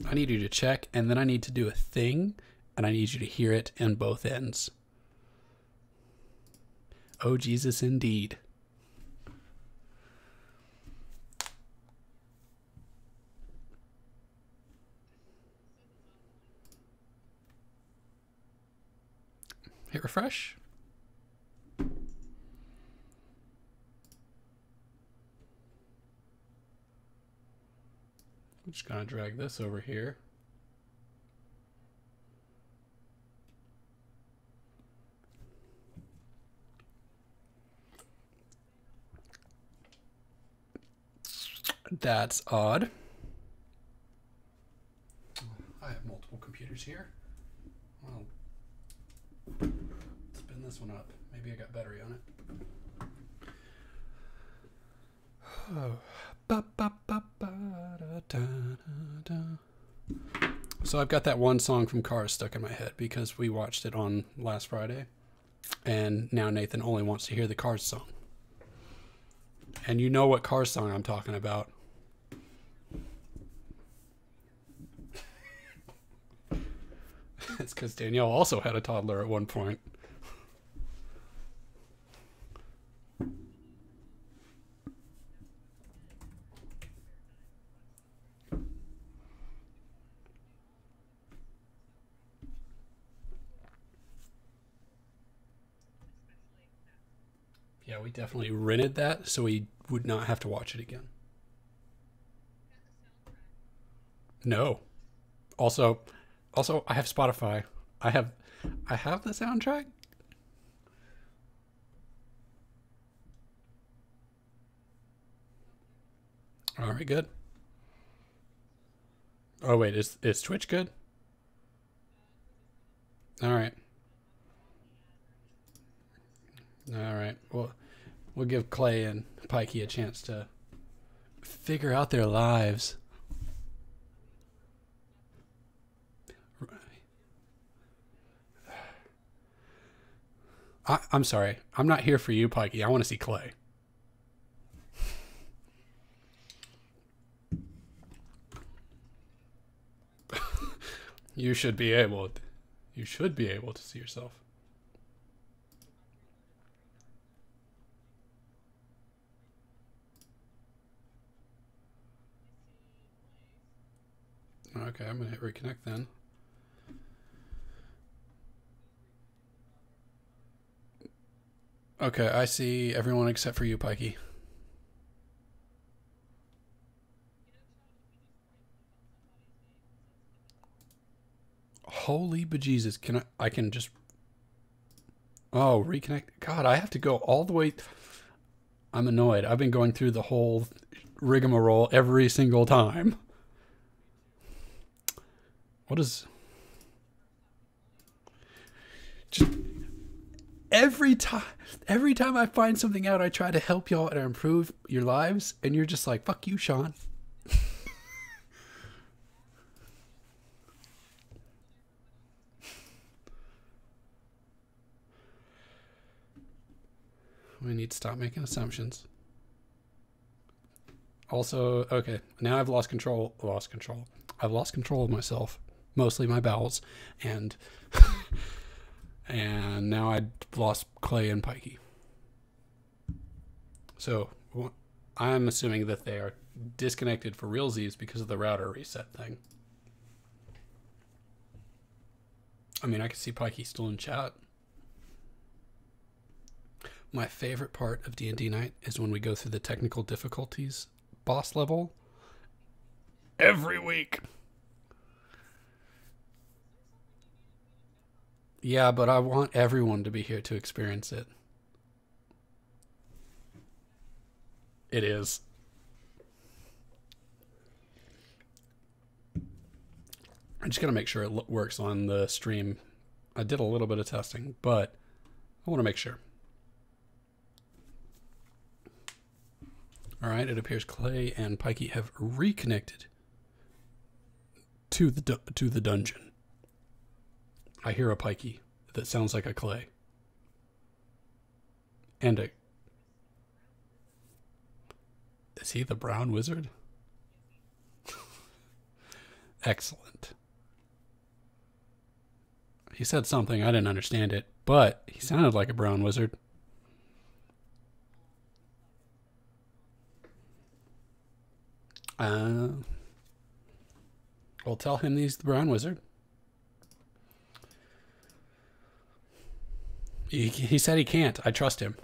I need you to check, and then I need to do a thing, and I need you to hear it in both ends. Oh, Jesus, indeed. Hit refresh. I'm just going to drag this over here. That's odd. I have multiple computers here. Well, spin this one up. Maybe I got battery on it. Oh. So I've got that one song from Cars stuck in my head because we watched it on last Friday. And now Nathan only wants to hear the Cars song. And you know what Cars song I'm talking about. It's because Danielle also had a toddler at one point. Yeah, we definitely rented that so we would not have to watch it again. No. Also, I have Spotify. I have the soundtrack. All right, good. Oh wait, is Twitch good? All right. All right. Well, we'll give Clay and Pikey a chance to figure out their lives. I'm sorry. I'm not here for you, Pikey. I want to see Clay. You should be able to see yourself. Okay, I'm gonna hit reconnect then. Okay, I see everyone except for you, Pikey. Holy bejesus! I can just. Oh, reconnect. God, I have to go all the way. I'm annoyed. I've been going through the whole rigmarole every single time. What is. Just every time I find something out, I try to help y'all and improve your lives, and you're just like, fuck you, Sean. We need to stop making assumptions. Also, okay, now I've lost control. I've lost control of myself, mostly my bowels, and and now I lost Clay and Pikey. So I'm assuming that they are disconnected for realsies because of the router reset thing. I mean, I can see Pikey still in chat. My favorite part of D&D night is when we go through the technical difficulties boss level every week. Yeah, but I want everyone to be here to experience it. It is. I'm just going to make sure it works on the stream. I did a little bit of testing, but I want to make sure. All right, it appears Clay and Pikey have reconnected to the dungeon. I hear a Pikey that sounds like a Clay. And a... Is he the brown wizard? excellent. He said something, I didn't understand it, but he sounded like a brown wizard. Well, tell him he's the brown wizard. He said he can't. I trust him.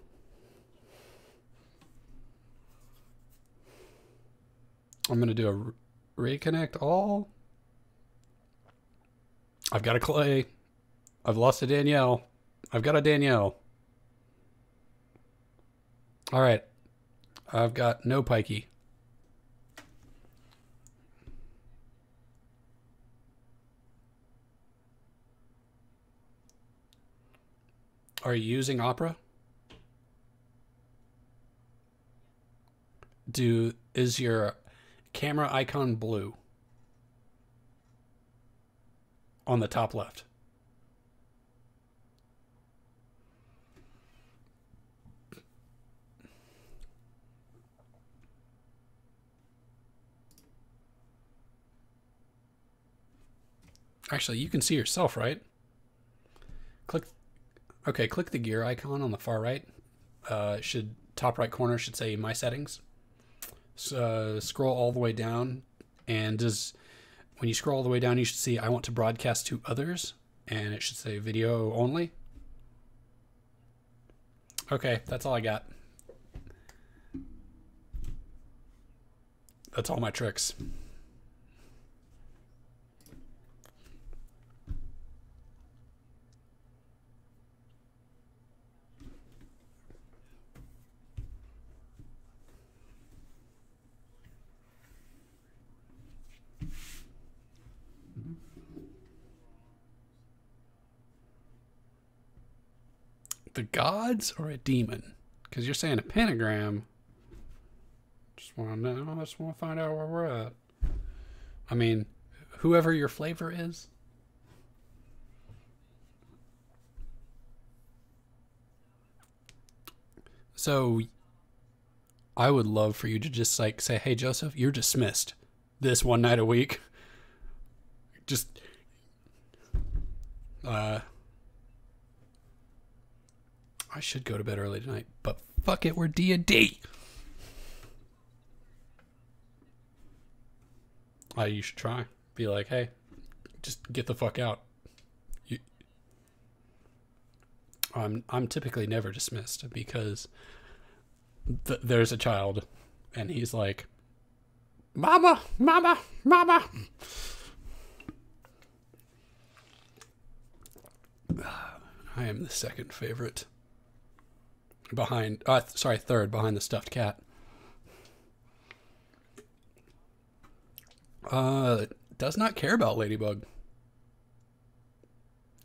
I'm going to do a reconnect all. I've got a Clay. I've lost a Danielle. I've got a Danielle. All right. I've got no Pikey. Are you using Opera? Is your camera icon blue on the top left? Actually, you can see yourself, right? Click the gear icon on the far right. Top right corner should say My Settings. So, scroll all the way down, and when you scroll all the way down, you should see I want to broadcast to others, and it should say video only. Okay, that's all I got. That's all my tricks. The gods or a demon? Because you're saying a pentagram. Just want to know. I just want to find out where we're at. I mean, whoever your flavor is. So, I would love for you to just like say, "Hey, Joseph, you're dismissed this one night a week." Just, I should go to bed early tonight, but fuck it, we're D&D. You should try. Be like, hey, just get the fuck out. I'm typically never dismissed because there's a child, and he's like, "Mama, mama, mama." I am the second favorite. Third behind the stuffed cat. Does not care about Ladybug.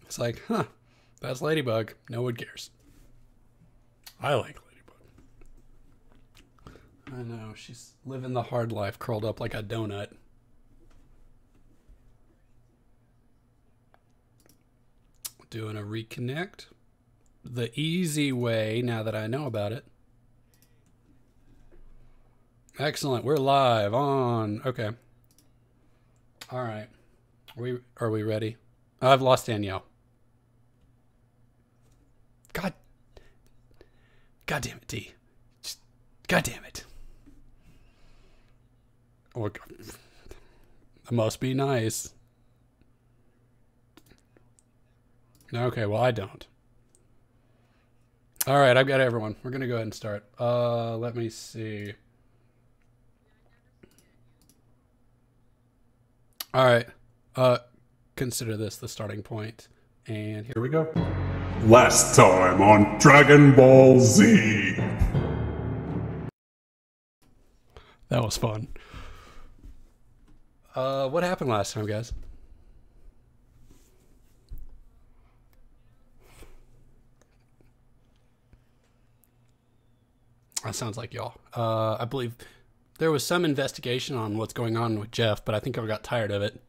It's like, huh, that's Ladybug. No one cares. I like Ladybug. I know, she's living the hard life curled up like a donut. Doing a reconnect. The easy way, now that I know about it. Excellent. We're live on. Okay. All right. Are we ready? I've lost Danielle. God damn it, D. God damn it. It must be nice. Okay, well, I don't. All right, I've got everyone. We're going to go ahead and start. Let me see. All right. Consider this the starting point. And here we go. Last time on Dragon Ball Z. That was fun. What happened last time, guys? That sounds like y'all. I believe there was some investigation on what's going on with Jeff, but I think I got tired of it.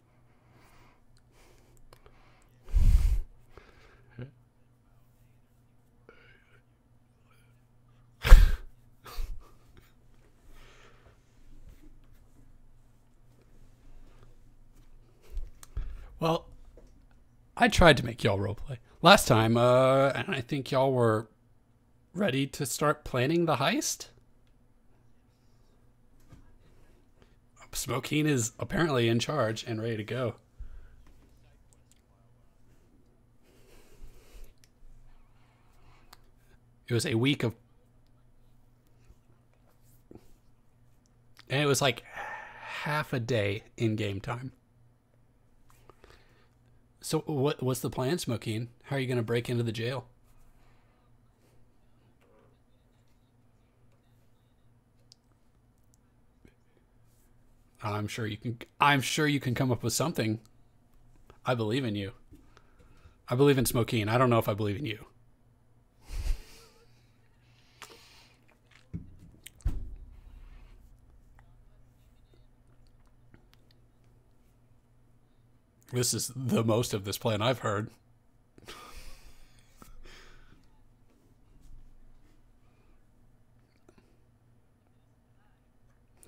I tried to make y'all roleplay last time, and I think y'all were ready to start planning the heist. Smokeen is apparently in charge and ready to go. It was a week of, and it was like half a day in game time. So what's the plan, Smokeen? How are you going to break into the jail? I'm sure you can. I'm sure you can come up with something. I believe in you. I believe in Smokeen. I don't know if I believe in you. This is the most of this plan I've heard.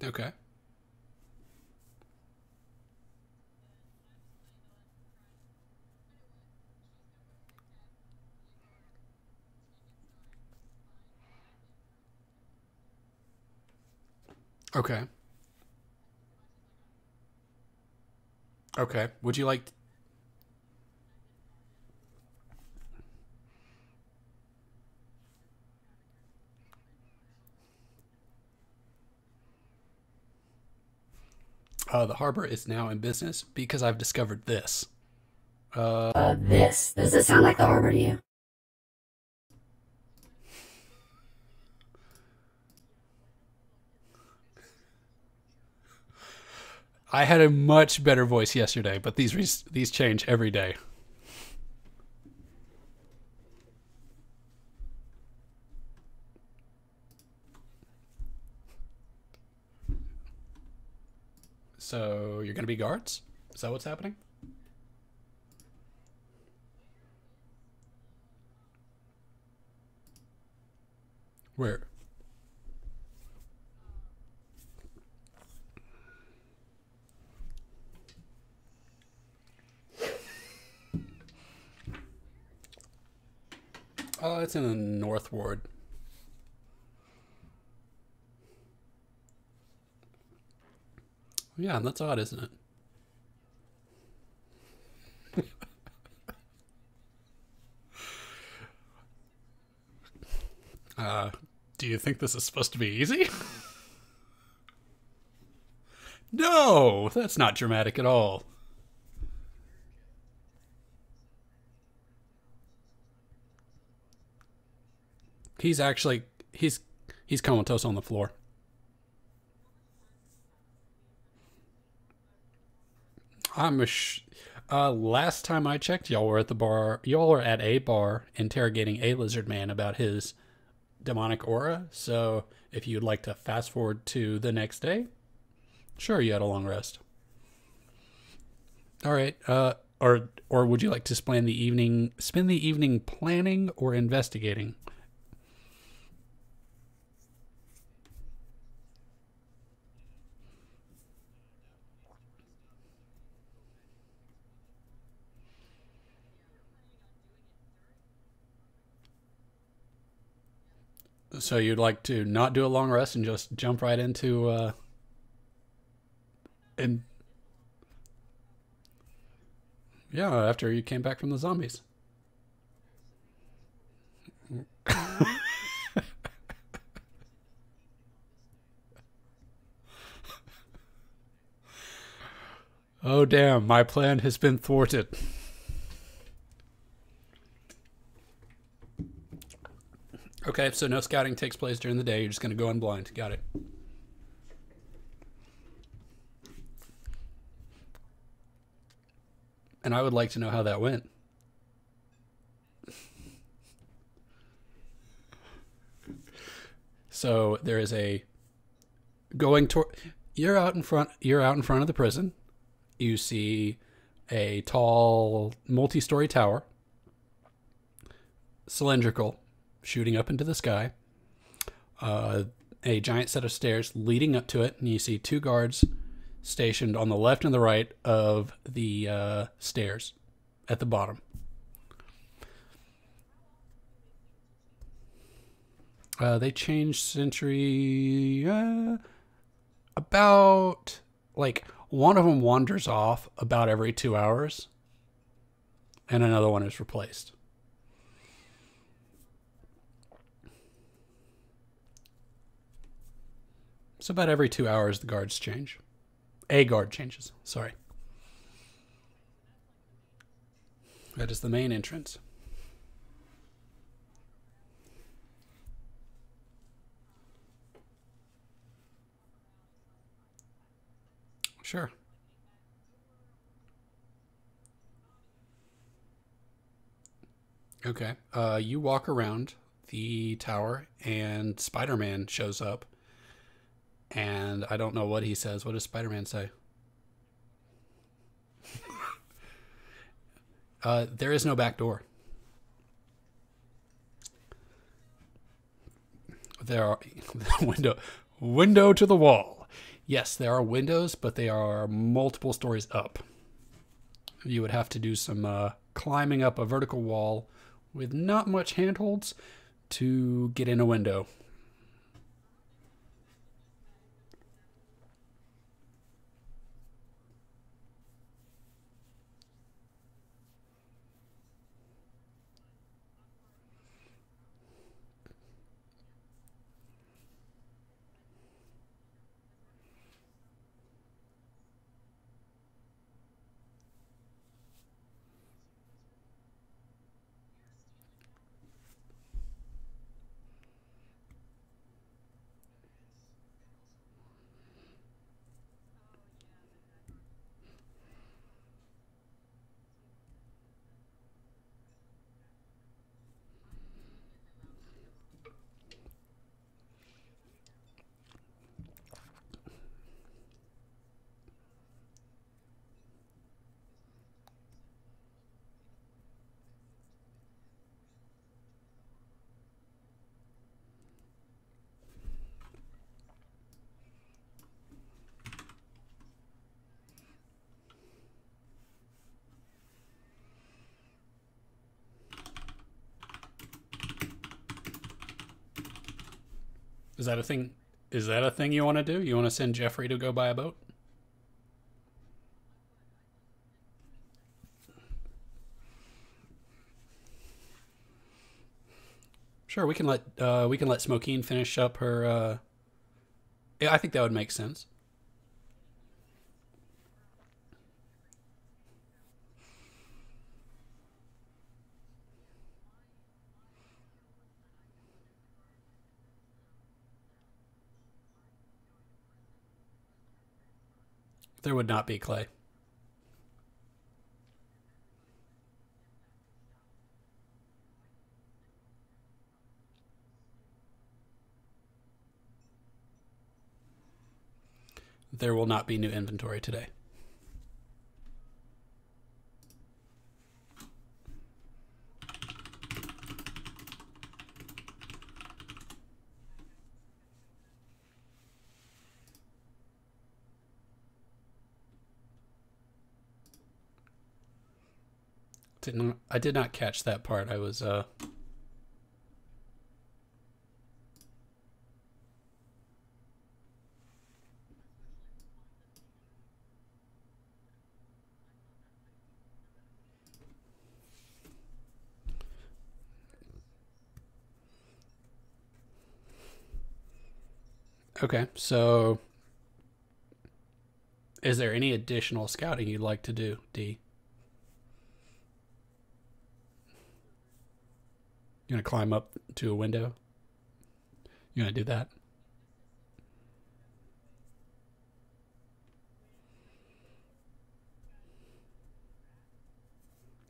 Okay. Okay. Okay. Would you like? The harbor is now in business because I've discovered this. This. Does this sound like the harbor to you? I had a much better voice yesterday, but these change every day. So you're gonna be guards? Is that what's happening? Where? Oh, it's in the North Ward. Yeah, that's odd, isn't it? Uh, do you think this is supposed to be easy? No, that's not dramatic at all. He's actually he's comatose on the floor. Last time I checked, y'all were at the bar. Y'all were at a bar interrogating a lizard man about his demonic aura. So if you'd like to fast forward to the next day, sure, you had a long rest. All right. Or would you like to spend the evening planning or investigating? So you'd like to not do a long rest and just jump right into and yeah, after you came back from the zombies. Oh damn, my plan has been thwarted. Okay, so no scouting takes place during the day. You're just going to go in blind. Got it. And I would like to know how that went. So there is a going toward. You're out in front of the prison. You see a tall, multi-story tower, cylindrical, shooting up into the sky. A giant set of stairs leading up to it, and you see two guards stationed on the left and the right of the stairs. at the bottom. They changed Sentry about, like, one of them wanders off about every 2 hours, and another one is replaced. So about every 2 hours, the guards change. A guard changes, sorry. That is the main entrance. Sure. Okay. You walk around the tower, and Spider-Man shows up. And I don't know what he says. What does Spider-Man say? There is no back door. There are window to the wall. Yes, there are windows, but they are multiple stories up. You would have to do some climbing up a vertical wall with not much handholds to get in a window. Is that a thing? Is that a thing you want to do? You want to send Jeffrey to go buy a boat? Sure, we can let Smokeen finish up her. Yeah, I think that would make sense. There would not be Clay. There will not be new inventory today. I did not catch that part. I was okay. So is there any additional scouting you'd like to do, D? You gonna climb up to a window? You gonna do that?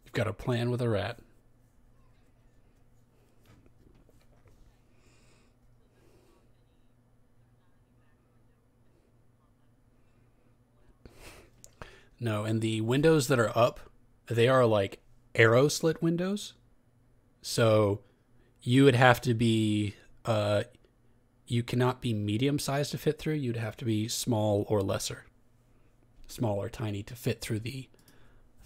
You've got a plan with a rat. No, and the windows that are up, they are like arrow slit windows. So you would have to be you cannot be medium sized to fit through. You'd have to be small or lesser. Small or tiny to fit through the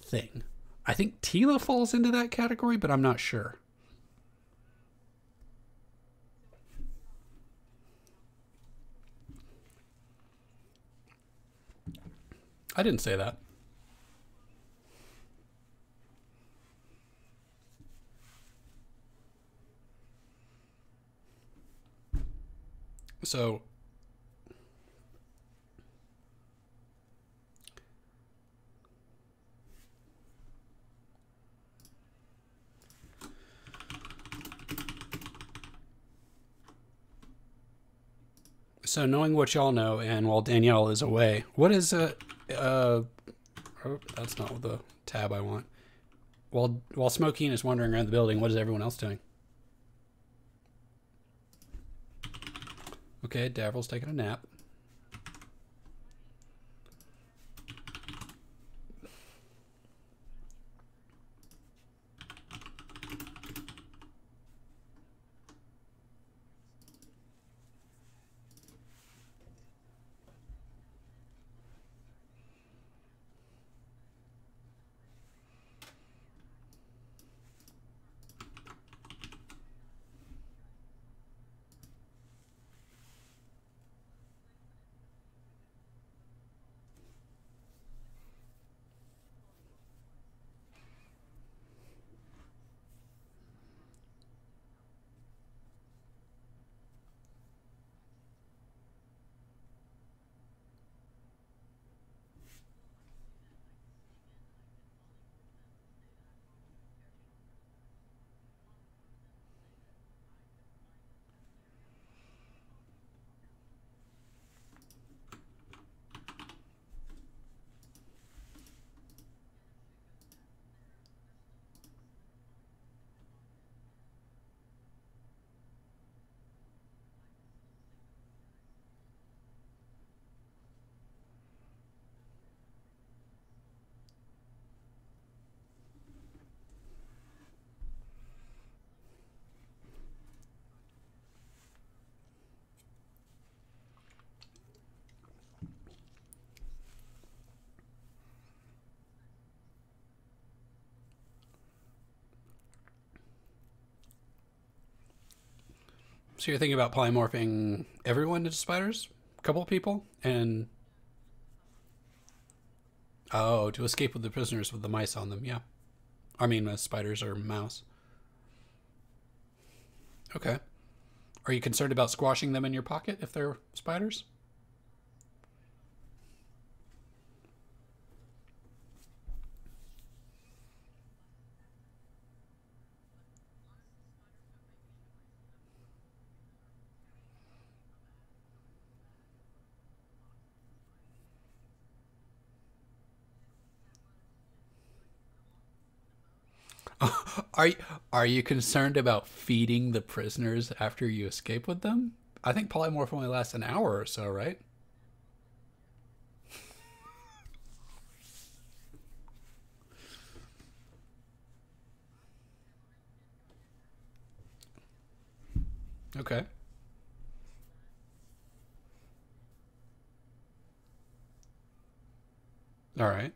thing. I think Tila falls into that category, but I'm not sure. I didn't say that. So knowing what y'all know, and while Danielle is away, what is oh, that's not the tab I want. While Smokeen is wandering around the building, what is everyone else doing? Okay, Davril's taking a nap. So you're thinking about polymorphing everyone into spiders? A couple of people? And... oh, to escape with the prisoners with the mice on them, yeah. I mean, spiders or mouse. Okay. Are you concerned about squashing them in your pocket if they're spiders? Are you concerned about feeding the prisoners after you escape with them? I think polymorph only lasts an hour or so, right? Okay. All right.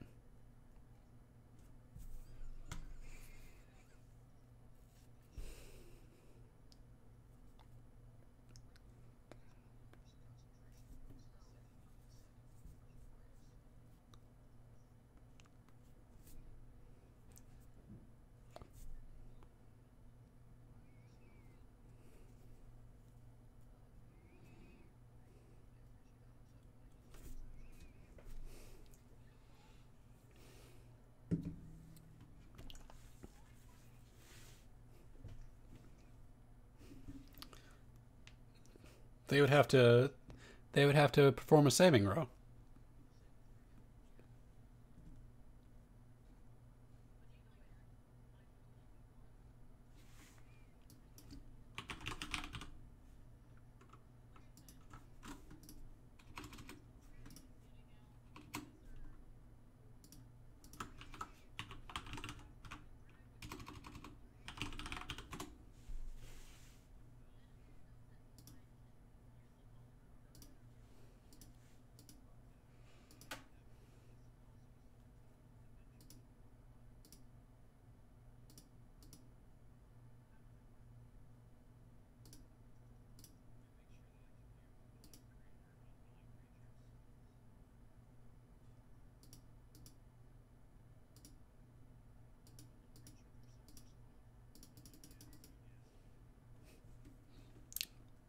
They would have to perform a saving row.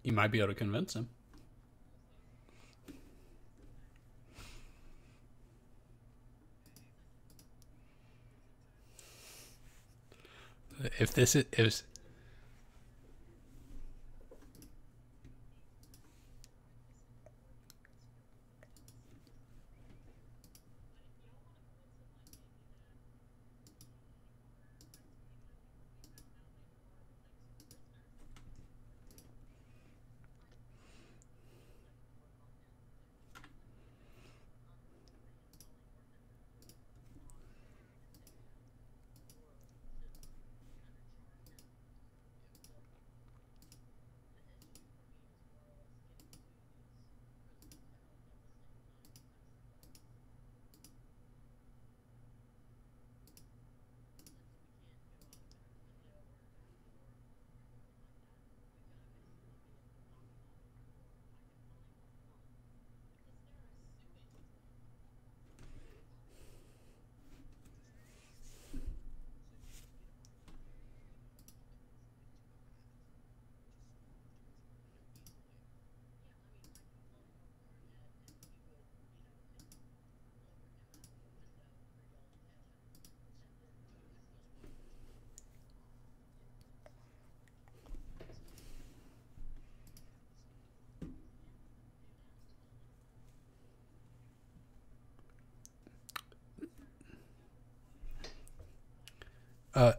You might be able to convince him. If this is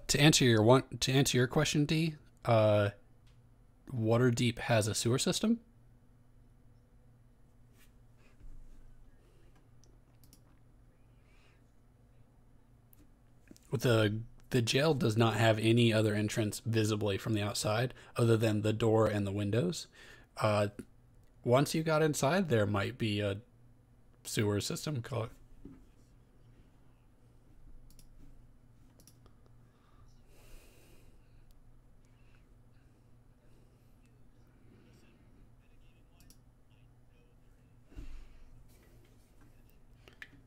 to answer your question, D, Waterdeep has a sewer system. The jail does not have any other entrance visibly from the outside other than the door and the windows. Uh, Once you got inside, there might be a sewer system. Called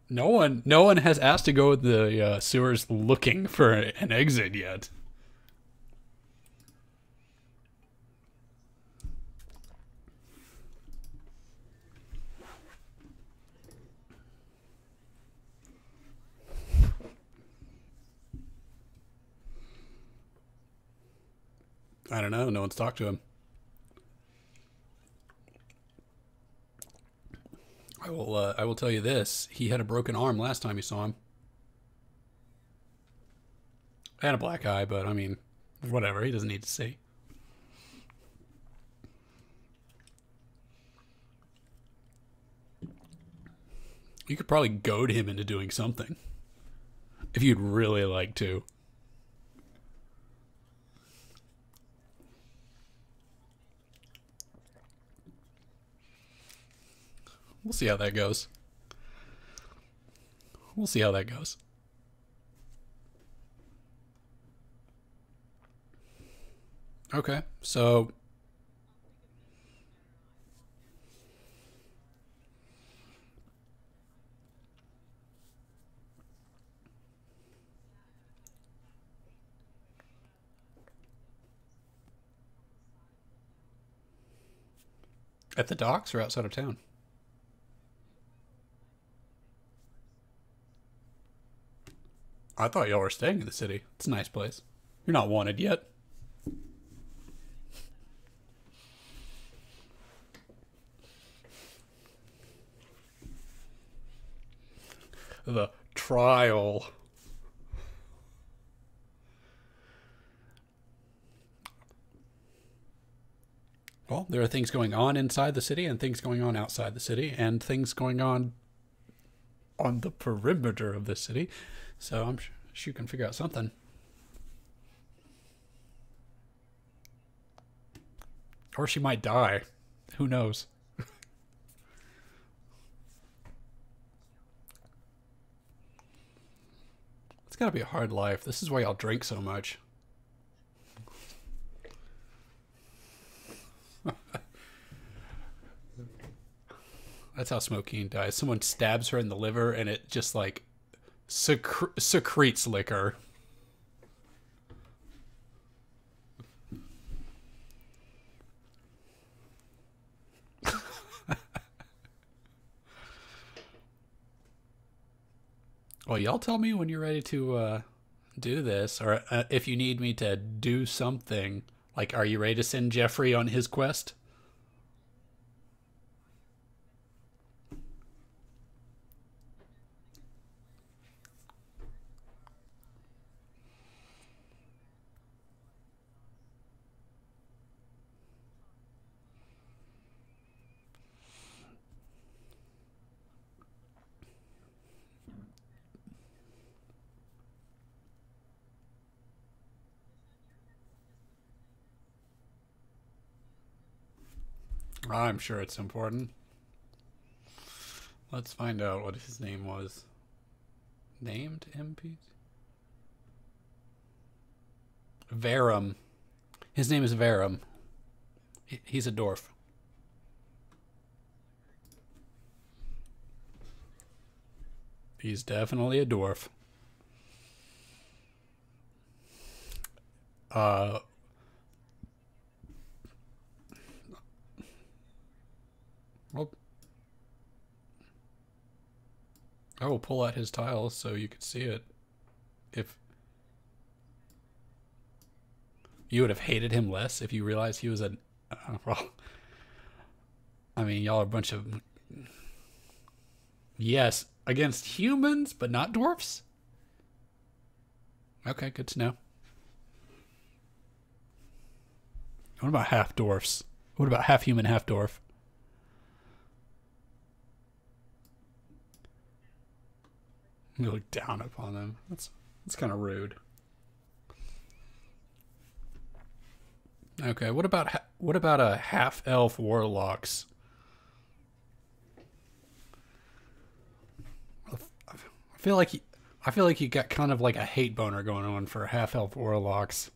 no one has asked to go in the sewers looking for an exit yet. I don't know. No one's talked to him. I will tell you this. He had a broken arm last time you saw him. And a black eye, but I mean, whatever. He doesn't need to see. You could probably goad him into doing something. If you'd really like to. We'll see how that goes. We'll see how that goes. Okay, so at the docks or outside of town? I thought y'all were staying in the city. It's a nice place. You're not wanted yet. The trial. Well, there are things going on inside the city and things going on outside the city and things going on the perimeter of the city. So I'm sure you can figure out something. Or she might die. Who knows? It's gotta be a hard life. This is why y'all drink so much. That's how Smokeen dies. Someone stabs her in the liver and it just like secretes liquor. Well, y'all tell me when you're ready to do this, or if you need me to do something. Like, are you ready to send Jeffrey on his quest? I'm sure it's important. Let's find out what his name was. Named MP? Verum. His name is Verum. He's a dwarf. He's definitely a dwarf. Uh, well, I will pull out his tile so you can see it. If you would have hated him less if you realized he was a, well, I mean, y'all are a bunch of, yes, against humans, but not dwarfs. Okay, good to know. What about half dwarfs? What about half human, half dwarf? You look down upon them. That's kind of rude. Okay, what about a half elf warlocks? I feel like I feel like you got kind of like a hate boner going on for half elf warlocks.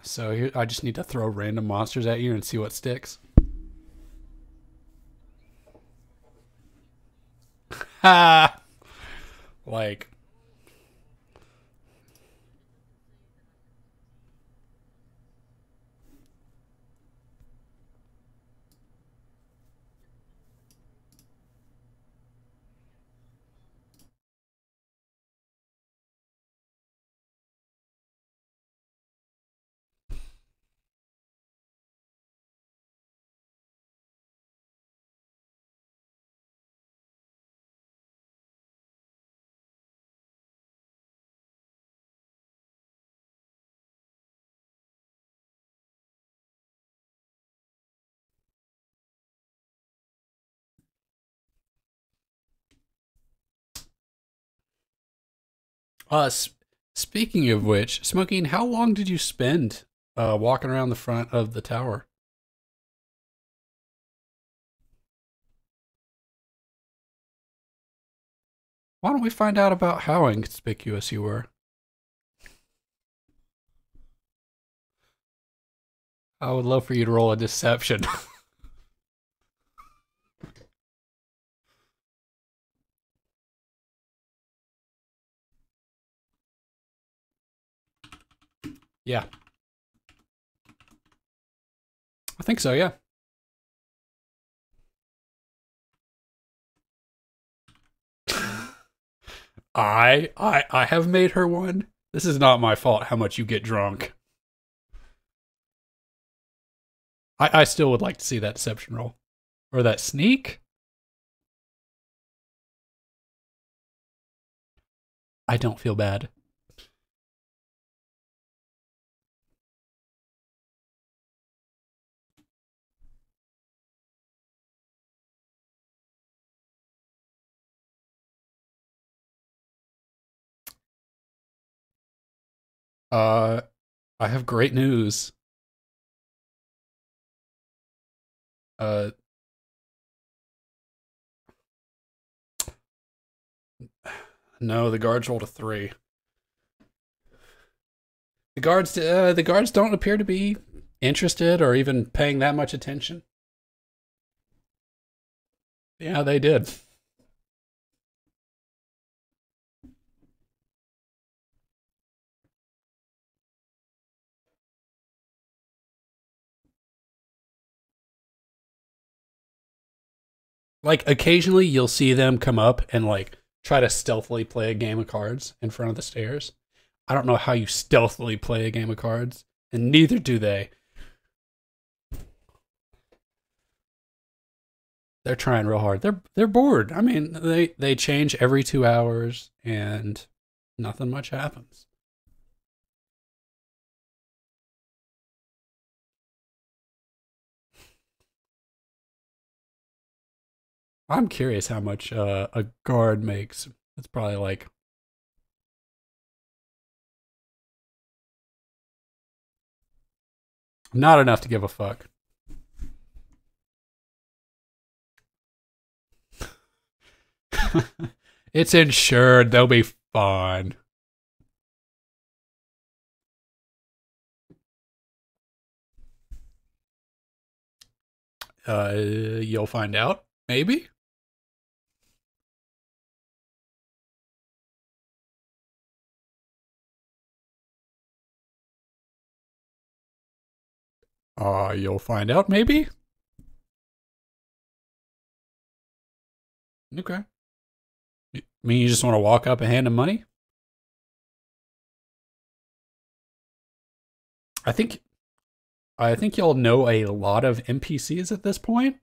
So here, I just need to throw random monsters at you and see what sticks. Ha! Like, uh, s- speaking of which, Smoking, how long did you spend walking around the front of the tower? Why don't we find out about how inconspicuous you were? I would love for you to roll a deception. Yeah, I think so. Yeah. I have made her one. This is not my fault how much you get drunk. I still would like to see that deception roll. Or that sneak? I don't feel bad. Uh I have great news. Uh no, the guards rolled a 3. The guards don't appear to be interested or even paying that much attention. Yeah, they did. Like occasionally you'll see them come up and like try to stealthily play a game of cards in front of the stairs. I don't know how you stealthily play a game of cards, and neither do they. They're trying real hard. They're bored. I mean, they change every 2 hours and nothing much happens. I'm curious how much a guard makes. It's probably like not enough to give a fuck. It's insured. They'll be fine. You'll find out, maybe. You'll find out, maybe. Okay. I mean, you just want to walk up and hand him money? I think y'all know a lot of NPCs at this point.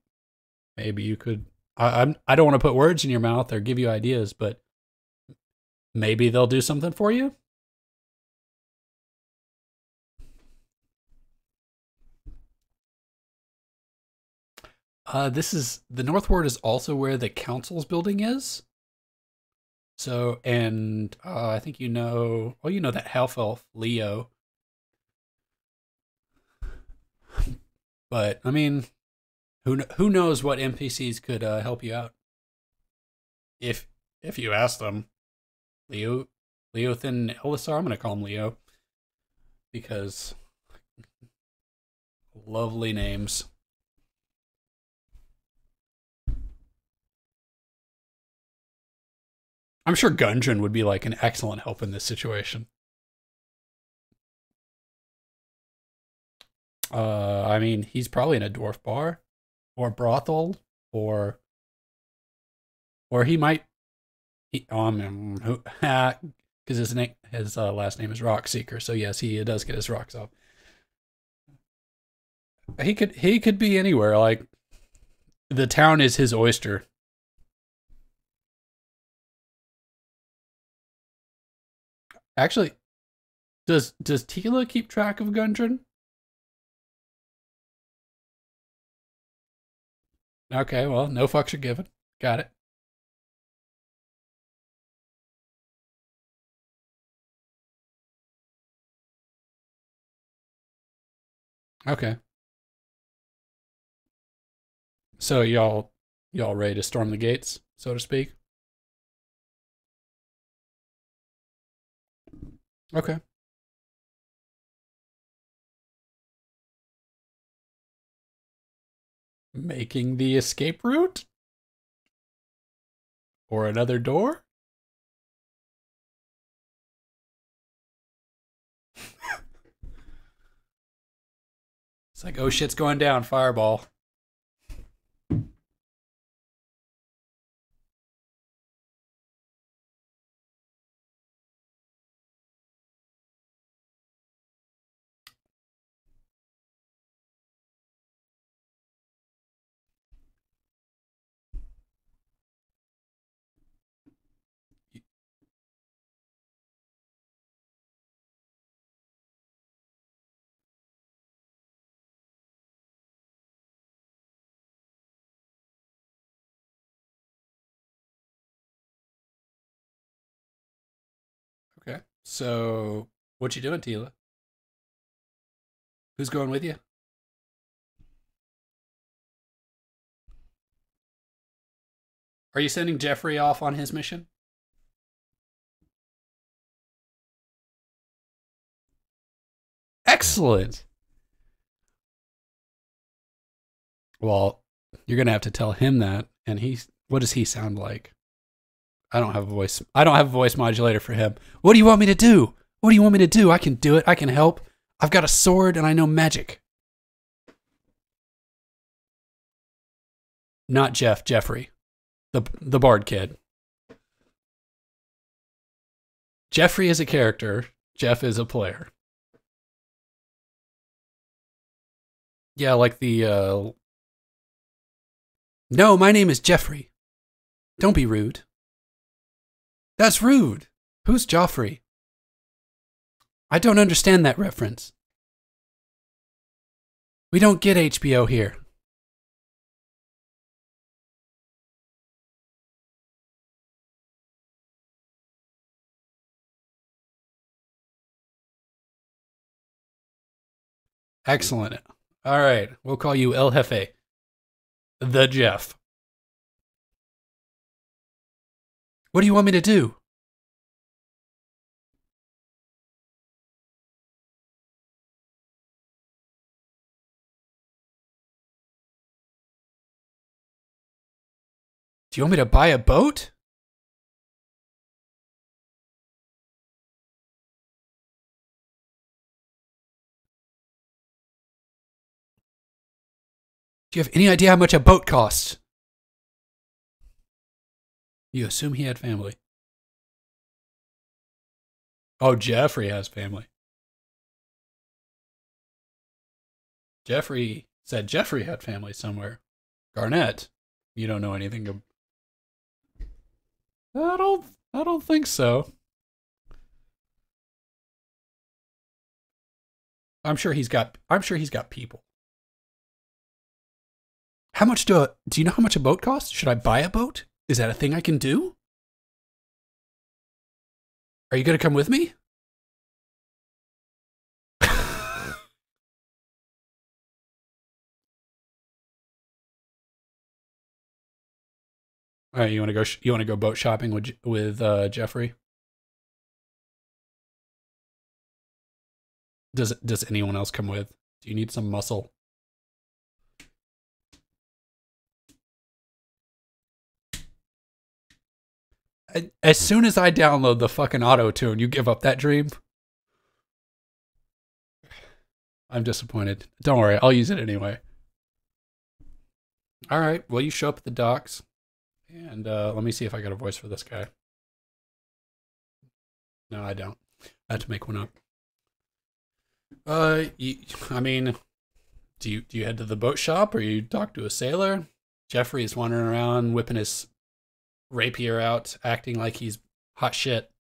Maybe you could. I don't want to put words in your mouth or give you ideas, but maybe they'll do something for you. This is the North Ward is also where the council's building is. So, and I think you know. Well, you know that half elf Leo. But I mean, who knows what NPCs could help you out? If you ask them, Leothin Elisar, I'm gonna call him Leo because lovely names. I'm sure Gundren would be like an excellent help in this situation. I mean, he's probably in a dwarf bar or brothel or he might because his last name is Rockseeker. So yes, he does get his rocks off. He could be anywhere. Like the town is his oyster. Actually, does Tila keep track of Gundren? Okay, well, no fucks are given. Got it. Okay. So y'all ready to storm the gates, so to speak? Okay. Making the escape route? Or another door? It's like, oh shit's going down, fireball. Okay. So, what you doing, Tila? Who's going with you? Are you sending Jeffrey off on his mission? Excellent. Well, you're gonna have to tell him that. And what does he sound like? I don't have a voice modulator for him. What do you want me to do? What do you want me to do? I can do it. I can help. I've got a sword and I know magic. Not Jeff, Jeffrey. The Bard kid. Jeffrey is a character. Jeff is a player. Yeah, like the No, my name is Jeffrey. Don't be rude. That's rude. Who's Joffrey? I don't understand that reference. We don't get HBO here. Excellent. All right, we'll call you El Jefe. The Jeff. What do you want me to do? Do you want me to buy a boat? Do you have any idea how much a boat costs? You assume he had family. Oh, Jeffrey has family. Jeffrey said Jeffrey had family somewhere. Garnett, you don't know anything of... I don't think so. I'm sure he's got people. How much do you know how much a boat costs? Should I buy a boat? Is that a thing I can do? Are you going to come with me? All right, you want to go boat shopping with Jeffrey? Does anyone else come with? Do you need some muscle? As soon as I download the fucking auto-tune, you give up that dream? I'm disappointed. Don't worry, I'll use it anyway. All right, well, you show up at the docks. And let me see if I got a voice for this guy. No, I don't. I had to make one up. I mean, do you head to the boat shop or you talk to a sailor? Jeffrey is wandering around, whipping his rapier out, acting like he's hot shit.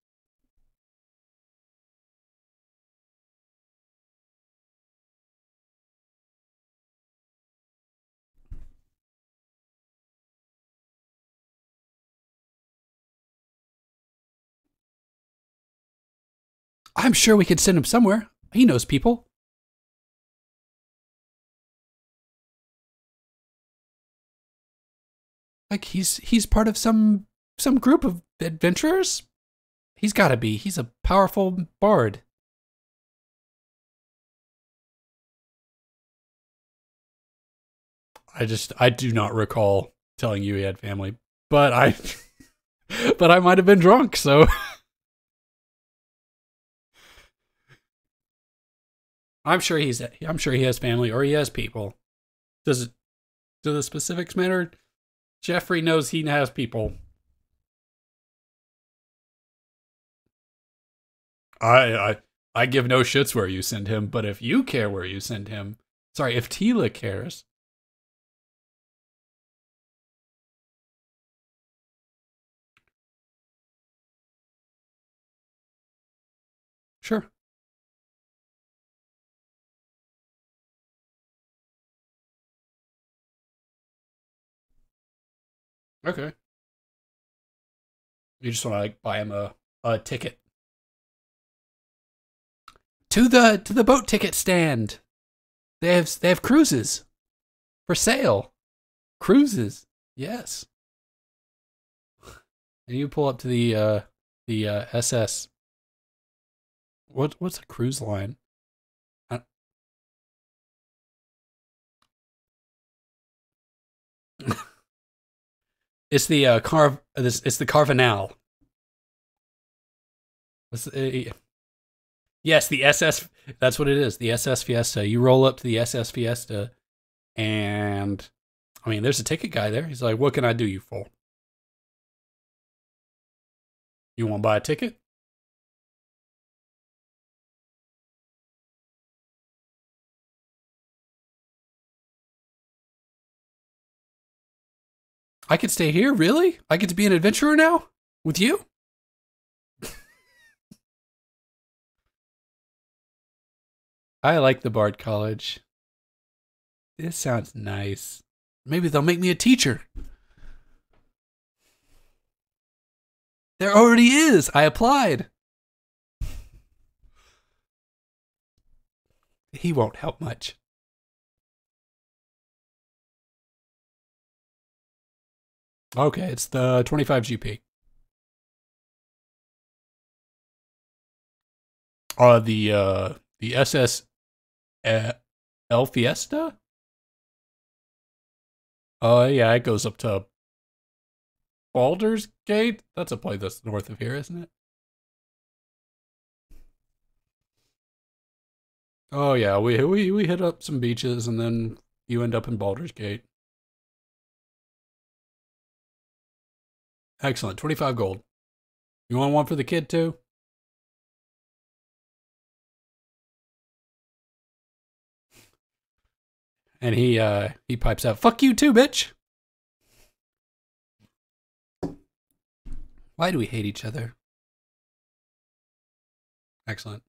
I'm sure we could send him somewhere. He knows people. Like he's part of some group of adventurers. He's got to be. He's a powerful bard. I do not recall telling you he had family, but I might have been drunk, so I'm sure he has family or he has people. Do the specifics matter? Jeffrey knows he has people. I give no shits where you send him, but if you care where you send him, sorry, if Tila cares. Sure. Okay. You just want to like buy him a ticket to the boat ticket stand. They have cruises for sale. Cruises, yes. And you pull up to the SS. What's a cruise line? It's the It's the Carvanal. Yes, the SS. That's what it is. The SS Fiesta. You roll up to the SS Fiesta, and I mean, there's a ticket guy there. He's like, "What can I do you for?" You want to buy a ticket? I could stay here, really? I get to be an adventurer now? With you? I like the Bard College. This sounds nice. Maybe they'll make me a teacher. There already is. I applied. He won't help much. Okay, it's the 25 GP. The SS El Fiesta? Oh yeah, it goes up to Baldur's Gate. That's a place that's north of here, isn't it? Oh yeah, we hit up some beaches and then you end up in Baldur's Gate. Excellent, 25 gold. You want one for the kid too? And he pipes out, "Fuck you too, bitch." Why do we hate each other? Excellent.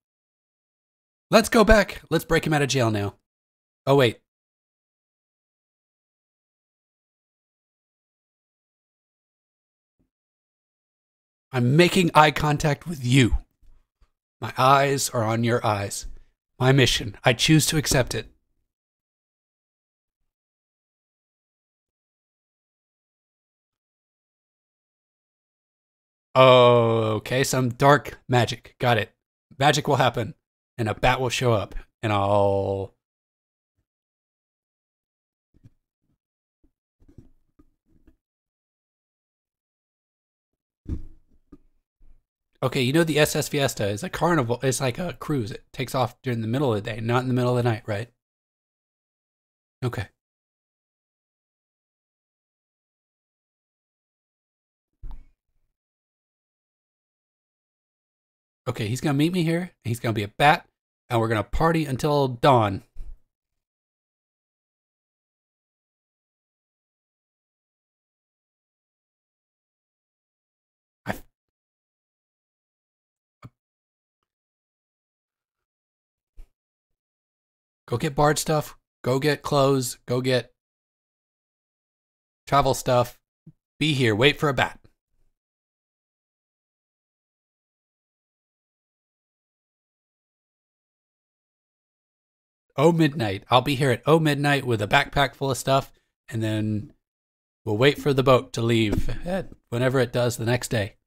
Let's go back. Let's break him out of jail now. Oh, wait. I'm making eye contact with you. My eyes are on your eyes. My mission. I choose to accept it. Oh, okay. Some dark magic. Got it. Magic will happen. And a bat will show up. And I'll... Okay, you know the SS Fiesta is a carnival. It's like a cruise. It takes off during the middle of the day, not in the middle of the night, right? Okay. Okay, he's gonna meet me here. He's gonna be a bat, and we're gonna party until dawn. I, go get Bard stuff. Go get clothes. Go get travel stuff. Be here. Wait for a bat. Oh, midnight. I'll be here at midnight with a backpack full of stuff, and then we'll wait for the boat to leave at whenever it does the next day.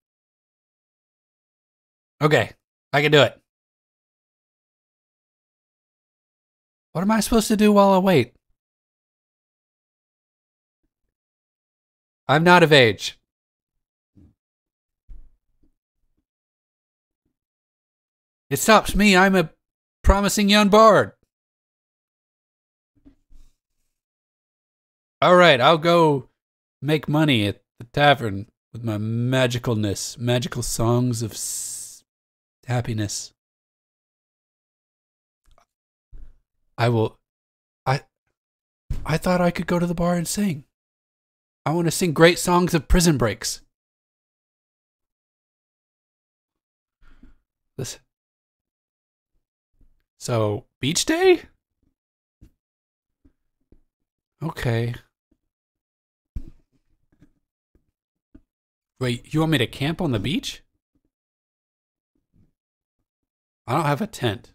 Okay, I can do it. What am I supposed to do while I wait? I'm not of age. It stops me. I'm a promising young bard. All right, I'll go make money at the tavern with my magicalness, magical songs of happiness. I will. I. I thought I could go to the bar and sing. I want to sing great songs of prison breaks. Listen. So, beach day? Okay. Wait, you want me to camp on the beach? I don't have a tent.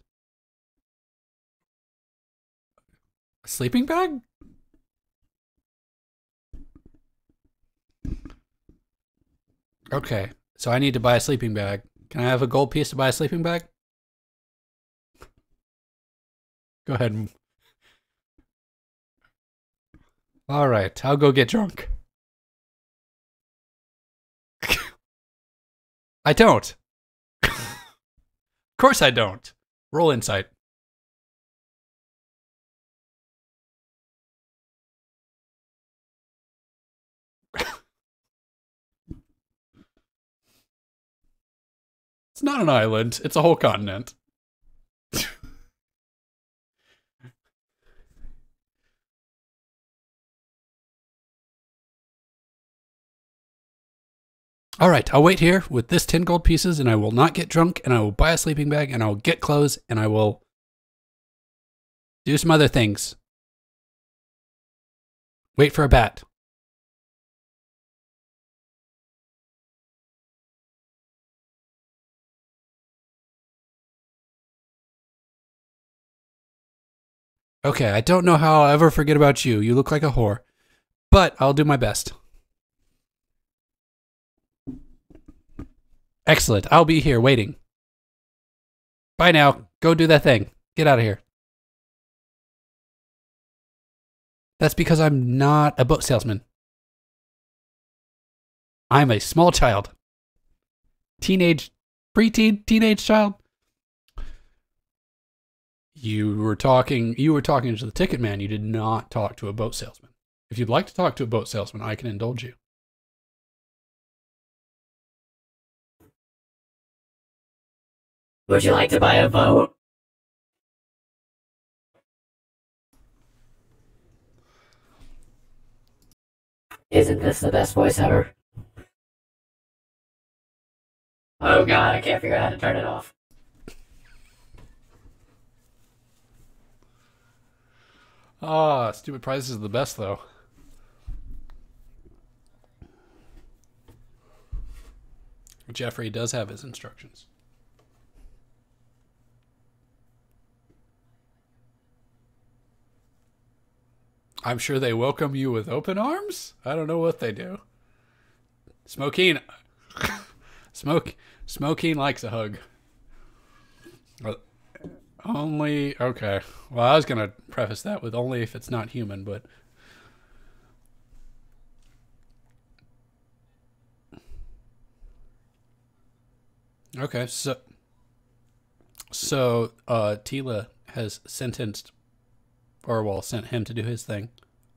A sleeping bag? Okay, so I need to buy a sleeping bag. Can I have a gold piece to buy a sleeping bag? Go ahead. All right, I'll go get drunk. I don't. Of course I don't. Roll insight. It's not an island. It's a whole continent. All right, I'll wait here with this 10 gold pieces, and I will not get drunk, and I will buy a sleeping bag, and I will get clothes, and I will do some other things. Wait for a bat. Okay, I don't know how I'll ever forget about you. You look like a whore. But I'll do my best. Excellent. I'll be here waiting. Bye now. Go do that thing. Get out of here. That's because I'm not a boat salesman. I'm a small child. Preteen, teenage child. You were talking to the ticket man. You did not talk to a boat salesman. If you'd like to talk to a boat salesman, I can indulge you. Would you like to buy a boat? Isn't this the best voice ever? Oh god, I can't figure out how to turn it off. Ah, stupid prices are the best, though. Jeffrey does have his instructions. I'm sure they welcome you with open arms. I don't know what they do. Smokeen likes a hug. Only, okay. Well, I was going to preface that with only if it's not human, but... Okay, so Tila has sent him to do his thing.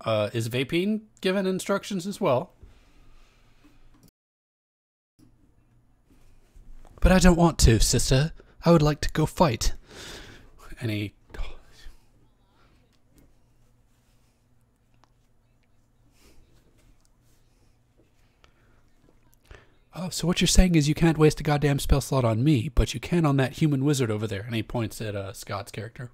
Is Vapine given instructions as well? But I don't want to, sister. I would like to go fight. And he... Oh, so what you're saying is you can't waste a goddamn spell slot on me, but you can on that human wizard over there. And he points at Scott's character.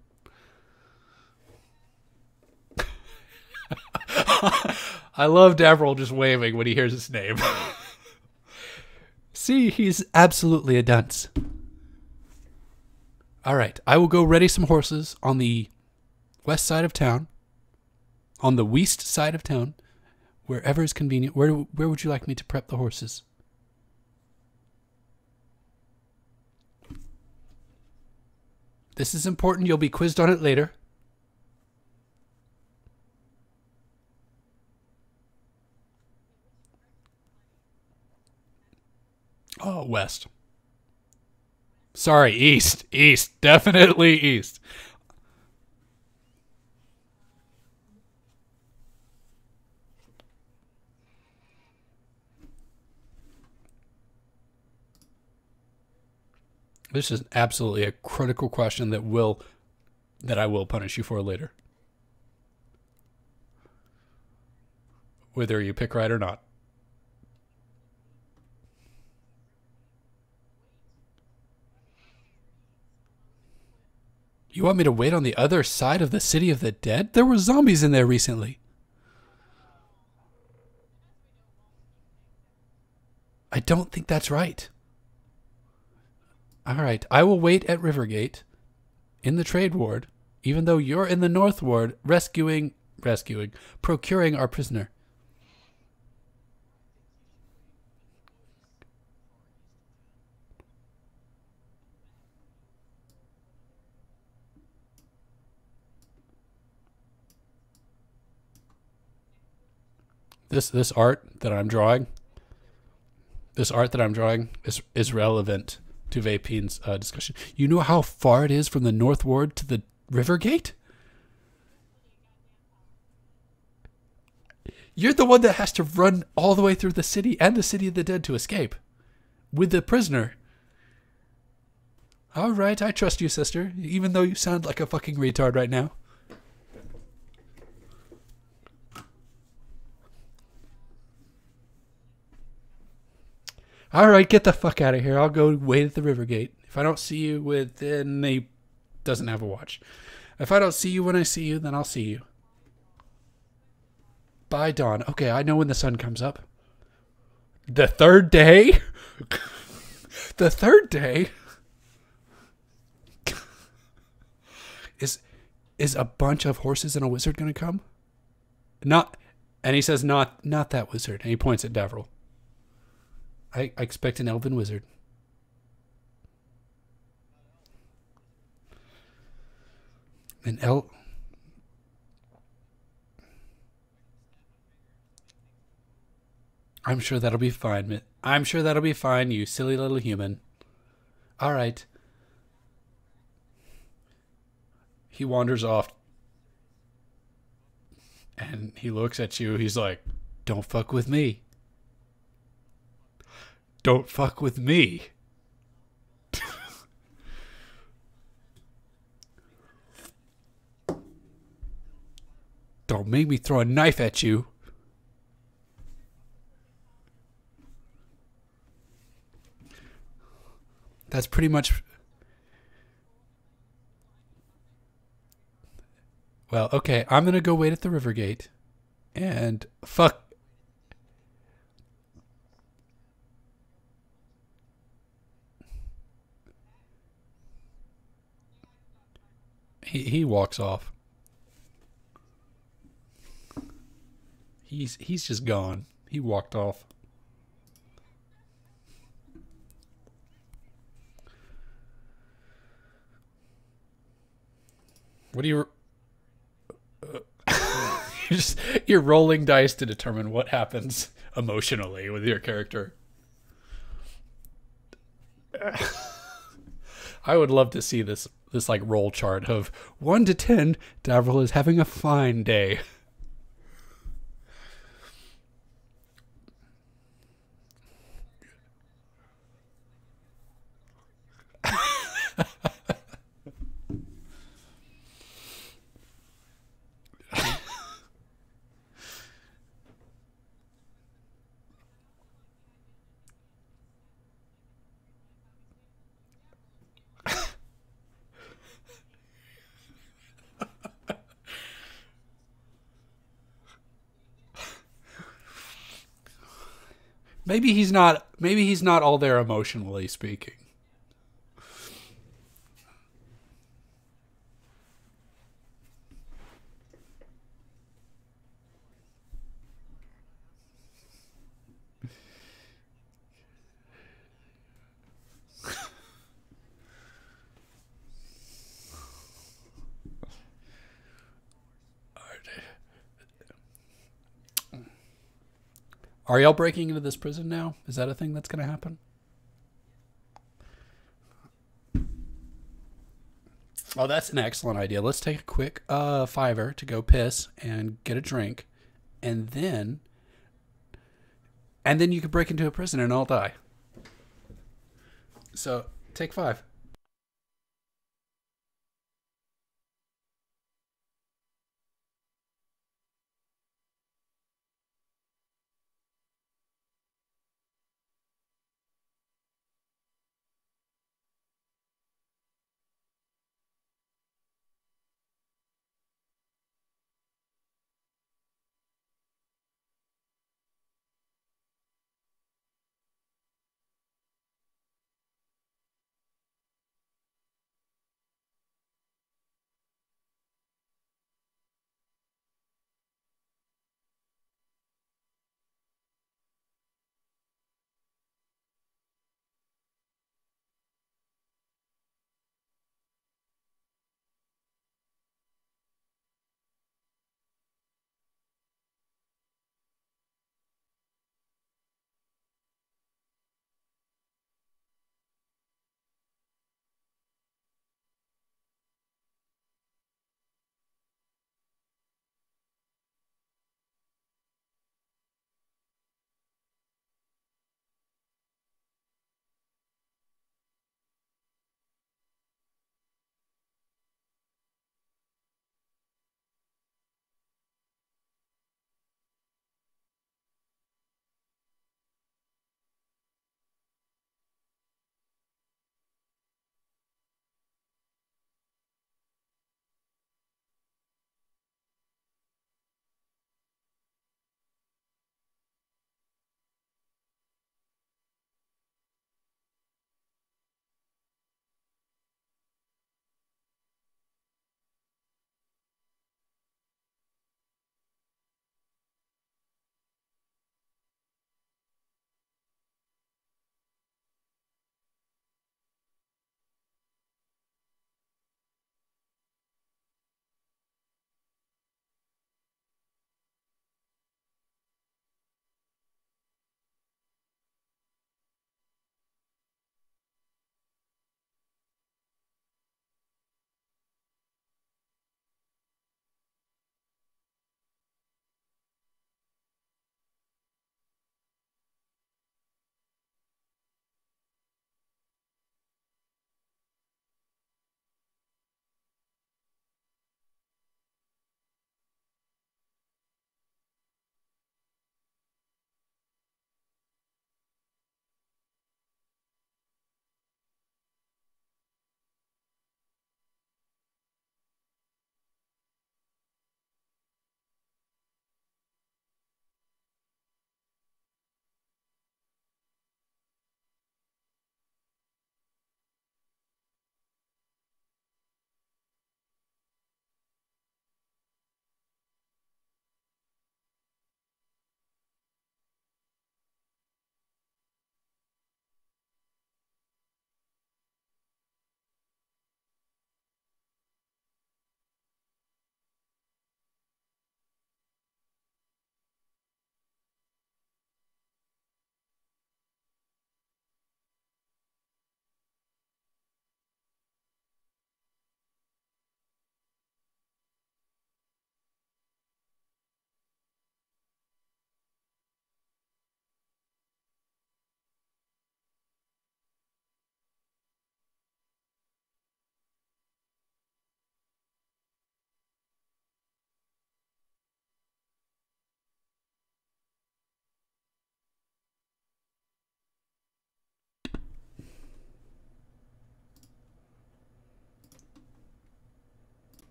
I love Davril just waving when he hears his name. See, he's absolutely a dunce. All right, I will go ready some horses on the west side of town, on the west side of town, wherever is convenient. Where would you like me to prep the horses? This is important. You'll be quizzed on it later. Oh, west. Sorry, east. East. Definitely east. This is absolutely a critical question that I will punish you for later. Whether you pick right or not. You want me to wait on the other side of the City of the Dead? There were zombies in there recently. I don't think that's right. All right, I will wait at Rivergate in the Trade Ward, even though you're in the North Ward procuring our prisoner. This art that I'm drawing is relevant to Vapine's discussion. You know how far it is from the North Ward to the Rivergate? You're the one that has to run all the way through the city and the City of the Dead to escape with the prisoner. All right, I trust you, sister, even though you sound like a fucking retard right now. All right, get the fuck out of here. I'll go wait at the river gate. If I don't see you within a... Doesn't have a watch. If I don't see you when I see you, then I'll see you. By dawn. Okay, I know when the sun comes up. The third day? The third day? Is a bunch of horses and a wizard going to come? Not... And he says, not that wizard. And he points at Davriel. I expect an elven wizard. An I'm sure that'll be fine. I'm sure that'll be fine, you silly little human. All right. He wanders off. And he looks at you. He's like, don't fuck with me. Don't fuck with me. Don't make me throw a knife at you. That's pretty much... Well, okay, I'm going to go wait at the river gate. And fuck... He walks off. He's just gone. He walked off. What do you... you're rolling dice to determine what happens emotionally with your character. I would love to see this like roll chart of 1 to 10. Davriel is having a fine day. Maybe he's not all there emotionally speaking. Are y'all breaking into this prison now? Is that a thing that's going to happen? Oh, that's an excellent idea. Let's take a quick $5 to go piss and get a drink, and then you could break into a prison and all die. So take 5.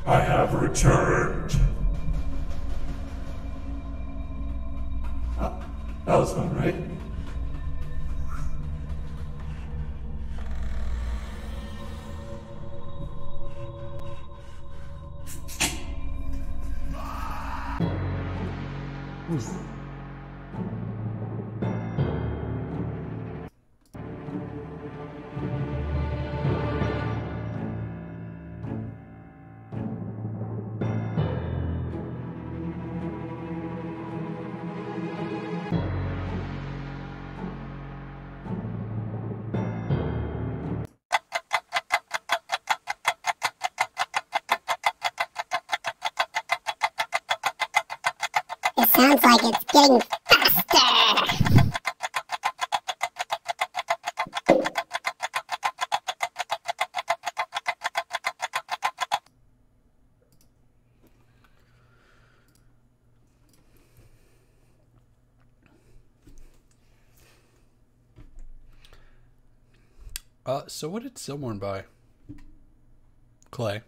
I have returned. That was fun, right? It sounds like it's getting faster. So what did Silmorn buy? Clay.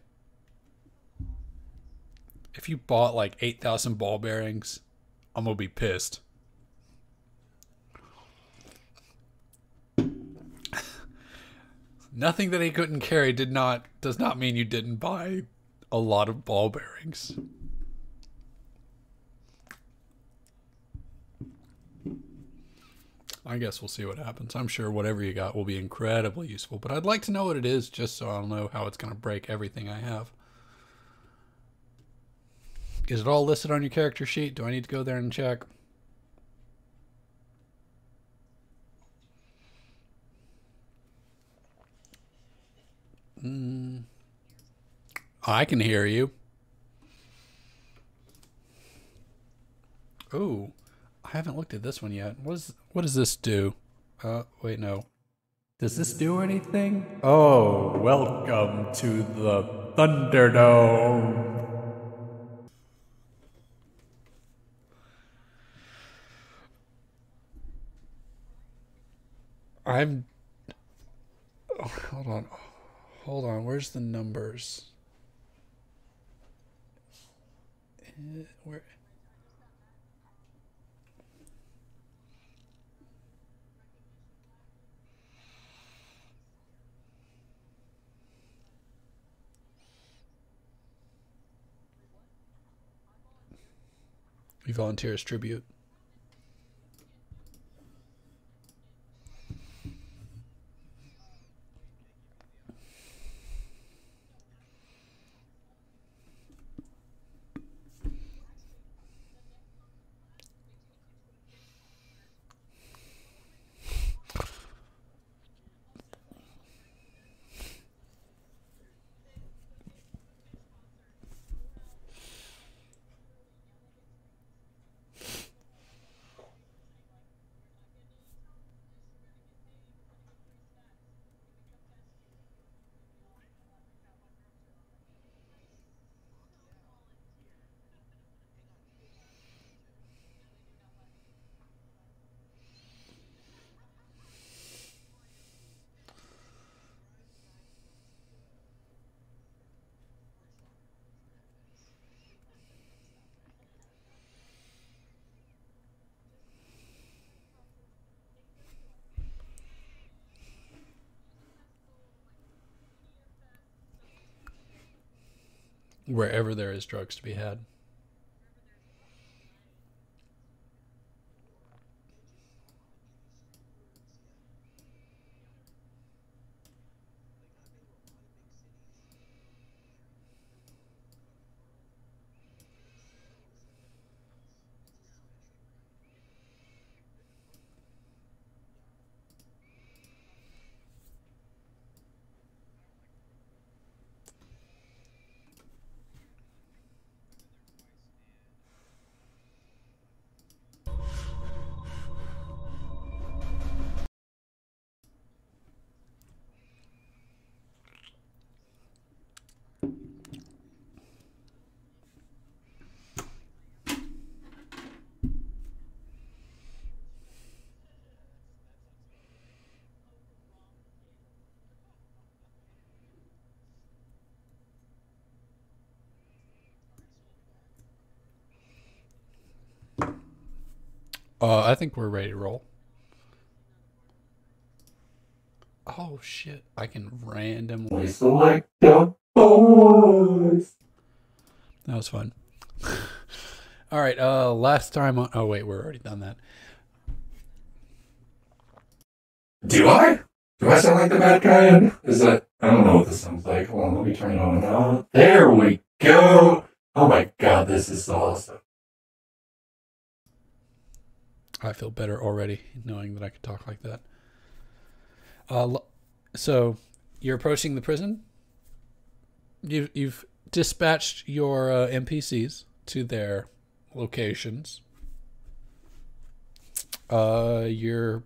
If you bought like 8,000 ball bearings, I'm gonna be pissed. Nothing that he couldn't carry does not mean you didn't buy a lot of ball bearings. I guess we'll see what happens. I'm sure whatever you got will be incredibly useful, but I'd like to know what it is just so I'll know how it's going to break everything I have. Is it all listed on your character sheet? Do I need to go there and check? I can hear you. Ooh. I haven't looked at this one yet. What does this do? Wait, no. Does this do anything? Oh, welcome to the Thunderdome. Hold on. Hold on. Where's the numbers? Where? You volunteer as tribute. Wherever there is drugs to be had. I think we're ready to roll. Oh shit! I can randomly Select a voice. That was fun. All right. Last time on. Oh wait, we're already done that. Do I? Do I sound like the bad guy? Is that? I don't know what this sounds like. Hold on, let me turn it on. Oh, there we go. Oh my god, this is awesome. I feel better already knowing that I could talk like that. So you're approaching the prison. You've dispatched your NPCs to their locations. You're,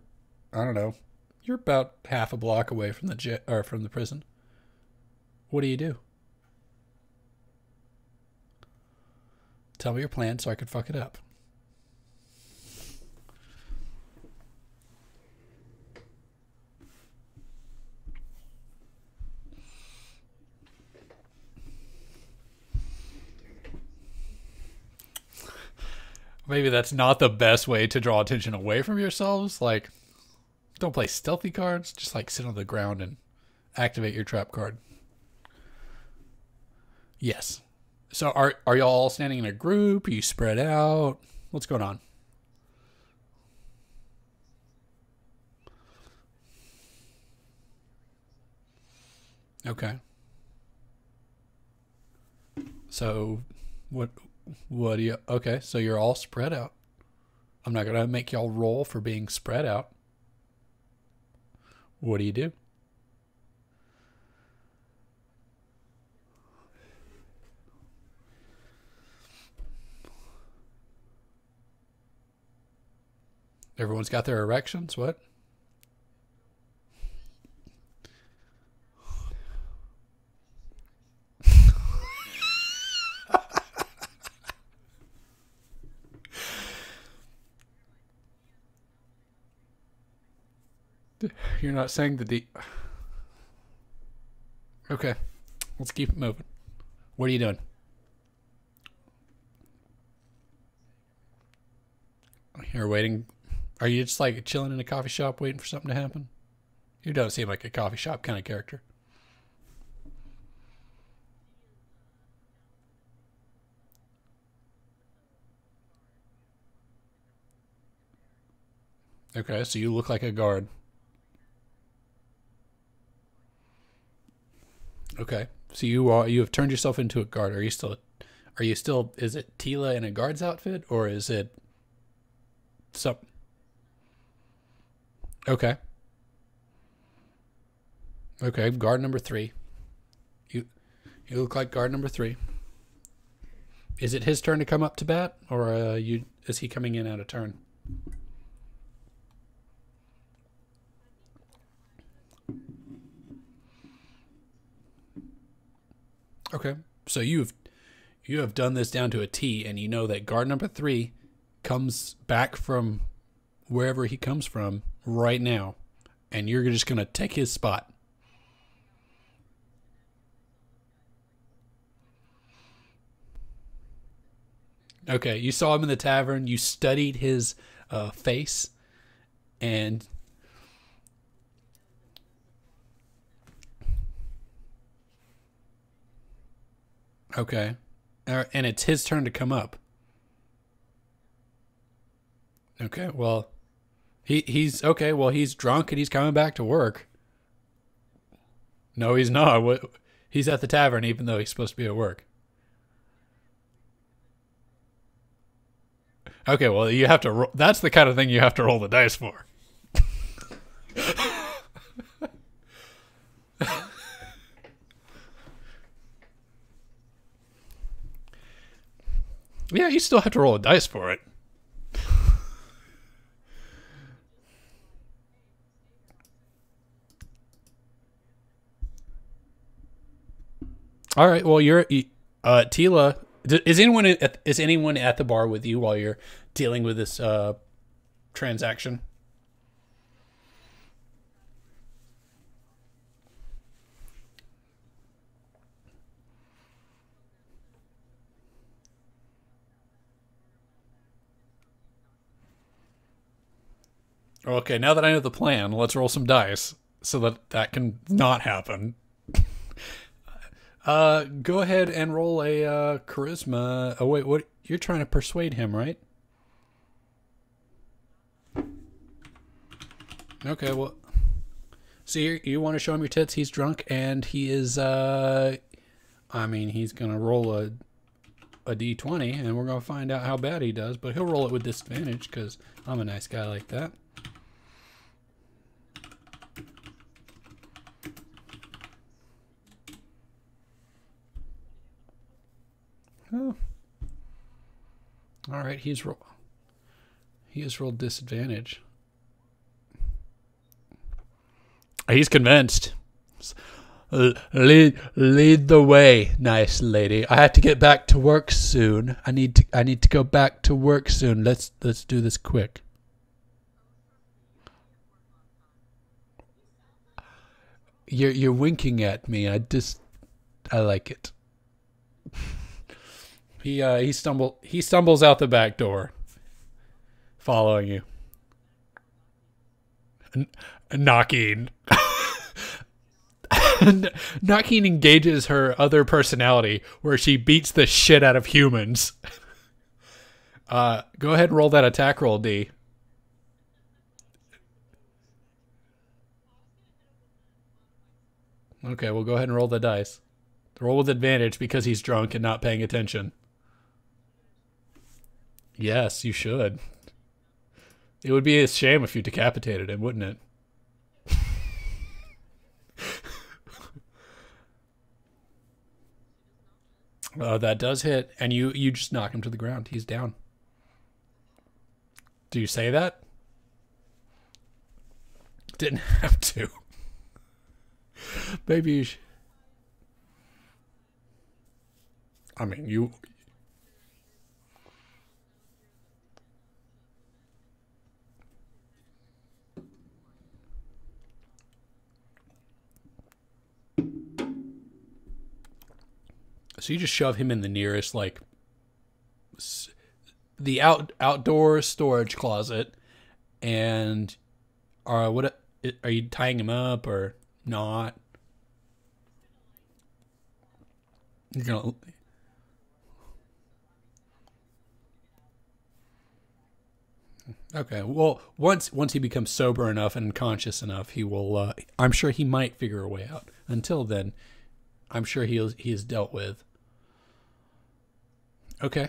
I don't know, you're about half a block away from from the prison. What do you do? Tell me your plan so I could fuck it up. Maybe that's not the best way to draw attention away from yourselves. Like, don't play stealthy cards. Just like sit on the ground and activate your trap card. Yes. So are y'all all standing in a group? Are you spread out? What's going on? Okay. So what do you okay, so you're all spread out. I'm not gonna make y'all roll for being spread out. What do you do? Everyone's got their erections? What? You're not saying the D. Okay. Let's keep it moving. What are you doing? You're waiting. Are you just like chilling in a coffee shop waiting for something to happen? You don't seem like a coffee shop kind of character. Okay, so you look like a guard. Okay, so you have turned yourself into a guard. Are you still? Is it Tila in a guard's outfit or is it some? Okay, okay, guard number 3. You you look like guard number 3. Is it his turn to come up to bat, or is he coming in out of turn? Okay, so you have done this down to a T, and you know that guard number 3 comes back from wherever he comes from right now, and you're just gonna take his spot. Okay, you saw him in the tavern. You studied his face, and okay, and it's his turn to come up. Okay, well, he's okay. Well, he's drunk and he's coming back to work. No, he's not. What? He's at the tavern, even though he's supposed to be at work. Okay, well, you have to. That's the kind of thing you have to roll the dice for. Yeah, you still have to roll a dice for it. All right. Well, you're Tila. Is anyone at the bar with you while you're dealing with this transaction? Okay, now that I know the plan, let's roll some dice so that that can not happen. Go ahead and roll a charisma. Oh wait, what? You're trying to persuade him, right? Okay, well, so you want to show him your tits? He's drunk and he is. I mean, he's gonna roll a d20, and we're gonna find out how bad he does. But he'll roll it with disadvantage because I'm a nice guy like that. Oh. All right, he has rolled disadvantage. He's convinced. Lead the way, nice lady. I have to get back to work soon. I need to go back to work soon. Let's do this quick. You're winking at me. I like it. He stumbles out the back door, following you. Knocking. Knocking engages her other personality, where she beats the shit out of humans. Go ahead and roll that attack roll, D. Okay, we'll go ahead and roll the dice. Roll with advantage because he's drunk and not paying attention. Yes, you should. It would be a shame if you decapitated him, wouldn't it? That does hit, and you just knock him to the ground. He's down. Do you say that? Didn't have to. Maybe you I mean, you... So you just shove him in the nearest, like, the outdoor storage closet, and what are you tying him up or not? You're gonna... Okay. Well, once he becomes sober enough and conscious enough, he will. I'm sure he might figure a way out. Until then, I'm sure he is dealt with. Okay.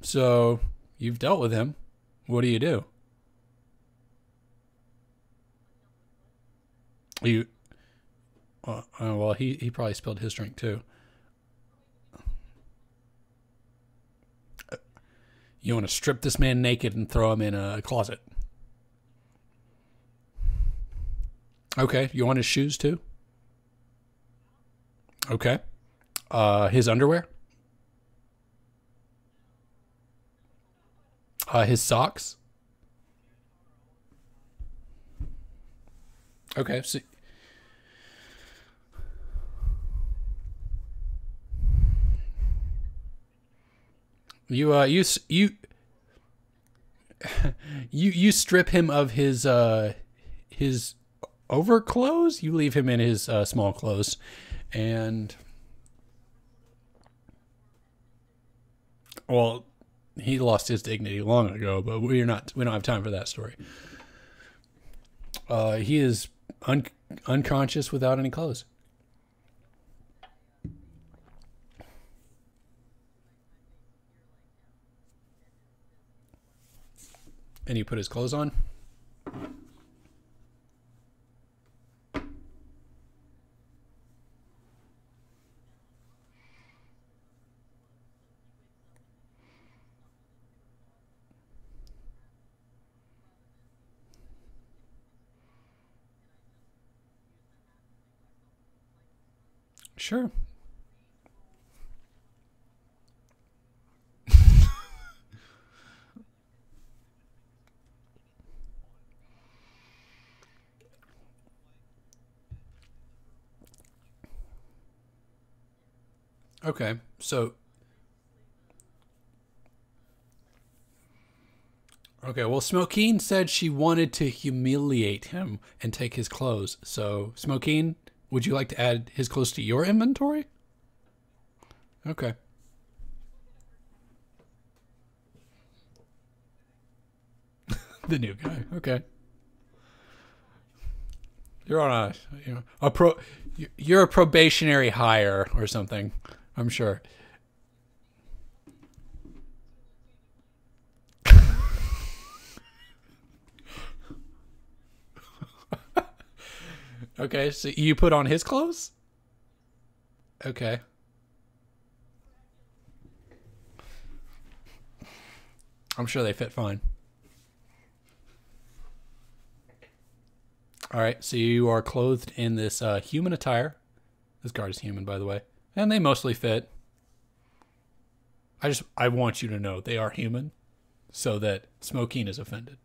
So you've dealt with him. What do you do? You. Well, he probably spilled his drink too. You want to strip this man naked and throw him in a closet. Okay. You want his shoes too? Okay. His underwear? His socks? Okay. So you strip him of his overclothes. You leave him in his small clothes, and well, he lost his dignity long ago. But we don't have time for that story. He is unconscious without any clothes. And he put his clothes on. Sure. Okay, so Okay, well, Smokeen said she wanted to humiliate him and take his clothes. So, Smokeen, would you like to add his clothes to your inventory? Okay. The new guy. Okay. You're on you're a probationary hire or something, I'm sure. Okay, so you put on his clothes? Okay. I'm sure they fit fine. All right, so you are clothed in this human attire. This guard is human, by the way. And they mostly fit. I want you to know they are human so that Smokeen is offended.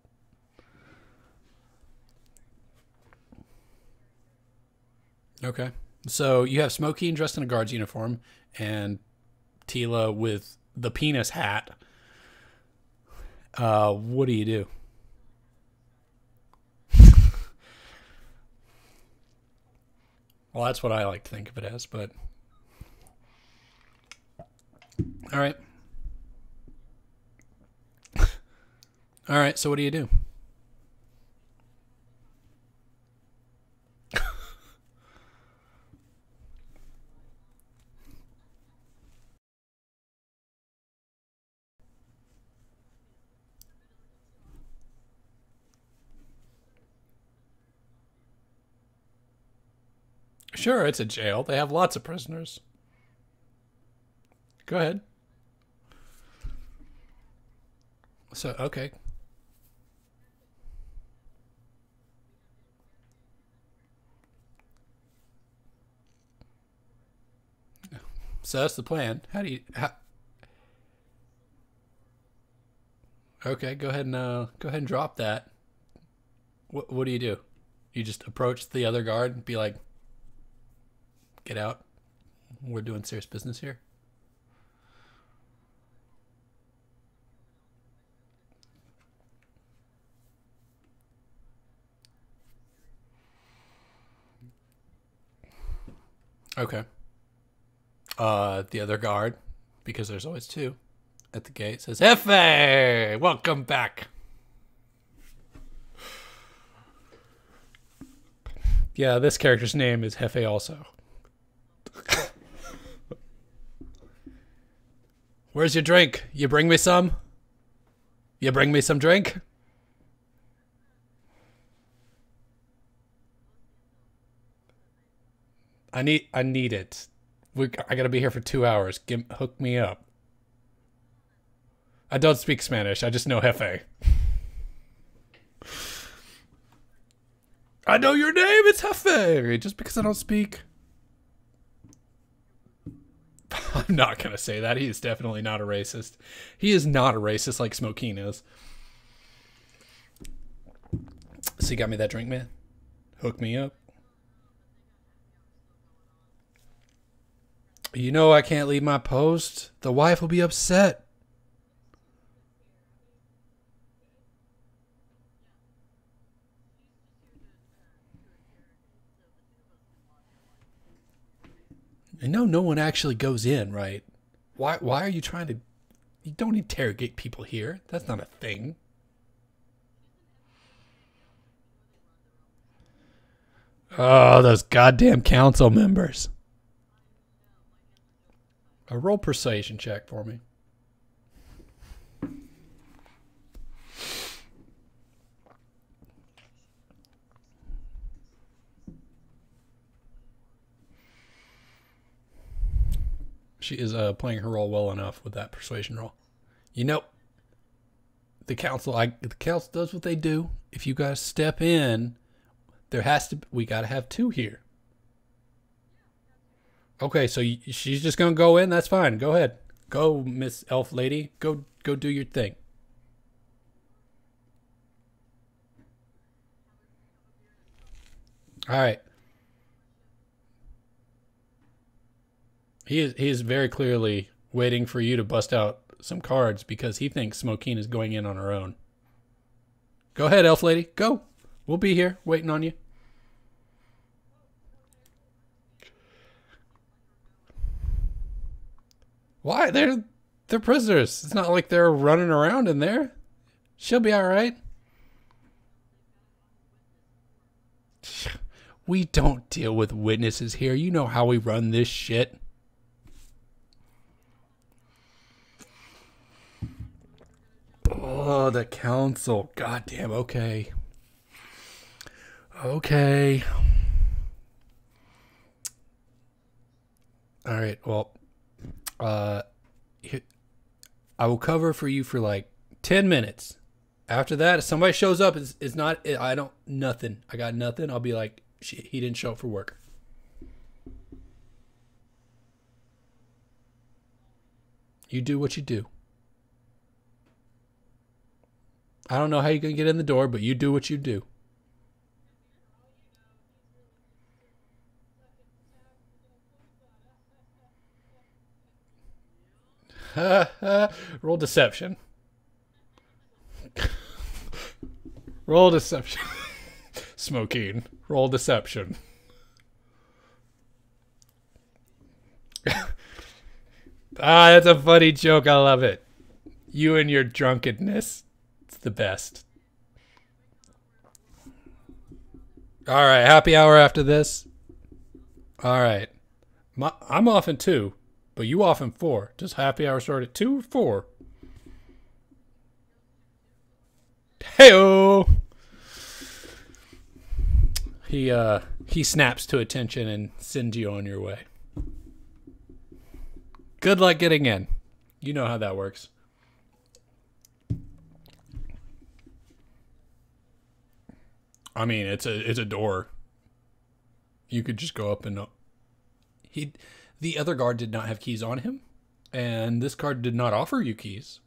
Okay. So you have Smokeen dressed in a guard's uniform and Tila with the penis hat. What do you do? Well, that's what I like to think of it as, but... All right. All right, so what do you do? Sure, it's a jail. They have lots of prisoners. Go ahead. So, okay. So that's the plan. Okay, go ahead and drop that. What do you do? You just approach the other guard and be like, "Get out. We're doing serious business here." Okay. The other guard, because there's always two at the gate, says, "Hefe, welcome back." Yeah, this character's name is Hefe also. Where's your drink? You bring me some? You bring me some drink? I need it. I gotta be here for 2 hours. Hook me up. I don't speak Spanish. I just know Hefe. I know your name. It's Hefe. Just because I don't speak. I'm not gonna say that. He is definitely not a racist. He is not a racist like Smokeen is. So you got me that drink, man? Hook me up. You know I can't leave my post. The wife will be upset. I know no one actually goes in, right? Why are you trying to... You don't interrogate people here. That's not a thing. Oh, those goddamn council members. A roll persuasion check for me. She is playing her role well enough with that persuasion roll. You know, the council does what they do. If you guys step in, we got to have two here. Okay, so she's just gonna go in. That's fine. Go ahead. Go, Miss Elf Lady. Go do your thing. All right. He is very clearly waiting for you to bust out some cards because he thinks Smokeen is going in on her own. Go ahead, elf lady. Go. We'll be here waiting on you. Why? They're prisoners. It's not like they're running around in there. She'll be all right. We don't deal with witnesses here. You know how we run this shit. Oh, the council. Goddamn. Okay. Okay. All right. Well, I will cover for you for like 10 minutes. After that, if somebody shows up, it's not, I don't, nothing. I got nothing. I'll be like, he didn't show up for work. You do what you do. I don't know how you're going to get in the door, but you do what you do. Roll deception. Roll deception. Smoking. Roll deception. That's a funny joke. I love it. You and your drunkenness. It's the best. All right. Happy hour after this. All right. I'm off in 2, but you off in 4. Does happy hour start at 2 or 4? Hey-o! He snaps to attention and sends you on your way. Good luck getting in. You know how that works. I mean, it's a door. You could just go up and the other guard did not have keys on him, and this guard did not offer you keys.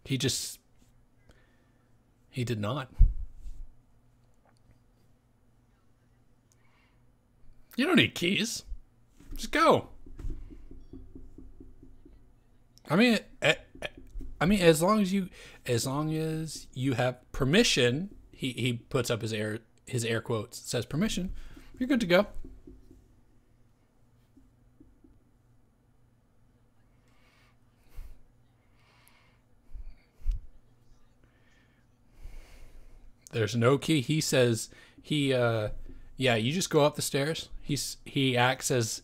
He did not. You don't need keys. Just go. I mean, as long as you have permission, he puts up his air quotes, says permission, you're good to go. There's no key. He says yeah, you just go up the stairs. He says,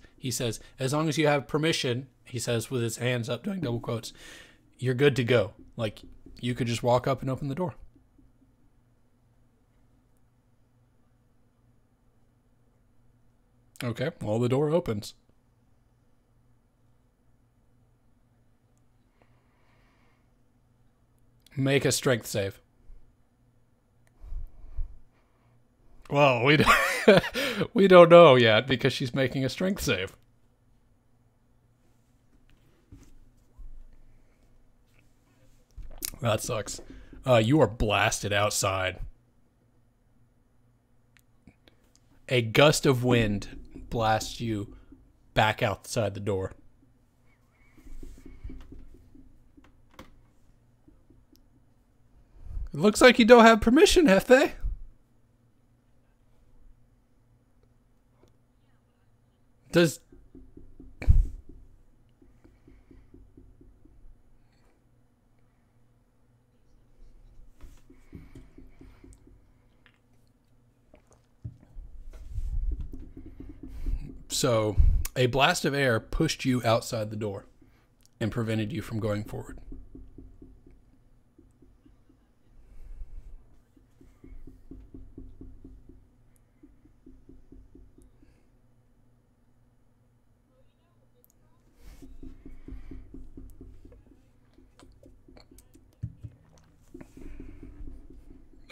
as long as you have permission, he says with his hands up doing double quotes, you're good to go. Like, you could just walk up and open the door. Okay, well, the door opens. Make a strength save. Well, we don't know yet because she's making a strength save. That sucks. You are blasted outside. A gust of wind blasts you back outside the door. It looks like you don't have permission, Hefe. Does... So, a blast of air pushed you outside the door and prevented you from going forward.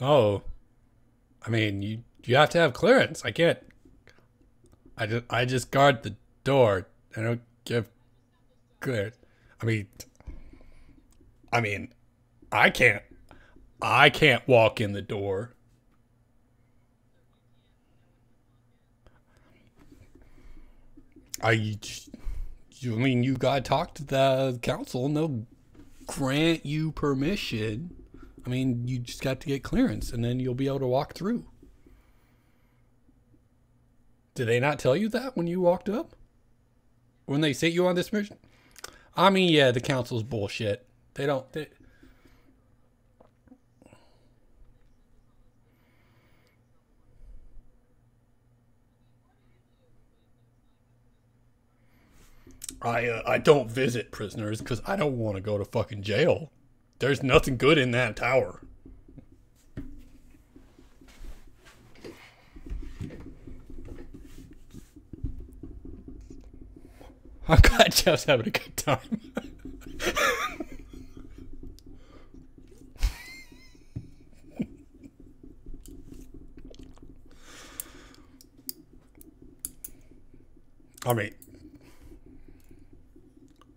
Oh, I mean, you have to have clearance. I can't. I just guard the door. I don't give clearance. I mean, I can't walk in the door. I mean, you gotta talk to the council and they'll grant you permission. I mean, you just got to get clearance, and then you'll be able to walk through. Did they not tell you that when you walked up? When they sent you on this mission? I mean, yeah, the council's bullshit. They don't... I don't visit prisoners because I don't want to go to fucking jail. There's nothing good in that tower. I'm glad Jeff's having a good time. I mean,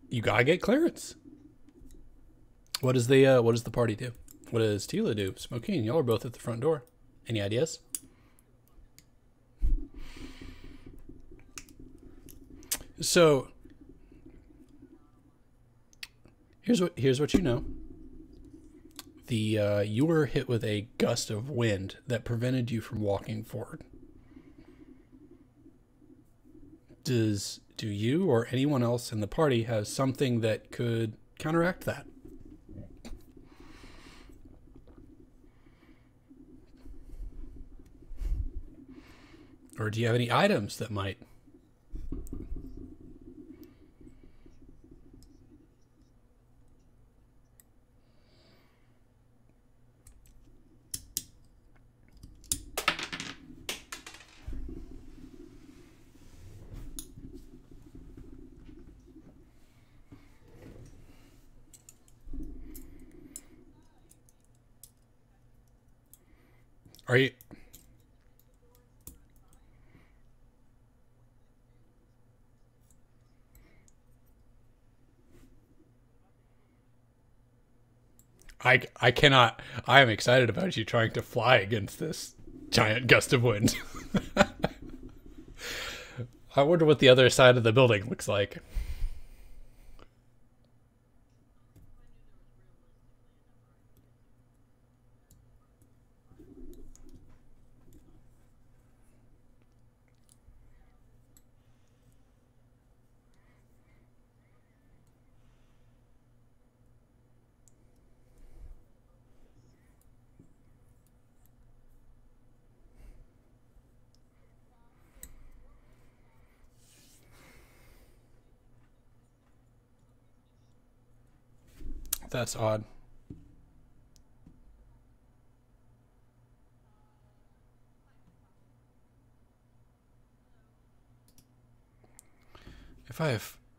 you gotta get clearance. What does the party do? What does Tila do? Smokeen, y'all are both at the front door. Any ideas? So here's what you know. You were hit with a gust of wind that prevented you from walking forward. Do you or anyone else in the party have something that could counteract that? Or do you have any items that might? Are you? I cannot. I am excited about you trying to fly against this giant gust of wind. I wonder what the other side of the building looks like. That's odd.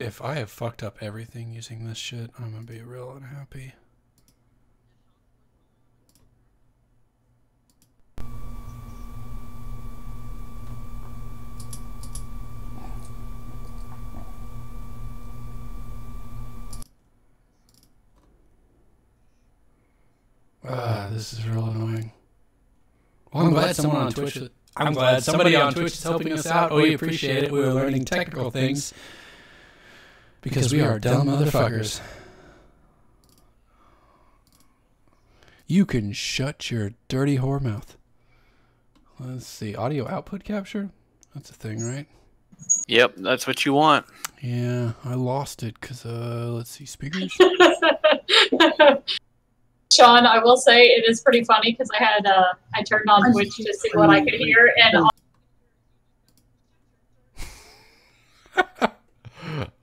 If I have fucked up everything using this shit, I'm gonna be real unhappy. This is real annoying. Well, I'm glad someone on Twitch. I'm glad somebody on Twitch is helping us out. We appreciate it. We were learning technical things because we are dumb motherfuckers. You can shut your dirty whore mouth. Let's see. Audio output capture? That's a thing, right? Yep, that's what you want. Yeah, I lost it because, let's see, speakers? Sean, I will say it is pretty funny because I turned on Twitch to see what I could hear, and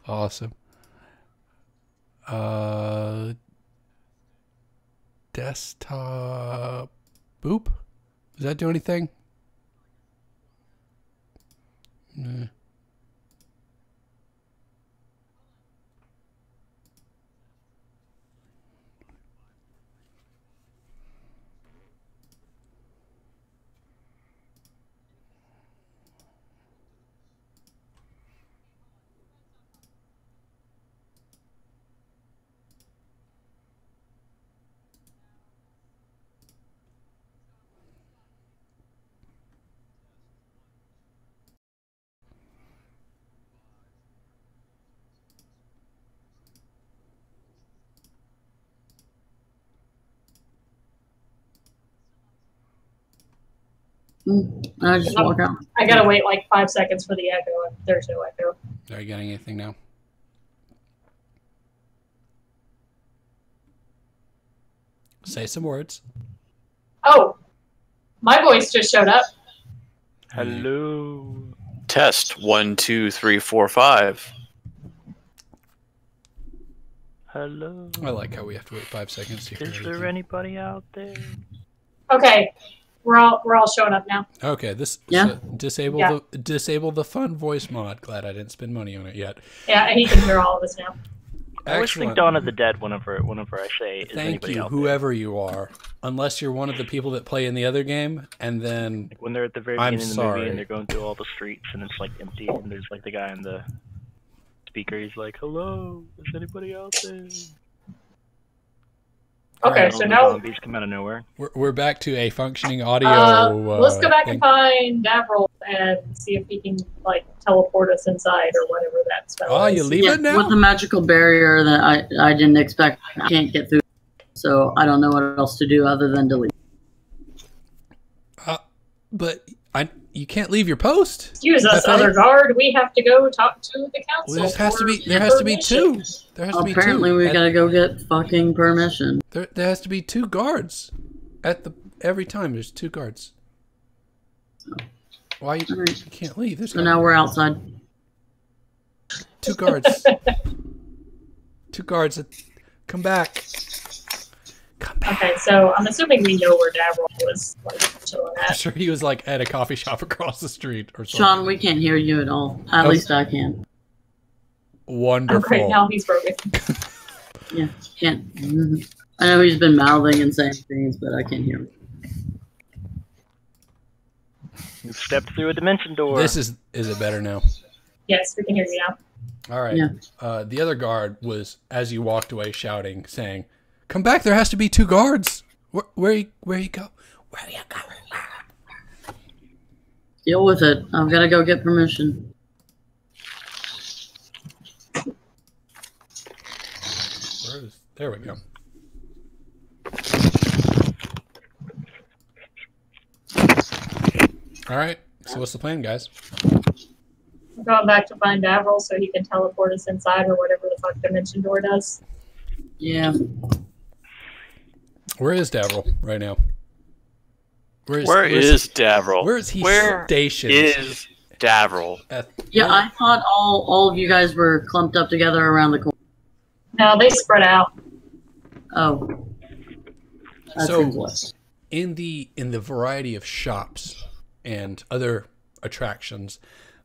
Awesome. Desktop boop? Does that do anything? Nah. I just walk out. I gotta wait like 5 seconds for the echo, and there's no echo. Are you getting anything now? Say some words. Oh, my voice just showed up. Hello. Test 1, 2, 3, 4, 5. Hello. I like how we have to wait 5 seconds to hear Is anything. there anybody out there? Okay, we're all showing up now. Okay, this Yeah. so disable the fun voice mod. Glad I didn't spend money on it yet. Yeah, he can hear all of us now. I always think Excellent. Dawn of the Dead whenever I say is Thank anybody you, out there. whoever you are. Unless you're one of the people that play in the other game, and then Like when they're at the very I'm beginning of the sorry. movie and they're going through all the streets and it's like empty and there's like the guy in the speaker. He's like, "Hello, is anybody out there?" Okay, And so all the now zombies come out of nowhere. we're back to a functioning audio. let's go back thing. and find Davril and see if he can like teleport us inside or whatever that spell Oh, is. you leave Yeah, it now? with the magical barrier that I didn't expect. I can't get through. So I don't know what else to do other than delete. But you can't leave your post. Excuse us, Pepe? other guard. We have to go talk to the council. Well, there has to be permission. two. There has to be Apparently, two. we gotta go get fucking permission. There has to be 2 guards every time. There's 2 guards. Why you Alright. can't leave? There's So now we're outside. 2 guards. 2 guards. Come back. Come back. Okay, so I'm assuming we know where Davril was like chilling I'm at. sure he was like at a coffee shop across the street or something. Sean, we can't hear you at all. At Oh. least I can. Wonderful. Okay, now he's broken. Yeah, can't. I know he's been mouthing and saying things, but I can't hear him. You've stepped through a dimension door. This is it better now? Yes, we can hear you now. All right. Yeah. The other guard was, as you walked away, shouting, saying, "Come back! There has to be 2 guards. Where you go? Where you go? Deal with it. I've got to go get permission. There we go. All right. So what's the plan, guys? We're going back to find Davril so he can teleport us inside or whatever the fuck dimension door does. Yeah. Where is Davril right now? Where is Davril? Where is he Where stationed? is Davril? Yeah, I thought all of you guys were clumped up together around the corner. No, they spread out. Oh. That So- seems less. in the variety of shops and other attractions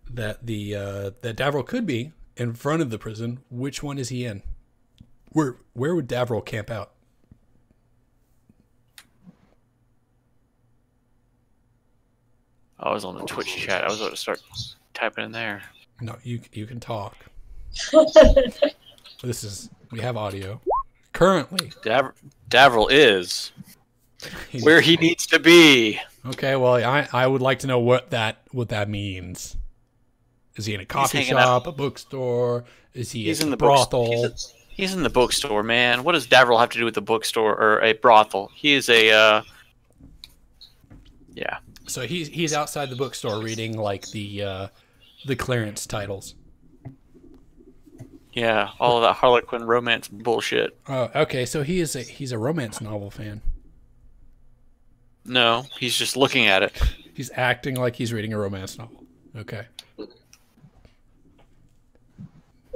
that that Davril could be in front of the prison, which one is he in? Where would Davril camp out? I was on the Twitch chat. I was about to start typing in there. No, you can talk. We have audio. Currently, Davril is he's- where he needs to be. Okay, well, I would like to know what that means. Is he in a coffee hanging shop, a bookstore? Is he He's at in a the book- brothel? He's in the bookstore, man. What does Davril have to do with the bookstore or a brothel? He is a yeah. So he's outside the bookstore reading like the clearance titles. Yeah, all of that Harlequin romance bullshit. Okay, so he's a romance novel fan. No, he's just looking at it. He's acting like he's reading a romance novel. Okay.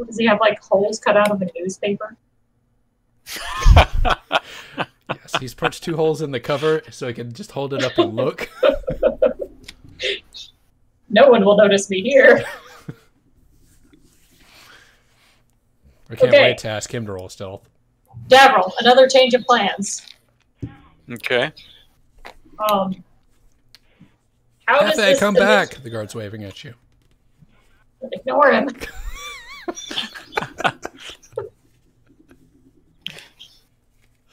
Does he have like holes cut out of a newspaper? Yes, he's punched 2 holes in the cover so he can just hold it up and look. No one will notice me here. I can't Okay. wait to ask him to roll stealth. Davril, another change of plans. Okay. How does Hefe, this come dimension- back! The guard's waving at you. Ignore him.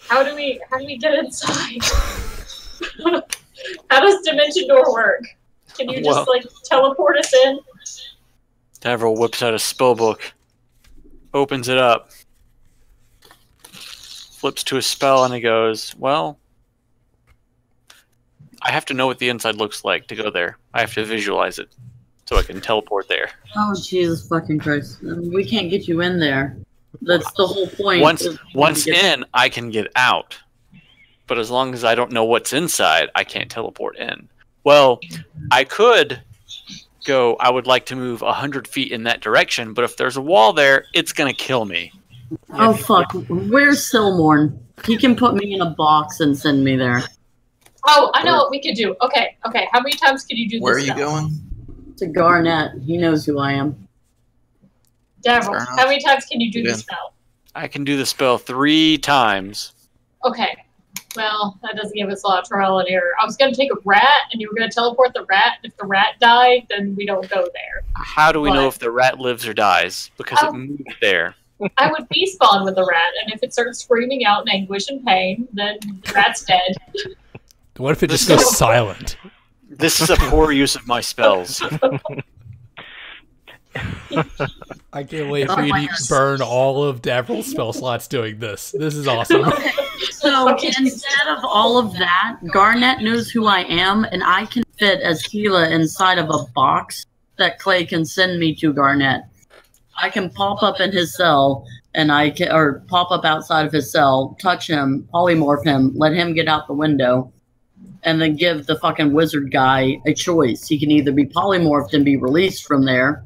How do we get inside? How does dimension door work? Can you just Well- like teleport us in? Davril whips out a spell book, opens it up, flips to a spell, and he goes, "Well, I have to know what the inside looks like to go there. I have to visualize it so I can teleport there. Oh, Jesus fucking Christ. We can't get you in there. That's the whole point. Once in, I can get out. But as long as I don't know what's inside, I can't teleport in. Well, I could go, I would like to move 100 feet in that direction, but if there's a wall there, it's going to kill me. Oh, fuck. Where's Silmorn? He can put me in a box and send me there. Oh, I know what we could do. Okay. How many times can you do this? Where are you going? To Garnet. He knows who I am. Davil, how many times can you do the spell? I can do the spell 3 times. Okay. Well, that doesn't give us a lot of trial and error. I was going to take a rat, and you were going to teleport the rat. If the rat died, then we don't go there. How do we know if the rat lives or dies? Because it moved there. I would despawn with the rat, and if it starts screaming out in anguish and pain, then the rat's dead. What if it just goes silent? This is a poor use of my spells. I can't wait for you to burn all of Davril's spell slots doing this. This is awesome. Okay, so instead of all of that, Garnet knows who I am, and I can fit as Gila inside of a box that Clay can send me to Garnet. I can pop up in his cell, and or pop up outside of his cell, touch him, polymorph him, let him get out the window, and then give the fucking wizard guy a choice. He can either be polymorphed and be released from there,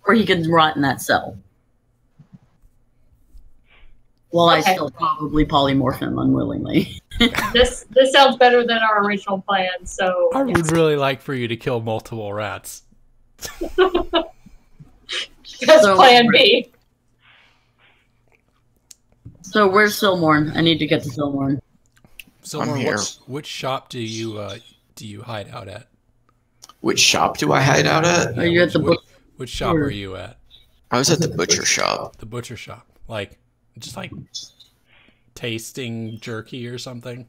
or he can rot in that cell. Well, I still probably polymorph him unwillingly. This sounds better than our original plan, so... I would really like for you to kill multiple rats. That's plan B. So where's Silmorn? I need to get to Silmorn. Silmorn, which shop do you hide out at? Which shop do I hide out at? Are you at the butcher? Which shop are you at? I was at the butcher shop. The butcher shop. Just tasting jerky or something?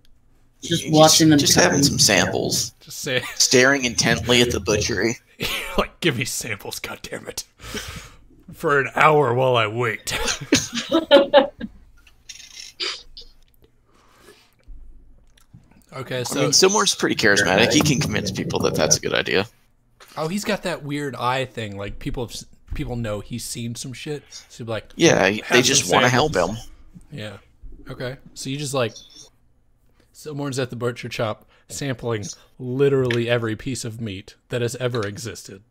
Just watching them. Just having some samples. Just say, staring intently at the butchery. Give me samples, goddammit. For an hour while I wait. Okay, so... I mean, Silmor's pretty charismatic. He can convince people that that's a good idea. Oh, he's got that weird eye thing. Like, people know he's seen some shit. So you'd be like... Yeah, they just want to help him. Yeah. Okay. So you just, Silmorn's at the butcher shop sampling literally every piece of meat that has ever existed.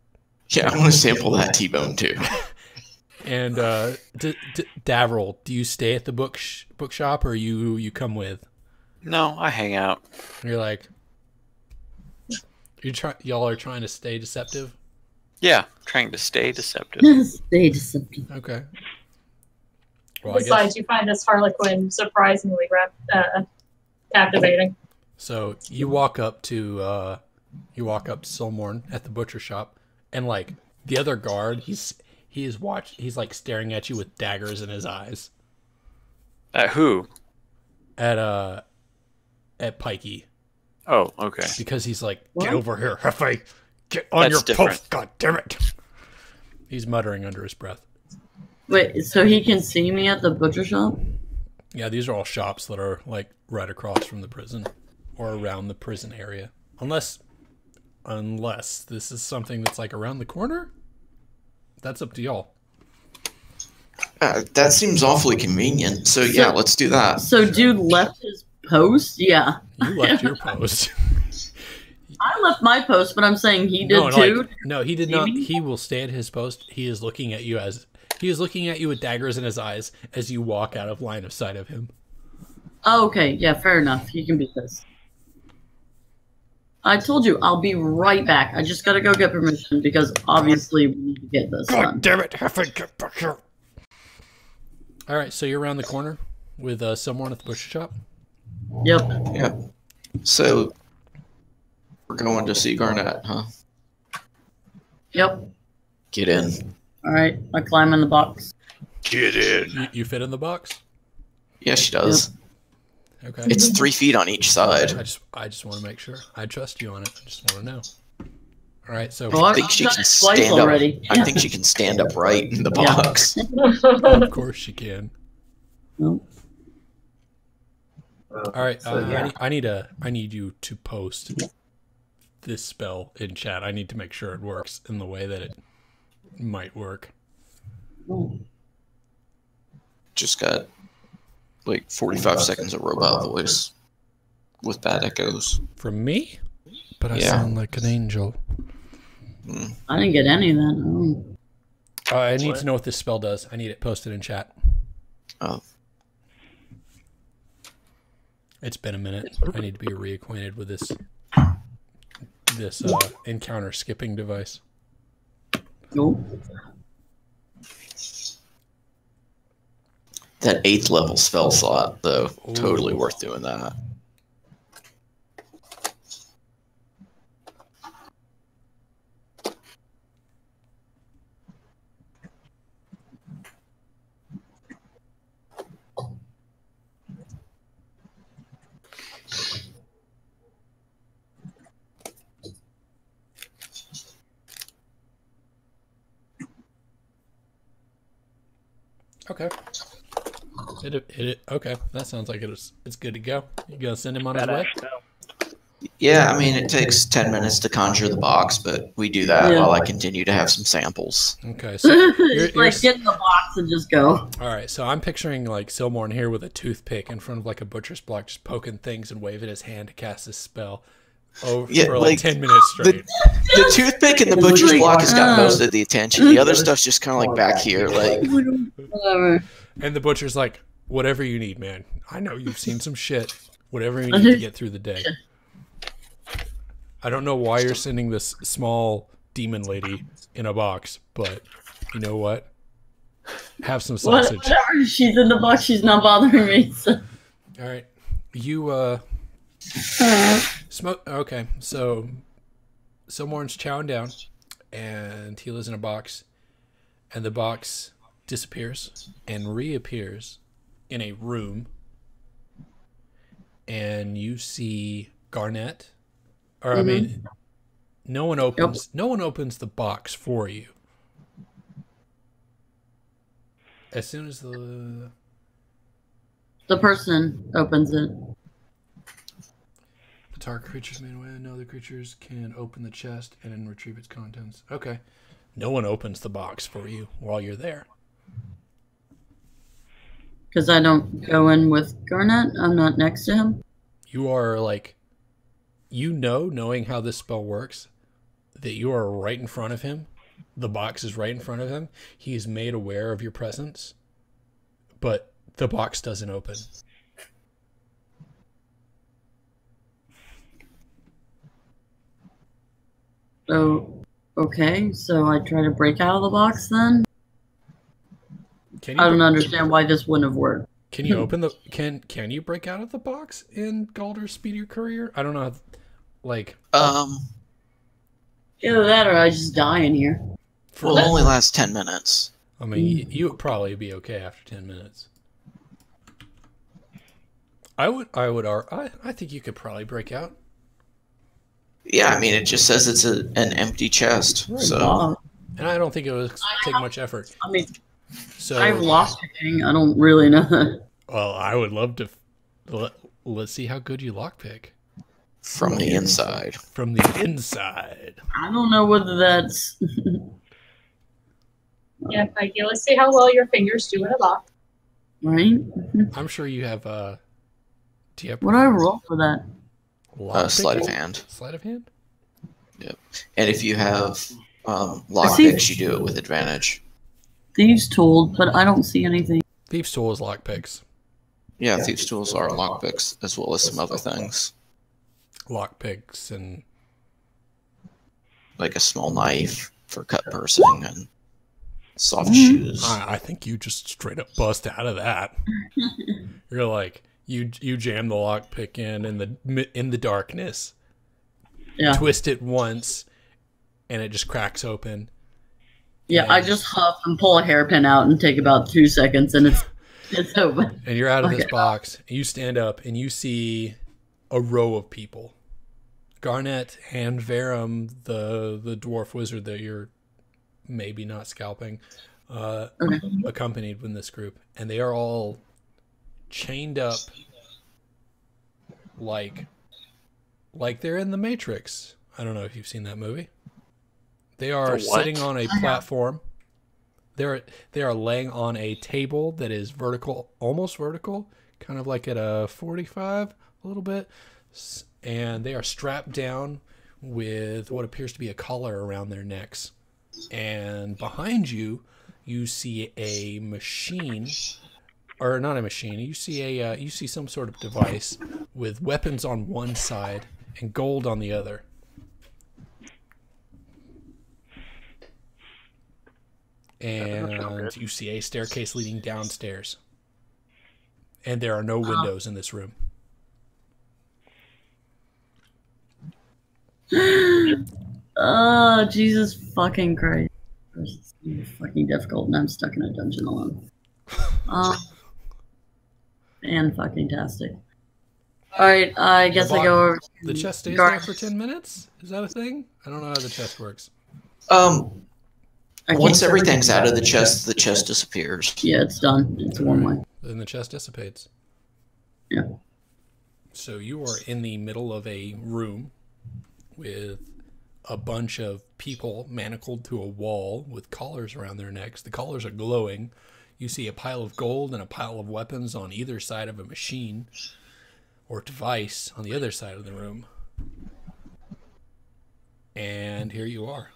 Yeah, I want to sample that T-bone, too. And, Davril, do you stay at the bookshop, or you come with? No, I hang out. You're like... Y'all are trying to stay deceptive? Yeah, trying to stay deceptive. Stay deceptive. Okay. Well, Besides, you find this Harlequin surprisingly captivating. So you walk up to Silmorn at the butcher shop, and the other guard, he's staring at you with daggers in his eyes. At who? At Pikey. Oh, okay. Because he's like, get over here, Hefe. Get on your post, god damn it. He's muttering under his breath. Wait, so he can see me at the butcher shop? Yeah, these are all shops that are right across from the prison or around the prison area. Unless this is something that's around the corner? That's up to y'all. That seems awfully convenient. So yeah, let's do that. So dude left his post? Yeah. You left your post. I left my post, but I'm saying he did too. No, he did not. He will stay at his post. He is looking at you with daggers in his eyes as you walk out of line of sight of him. Oh, okay. Yeah, fair enough. You can be pissed. I told you, I'll be right back. I just gotta go get permission because obviously we need to get this done. God damn it, Hefe, get back here. Alright, so you're around the corner with someone at the butcher shop? Yep. So, we're going to see Garnet, huh? Yep. Get in. Alright, I climb in the box. Get in. You fit in the box? Yeah, she does. Yep. Okay. It's 3 feet on each side. I just want to make sure. I trust you on it. I just want to know. Alright, so... I think she can stand up. I think she can stand upright in the box. Of course she can. Nope. All right, So, yeah. I need you to post this spell in chat. I need to make sure it works in the way that it might work. Just got like 45 seconds of robot voice with bad echoes. From me? But I Yeah. sound like an angel. I didn't get any of that. I need to know what this spell does. I need it posted in chat. Oh, It's been a minute. I need to be reacquainted with this encounter skipping device. Nope. that 8th level spell slot, though. Ooh. Totally worth doing that. Okay. Okay, that sounds like it's good to go. You gonna send him on his way? Badass spell. Yeah, I mean, it takes 10 minutes to conjure the box, but we do that Yeah. while I continue to have some samples. Okay, so you're Like, get in the box and just go. all right. So I'm picturing like Silmorn here with a toothpick in front of like a butcher's block, just poking things and waving his hand to cast this spell over Yeah, for like like, 10 minutes straight. The toothpick and the butcher's block has got most of the attention. The other stuff's just kind of like back here, like, Whatever. And the butcher's like, whatever you need, man. I know you've seen some shit. Whatever you need to get through the day. I don't know why you're sending this small demon lady in a box, but you know what? Have some sausage. Whatever. She's in the box. She's not bothering me. So. All right. You, smoke. Okay. So, Silmorn's chowing down, and he lives in a box, and the box disappears and reappears in a room, and you see Garnet. Or I mean, no one opens. No one opens the box for you. As soon as the person opens it. The target creature's made away. No other creatures can open the chest and then retrieve its contents. Okay. No one opens the box for you while you're there. Because I don't go in with Garnet. I'm not next to him. You are like, knowing how this spell works, that you are right in front of him. The box is right in front of him. He is made aware of your presence, but the box doesn't open. So, okay. So I try to break out of the box then? Can I you don't understand why this wouldn't have worked. Can you open the can you break out of the box in Galdur's Speedier Courier? I don't know. Like Either that or I just die in here. well, it only lasts 10 minutes. I mean, you would probably be okay after 10 minutes. I think you could probably break out. Yeah, I mean, it just says it's an empty chest. So Wow. And I don't think it would take much effort. I mean, So, I've lost picking. I don't really know. well, I would love to. Let's see how good you lockpick from the inside. from the inside. I don't know whether that's. Yeah, Mikey, let's see how well your fingers do in a box. Right? I'm sure you have. Do you have What do I roll for that? Sleight of lockpicking? hand. Sleight of hand. Yep. And if you have lockpicks, you do it with advantage. Thieves' Tool, but I don't see anything. Thieves' Tool is lockpicks. Yeah, thieves' tools are lockpicks as well as some other things, Lockpicks and like a small knife for cut pursing and soft shoes. I think you just straight up bust out of that. You're like you jam the lockpick in the darkness. Yeah. Twist it once, and it just cracks open. Yeah, I just huff and pull a hairpin out and take about 2 seconds, and it's open. And you're out of this Okay. box. And you stand up, and you see a row of people. Garnet and Verum, the dwarf wizard that you're maybe not scalping, accompanied with this group, and they are all chained up like they're in the Matrix. I don't know if you've seen that movie. They are sitting on a platform. They are laying on a table that is vertical, almost vertical, kind of like at a 45, a little bit, and they are strapped down with what appears to be a collar around their necks. And behind you, you see a machine, or not a machine. You see some sort of device with weapons on one side and gold on the other. And you see a staircase leading downstairs. And there are no windows in this room. Oh, Jesus fucking Christ. This is fucking difficult, and I'm stuck in a dungeon alone. And fucking tastic. Alright, I guess I go over to the chest stays there for 10 minutes? Is that a thing? I don't know how the chest works. Once everything's out of the chest disappears. Yeah, it's done. It's one way. Then the chest dissipates. Yeah. So you are in the middle of a room with a bunch of people manacled to a wall with collars around their necks. The collars are glowing. You see a pile of gold and a pile of weapons on either side of a machine or device on the other side of the room. And here you are.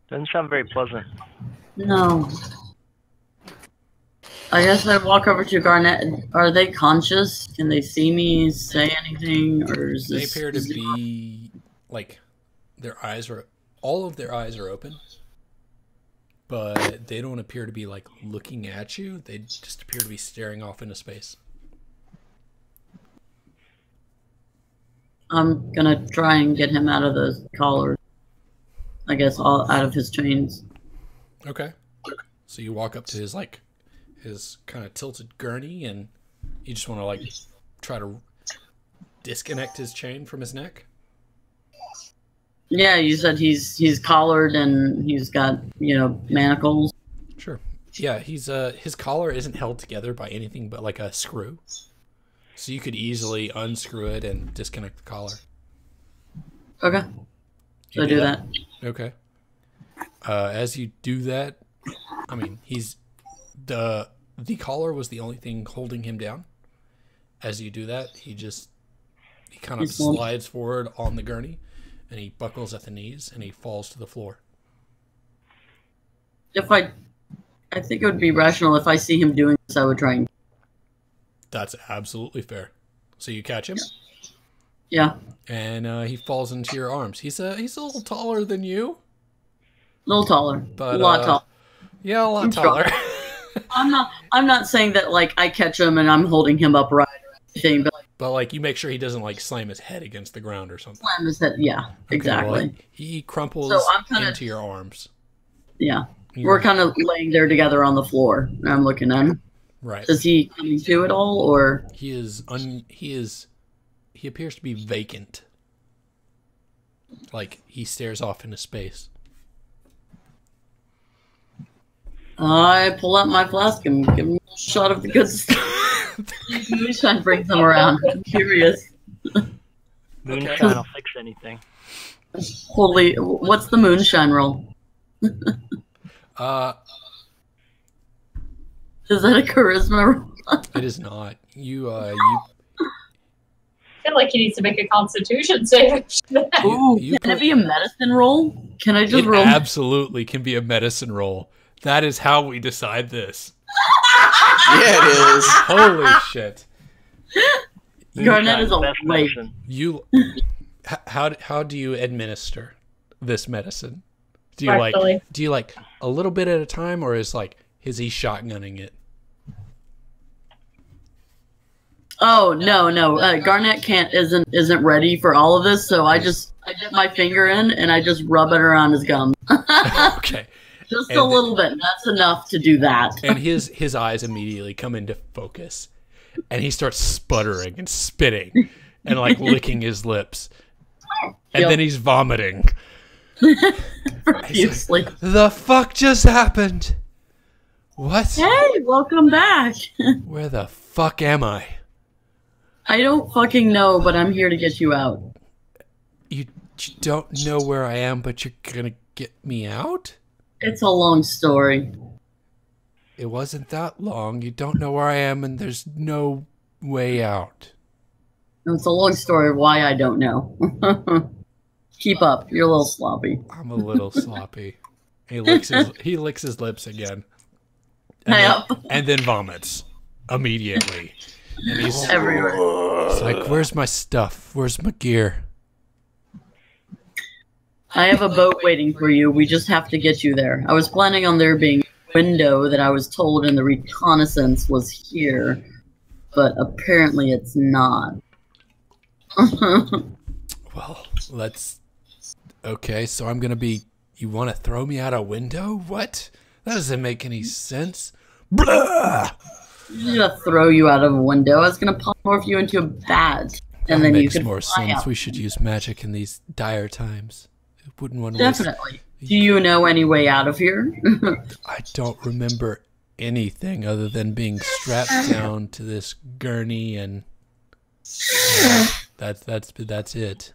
Doesn't sound very pleasant. No. I guess I walk over to Garnet. Are they conscious? Can they see me, say anything, or is They this? appear to be like all of their eyes are open, but they don't appear to be like looking at you. They just appear to be staring off into space. I'm gonna try and get him out of the collar. I guess all out of his chains. Okay. So you walk up to his kind of tilted gurney, and you just want to like try to disconnect his chain from his neck. Yeah, you said he's collared and he's got, manacles. Sure. Yeah, his collar isn't held together by anything but like a screw. So you could easily unscrew it and disconnect the collar. Okay. So do that. Okay. As you do that, I mean, the collar was the only thing holding him down. As you do that, he kind of slides forward on the gurney, and he buckles at the knees, and he falls to the floor. I think it would be rational if I see him doing this, I would try and... That's absolutely fair. So you catch him? Yeah. And he falls into your arms. He's a little taller than you. A little taller. But, a lot taller. Yeah, a lot taller. I'm not saying that like I catch him and I'm holding him upright or anything, but like you make sure he doesn't like slam his head against the ground or something. Slam his head, yeah, okay, exactly. Well, he crumples into your arms. Yeah. We're kind of laying there together on the floor. And I'm looking at him. Right. Is he coming to at all, or he appears to be vacant. Like he stares off into space. I pull out my flask and give him a shot of the good stuff. Moonshine brings him around. I'm curious. Moonshine will fix anything. Holy, what's the moonshine roll? Is that a charisma roll? It is not. I feel like he needs to make a constitution save. Ooh, can it be a medicine roll? Can I just roll? Absolutely can be a medicine roll. That is how we decide this. Yeah, it is. Holy shit. Garnet is a late. How do you administer this medicine? Do you like a little bit at a time, or is he shotgunning it? Oh no. Garnet isn't ready for all of this, so I dip my finger in and I just rub it around his gum. Okay. Just a little bit. That's enough to do that. And his eyes immediately come into focus, and he starts sputtering and spitting and licking his lips, and then he's vomiting. Profusely. The fuck just happened? What? Hey, welcome back. Where the fuck am I? I don't fucking know, but I'm here to get you out. You don't know where I am, but you're gonna get me out? It's a long story. It wasn't that long. You don't know where I am, and there's no way out. It's a long story of why I don't know. Keep up. You're a little sloppy. I'm a little sloppy. He licks his lips again. And then vomits immediately. And he's everywhere. It's like, where's my stuff? Where's my gear? I have a boat waiting for you. We just have to get you there. I was planning on there being a window that I was told in the reconnaissance was here, but apparently it's not. Well, okay, so I'm gonna be... You want to throw me out a window? What? That doesn't make any sense. Blah! I'm gonna throw you out of a window. I was gonna polymorph you into a bat, and then you makes could more fly sense. out. We should use magic in these dire times. Wouldn't want to Definitely. Do you know any way out of here? I don't remember anything other than being strapped down to this gurney, and that's it.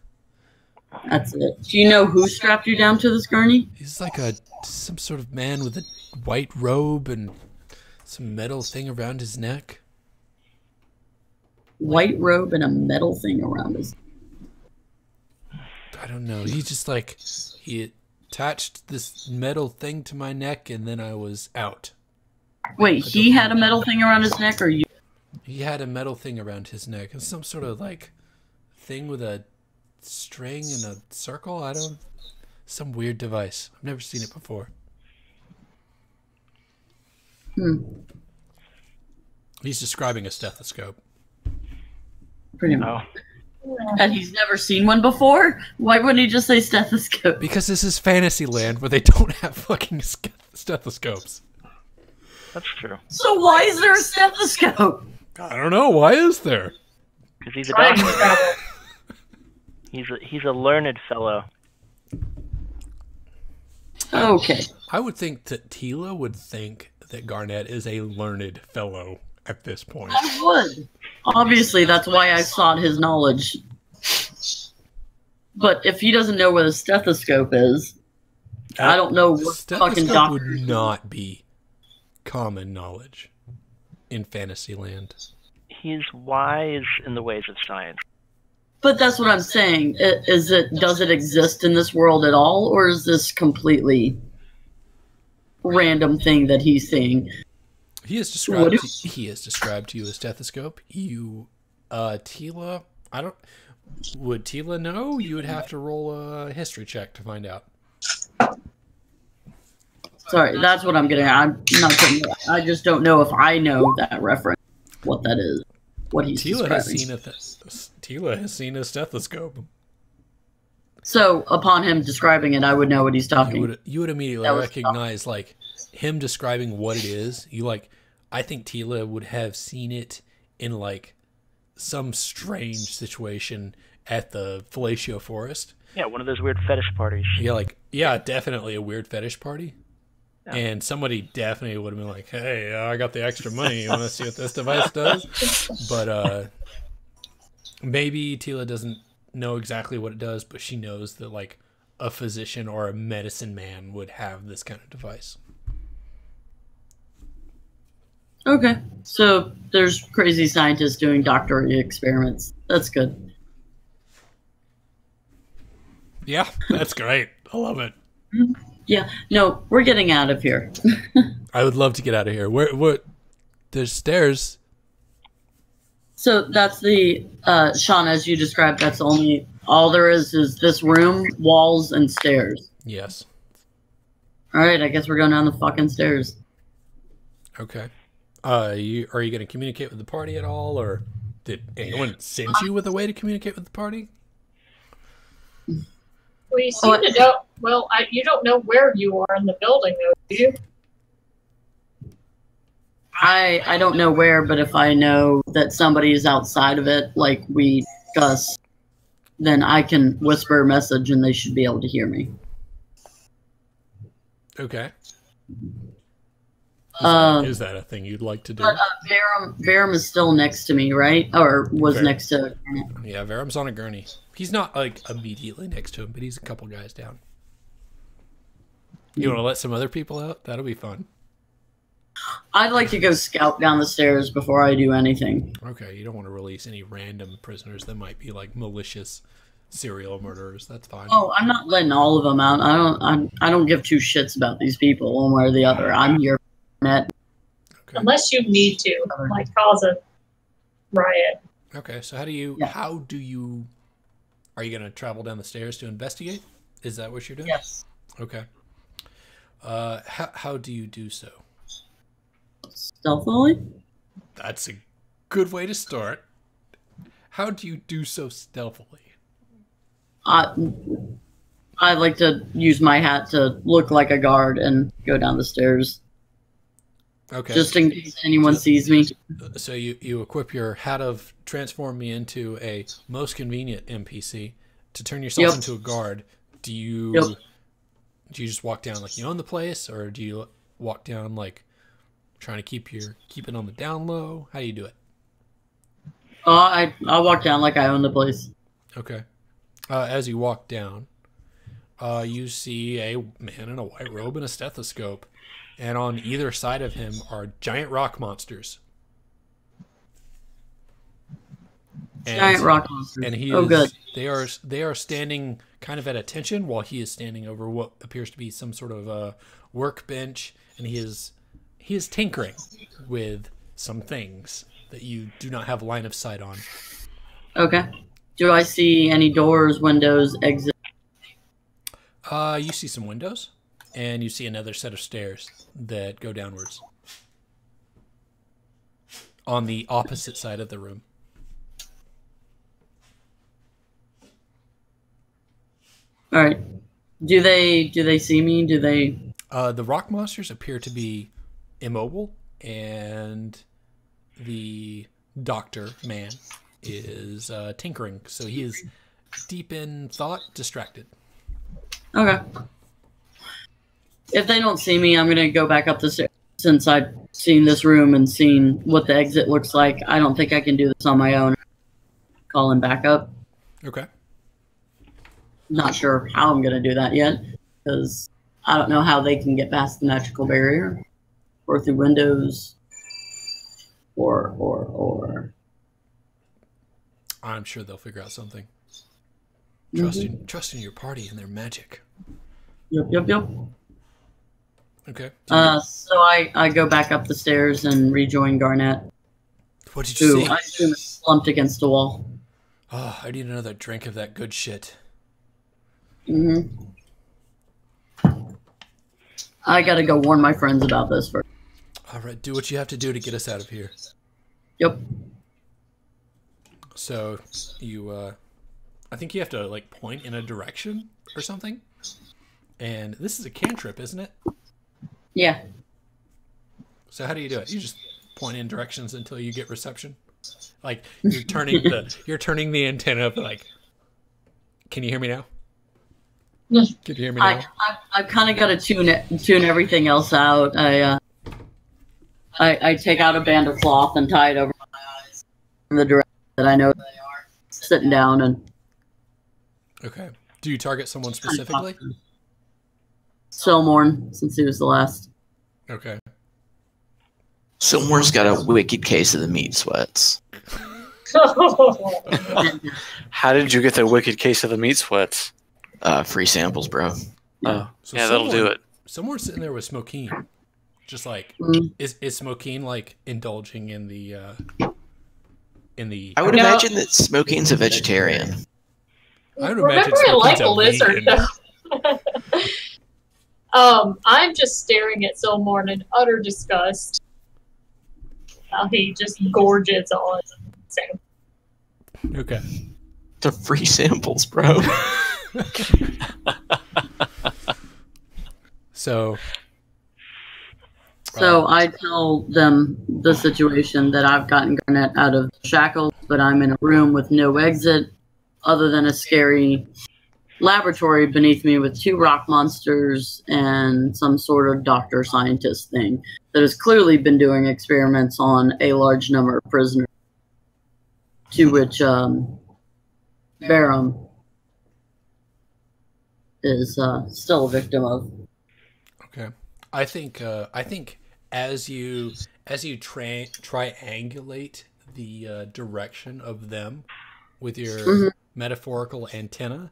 That's it. Do you know who strapped you down to this gurney? He's like some sort of man with a white robe and some metal thing around his neck. White robe and a metal thing around his. I don't know. He just he attached this metal thing to my neck, and then I was out. Wait, he had a metal thing around his neck, or you? He had a metal thing around his neck. It's some sort of thing with a string and a circle. Some weird device. I've never seen it before. He's describing a stethoscope. Pretty much. And he's never seen one before? Why wouldn't he just say stethoscope? Because this is Fantasyland where they don't have fucking stethoscopes. That's true. So why is there a stethoscope? I don't know. Why is there? Because he's a doctor. He's a learned fellow. Okay. I would think that Tila would think that Garnet is a learned fellow at this point. I would. Obviously, that's why I sought his knowledge. But if he doesn't know what a stethoscope is, I don't know what fucking Stethoscope doctor. would not be common knowledge in Fantasyland. He's wise in the ways of science. But that's what I'm saying. Does it exist in this world at all, or is this completely random thing that he's seeing? He has described to you a stethoscope. You, Tila, would Tila know? You would have to roll a history check to find out. Sorry, that's what I'm getting at. I'm not saying that. I just don't know if I know that reference, what that is, what he's Tila describing. Tila has seen a stethoscope. So upon him describing it, I would know what he's talking. You would immediately recognize him describing what it is. I think Tila would have seen it in some strange situation at the Fellatio Forest. Yeah, one of those weird fetish parties. Yeah, definitely a weird fetish party. Yeah. And somebody definitely would have been like, "Hey, I got the extra money. You want to see what this device does?" But maybe Tila doesn't know exactly what it does, but she knows that a physician or a medicine man would have this kind of device. Okay, so there's crazy scientists doing doctoral experiments. That's good. Yeah, that's great. I love it. Yeah, no, we're getting out of here. I would love to get out of here. What? There's stairs. So that's the Sean, as you described. That's all there is this room, walls, and stairs. Yes. All right, I guess we're going down the fucking stairs. Okay. Are you going to communicate with the party at all, or did anyone send you with a way to communicate with the party? We seem to know. Well, you don't know where you are in the building, though, do you? I don't know where, but if I know that somebody is outside of it, like we discussed, then I can whisper a message and they should be able to hear me. Okay. Um, Is that a thing you'd like to do? But Verum is still next to me, right? Or was Verum. next to. Yeah, Verum's on a gurney. He's not like immediately next to him, but he's a couple guys down. You want to let some other people out? That'll be fun. I'd like to go scout down the stairs before I do anything. Okay, you don't want to release any random prisoners that might be like malicious serial murderers. That's fine. Oh, I'm not letting all of them out. I don't give two shits about these people one way or the other. I'm here for net. Okay. Unless you need to, like cause a riot. Okay, so how do you are you gonna travel down the stairs to investigate? Is that what you're doing? Yes. Okay. How do you do so? Stealthily? That's a good way to start. How do you do so stealthily? I like to use my hat to look like a guard and go down the stairs. Okay. Just in case anyone sees me. So you equip your hat of transform me into a most convenient NPC to turn yourself into a guard. Do you just walk down like you own the place, or do you walk down like trying to keep it on the down low? How do you do it? I walk down like I own the place. Okay. As you walk down, you see a man in a white robe and a stethoscope, and on either side of him are giant rock monsters. Giant rock monsters. And he good. They are standing kind of at attention while he is standing over what appears to be some sort of a workbench, and he is tinkering with some things that you do not have line of sight on. Okay. Do I see any doors, windows, exit? You see some windows, and you see another set of stairs that go downwards on the opposite side of the room. All right. Do they see me? Do they? The rock monsters appear to be immobile, and the doctor man is tinkering, so he is deep in thought, distracted. Okay. If they don't see me, I'm gonna go back up the stairs. Since I've seen this room and seen what the exit looks like, I don't think I can do this on my own. Call in backup. Okay. Not sure how I'm gonna do that yet, because I don't know how they can get past the magical barrier, or through windows, or. I'm sure they'll figure out something. Mm-hmm. Trust in your party and their magic. Yep. Okay. So I go back up the stairs and rejoin Garnett. What did you see? I assume is slumped against a wall. Oh, I need another drink of that good shit. Mm-hmm. I gotta go warn my friends about this first. All right, do what you have to do to get us out of here. Yep. So you, I think you have to like point in a direction or something. And this is a cantrip, isn't it? Yeah. So how do you do it? You just point in directions until you get reception. Like you're turning the antenna up. Like, can you hear me now? Can you hear me now? I've kind of got to tune everything else out. I take out a band of cloth and tie it over my eyes in the direction that I know they are. Sitting down and. Okay. Do you target someone specifically? Silmorn, since he was the last. Okay. Silmore's got a wicked case of the meat sweats. How did you get the wicked case of the meat sweats? Free samples, bro. Oh, So yeah, that'll do it. Someone's sitting there with Smokeen. Just like, is Smokeen like indulging in the I would imagine that Smokeen's a vegetarian. I would imagine Remember, I like Smokeen's a lizard, vegan. though. I'm just staring at Silmorn in utter disgust. He just gorges on him. Okay. The free samples, bro. So I tell them the situation that I've gotten Garnett out of the shackles, but I'm in a room with no exit other than a scary laboratory beneath me with 2 rock monsters and some sort of doctor scientist thing that has clearly been doing experiments on a large number of prisoners, to which Barum is still a victim of. Okay. I think as you triangulate the direction of them with your metaphorical antenna,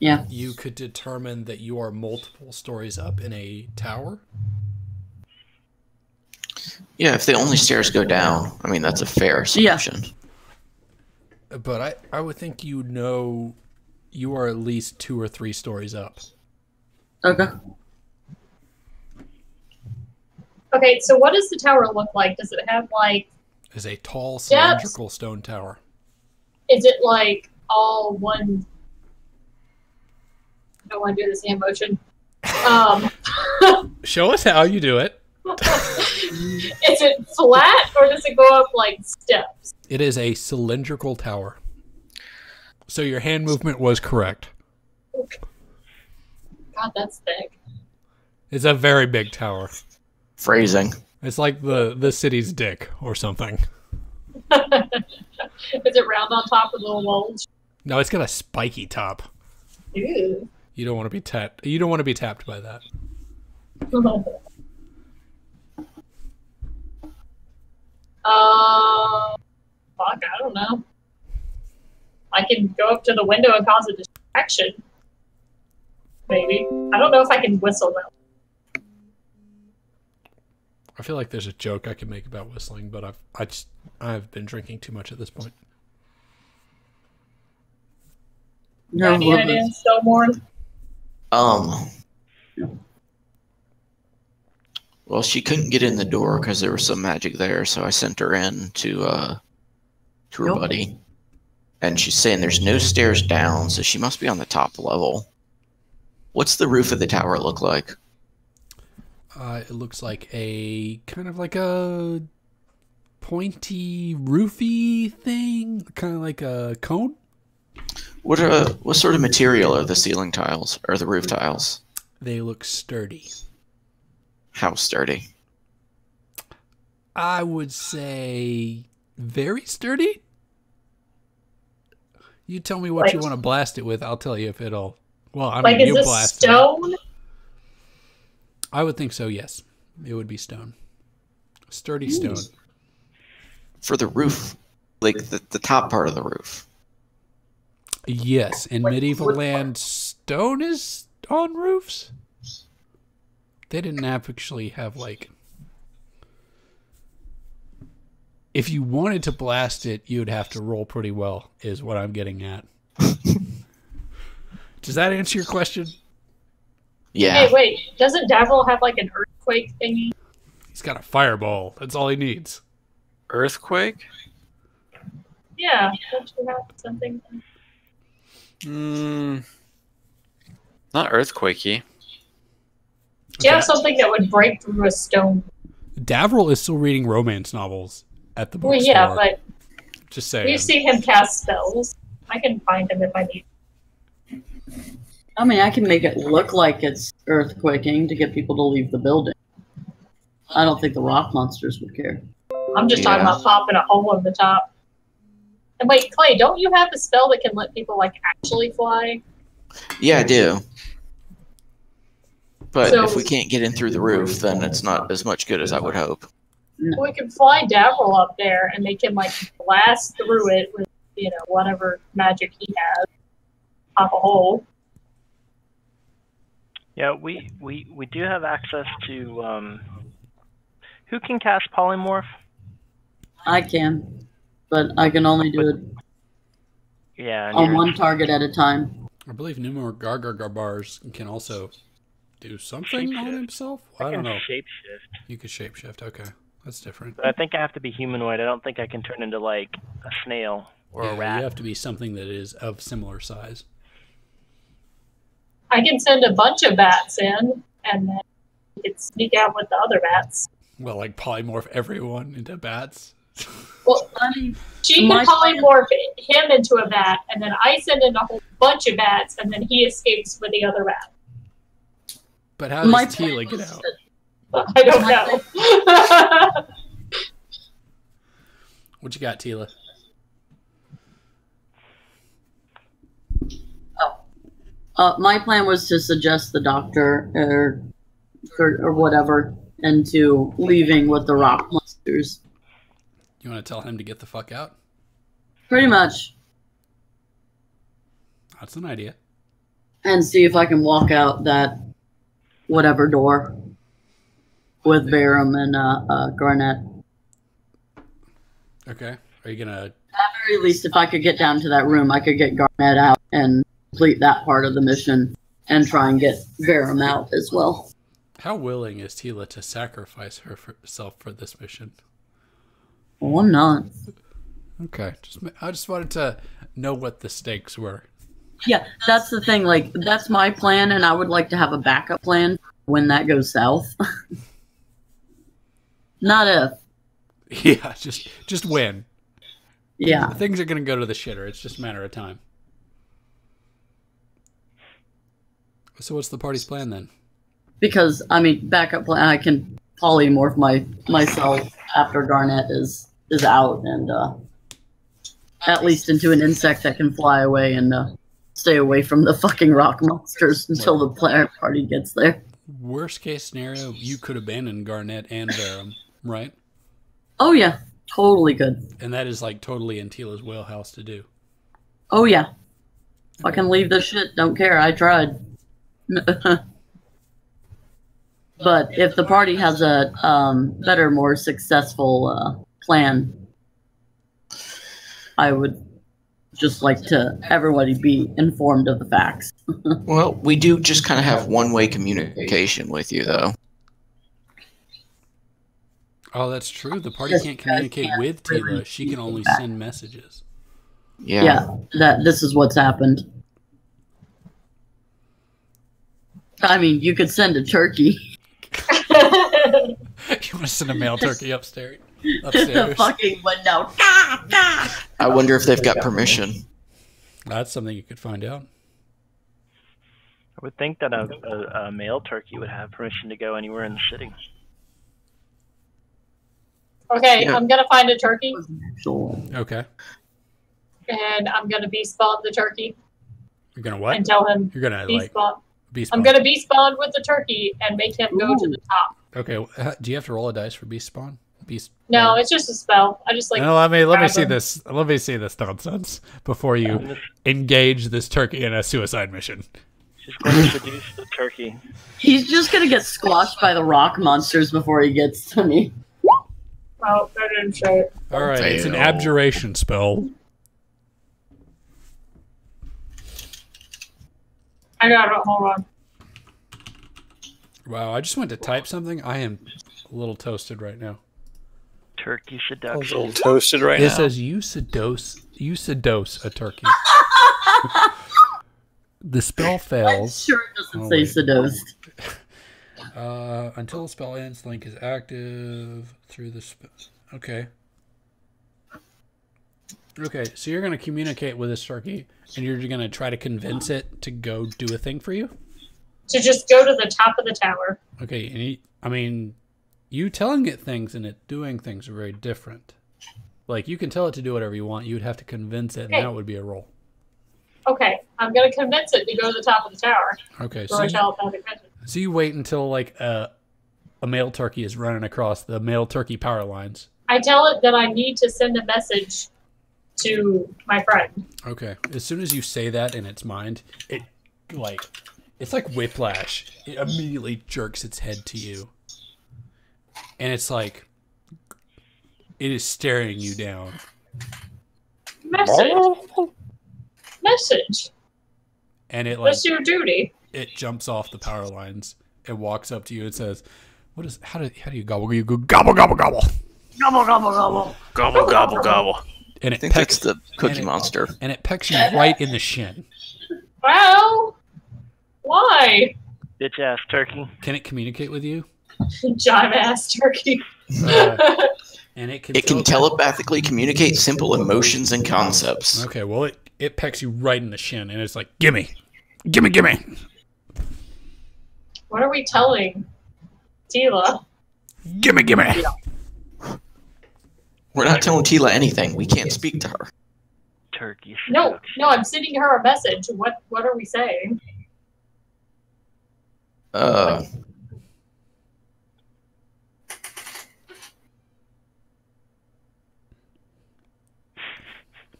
Yeah. you could determine that you are multiple stories up in a tower. Yeah, if the only stairs go down, I mean, that's a fair assumption. But I would think you know you are at least 2 or 3 stories up. Okay. Okay, so what does the tower look like? Does it have like? It's a tall cylindrical stone tower. Is it like all one? I don't want to do this hand motion. Show us how you do it. Is it flat or does it go up like steps? It is a cylindrical tower. So your hand movement was correct. God, that's thick. It's a very big tower. Phrasing. It's like the city's dick or something. Is it round on top with little walls? No, it's got a spiky top. Ew. You don't want to be tapped. You don't want to be tapped by that. Fuck, I don't know. I can go up to the window and cause a distraction. Maybe. I don't know if I can whistle though. I feel like there's a joke I could make about whistling, but I've been drinking too much at this point. No, Any ideas, Stillborn? Well, she couldn't get in the door because there was some magic there, so I sent her in to her buddy. And she's saying there's no stairs down, so she must be on the top level. What's the roof of the tower look like? It looks like a kind of like a pointy, roofy thing, kind of like a cone. What sort of material are the ceiling tiles or the roof tiles? They look sturdy. How sturdy? I would say very sturdy. You tell me what you want to blast it with. I'll tell you if it'll. Well, I mean, is you this blast stone? it. I would think so. Yes, it would be stone. Sturdy stone. For the roof, like the top part of the roof. Yes, in medieval land, stone is on roofs. They didn't actually have like. If you wanted to blast it, you'd have to roll pretty well, is what I'm getting at. Does that answer your question? Yeah. Hey, wait. Doesn't Davril have like an earthquake thingy? He's got a fireball. That's all he needs. Earthquake? Yeah. Don't you have something? Not earthquakey. Do you have something that would break through a stone? Davril is still reading romance novels at the Well, bookstore. yeah, but just saying. we've seen him cast spells. I can find him if I need. I mean, I can make it look like it's earthquaking to get people to leave the building. I don't think the rock monsters would care. I'm just talking about popping a hole in the top. And wait, Clay, don't you have a spell that can let people like actually fly? Yeah, I do. But So- if we can't get in through the roof, then it's not as much good as I would hope. We can fly Davril up there, and they can like blast through it with whatever magic he has. Pop a hole. Yeah, we do have access to who can cast polymorph? I can, but I can only do it Yeah, and on you're- one target at a time. I believe Numor Gargarbars can also do something on himself. I don't know. Shapeshift. You could shapeshift. Okay, that's different. But I think I have to be humanoid. I don't think I can turn into like a snail or a rat. You have to be something that is of similar size. I can send a bunch of bats in, and then you can sneak out with the other bats. Well, like polymorph everyone into bats. Well, I mean, she My- can polymorph him into a bat, and then I send in a whole bunch of bats, and then he escapes with the other bat. But how my does plan Tila get was out? to- I don't know. What you got, Tila? My plan was to suggest the doctor or whatever into leaving with the rock monsters. You want to tell him to get the fuck out? Pretty much. That's an idea. And see if I can walk out that whatever door with Verum and Garnet. Okay. Are you gonna? At very least, if I could get down to that room, I could get Garnet out and complete that part of the mission and try and get Verum out as well. How willing is Tila to sacrifice herself for this mission? Well, I'm not. Okay. I just wanted to know what the stakes were. Yeah, that's the thing. Like, that's my plan, and I would like to have a backup plan when that goes south. Not if. Yeah, just win. Yeah. Things are gonna go to the shitter. It's just a matter of time. So what's the party's plan then? Because, I mean, backup plan, I can polymorph myself after Garnet is out, and at least into an insect that can fly away and stay away from the fucking rock monsters until the party gets there. Worst case scenario, you could abandon Garnet and Verum, right? Oh, yeah. Totally good. And that is like totally in Tila's wheelhouse to do. Oh, yeah. If I can leave this shit, don't care. I tried. But if the party has a better, more successful plan, I would just like to everybody be informed of the facts. Well, we do just kind of have one-way communication with you, though. Oh, that's true. The party Yes, can't I communicate can't with really Tila. She can only communicate back. send messages. Yeah. This is what's happened. I mean, you could send a turkey. You want to send a male turkey upstairs? To the Upstairs. fucking window. I wonder if they've got permission. That's something you could find out. I would think that a male turkey would have permission to go anywhere in the city. Okay, Yeah. I'm gonna find a turkey, Okay. and I'm gonna be-spawn the turkey You're gonna what? and tell him You're gonna like be-spawn. beast. I'm gonna be-spawn with the turkey and make him go to the top. Okay. Do you have to roll a dice for beast spawn? Beast. No, it's just a spell. I just like. No, let me grab see him. this. Let me see this nonsense before you engage this turkey in a suicide mission. She's going to seduce the turkey. He's just gonna get squashed by the rock monsters before he gets to me. Oh, I didn't say it. All right, it's an Fail. abjuration spell. I got it. Hold on. Wow, I just went to type something. I am a little toasted right now. Turkey I was a seduction. little toasted right It now. says you seduce a turkey. The spell I'm fails. sure it doesn't Oh, say wait. seduced. Until the spell ends, Link is active through the spell. Okay. Okay, so you're going to communicate with this turkey, and you're going to try to convince it to go do a thing for you? To just go to the top of the tower. Okay, and you telling it things and it doing things are very different. Like, you can tell it to do whatever you want. You would have to convince it, and Okay. that would be a roll. Okay, I'm gonna convince it to go to the top of the tower. Okay, So I tell it that convince it. so you wait until, like, a male turkey is running across the male turkey power lines. I tell it that I need to send a message to my friend. Okay. As soon as you say that in its mind, it's like whiplash. It immediately jerks its head to you. And it's like it is staring you down. Message. Message. And it like What's your duty? it jumps off the power lines and walks up to you and says, how do you gobble? You go gobble gobble gobble. Gobble, gobble, gobble. Gobble, gobble, gobble. And I it think pecks that's the Cookie and it- Monster. and it pecks you right in the shin. Well, why? Bitch ass turkey. Can it communicate with you? Jive ass turkey. Uh, And it can telepathically communicate simple emotions and concepts. Okay, well, it pecks you right in the shin, and it's like, gimme. Gimme, gimme. What are we telling Tila? Gimme, gimme. We're not telling Tila anything. We can't speak to her. Turkey. No, I'm sending her a message. What are we saying?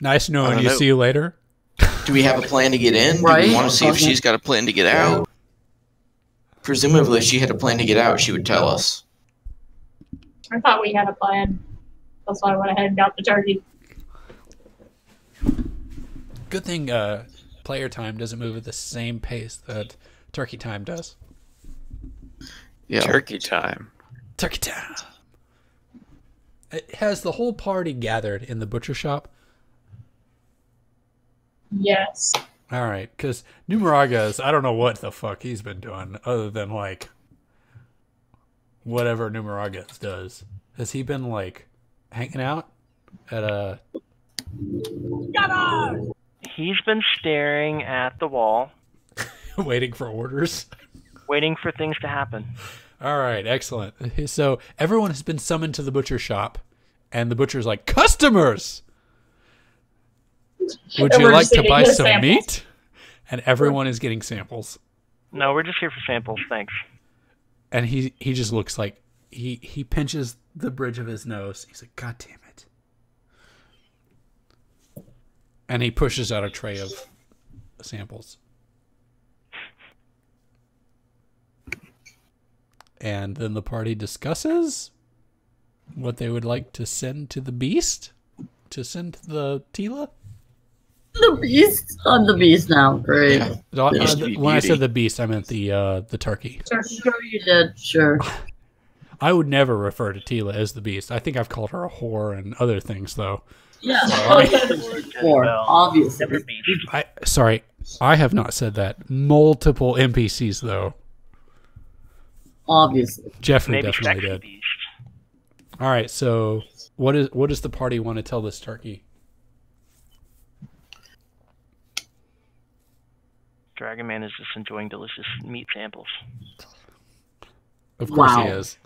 Nice knowing you. See you later. Do we have a plan to get in? Right. Do we want to see if she's got a plan to get out? Presumably, if she had a plan to get out, she would tell us. I thought we had a plan. That's why I went ahead and got the turkey. Good thing player time doesn't move at the same pace that turkey time does. Yeah. Turkey time. Turkey time. Has the whole party gathered in the butcher shop? Yes. All right, because Numeraga's, I don't know what the fuck he's been doing other than, like, whatever Numeraga's does. Has he been, like, hanging out at a... He's been staring at the wall. waiting for orders? Waiting for things to happen. All right, excellent. So everyone has been summoned to the butcher shop, and the butcher's like, customers! Would you like to buy some meat? And everyone is getting samples. No, we're just here for samples, thanks. And he just looks like, he pinches the bridge of his nose. He's like, God damn it. And he pushes out a tray of samples. And then the party discusses what they would like to send to the beast, to send to the Tila. The beast? I'm the beast now. Great. Yeah. When I said the beast, I meant the turkey. Sure you did. Sure. I would never refer to Tila as the beast. I think I've called her a whore and other things, though. Yeah. Well, obviously. never beast. Sorry, I have not said that. Multiple NPCs, though. Obviously. Jeffrey Maybe definitely sexy did. beast. All right, so what does the party want to tell this turkey? Dragon Man is just enjoying delicious meat samples. Of course Wow. he is.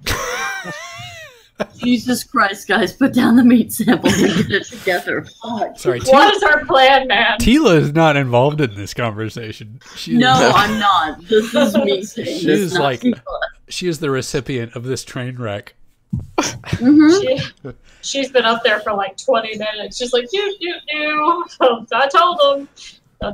Jesus Christ, guys, put down the meat samples and get it together. Fuck. Sorry, What is our plan, man? Tila is not involved in this conversation. No, I'm not. This is me saying She this, is not like, Tila. she is the recipient of this train wreck. Mhm. She's been up there for like 20 minutes. She's like, do. I told them.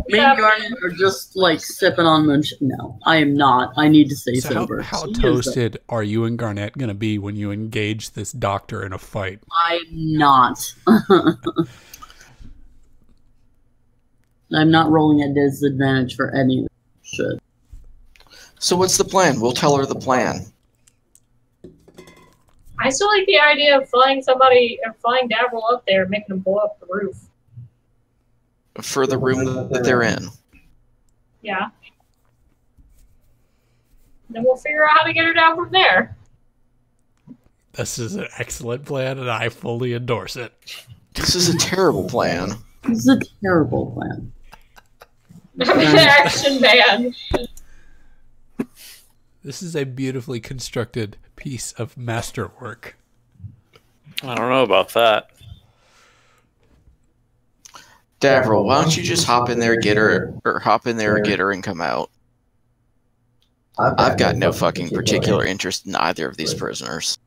Me and Garnet are just like sipping on munch. No, I am not. I need to stay So sober. how She is toasted are you and Garnett going to be when you engage this doctor in a fight? I'm not. I'm not rolling at disadvantage for any shit. So what's the plan? We'll tell her the plan. I still like the idea of flying Davril up there and making him blow up the roof. For the room that they're in. Yeah. Then we'll figure out how to get her down from there. This is an excellent plan, and I fully endorse it. This is a terrible plan. This is a terrible plan. Action man. This is a beautifully constructed piece of masterwork. I don't know about that. Davril, why don't you just hop in there, get her, and come out? I've got no fucking particular interest in either of these prisoners.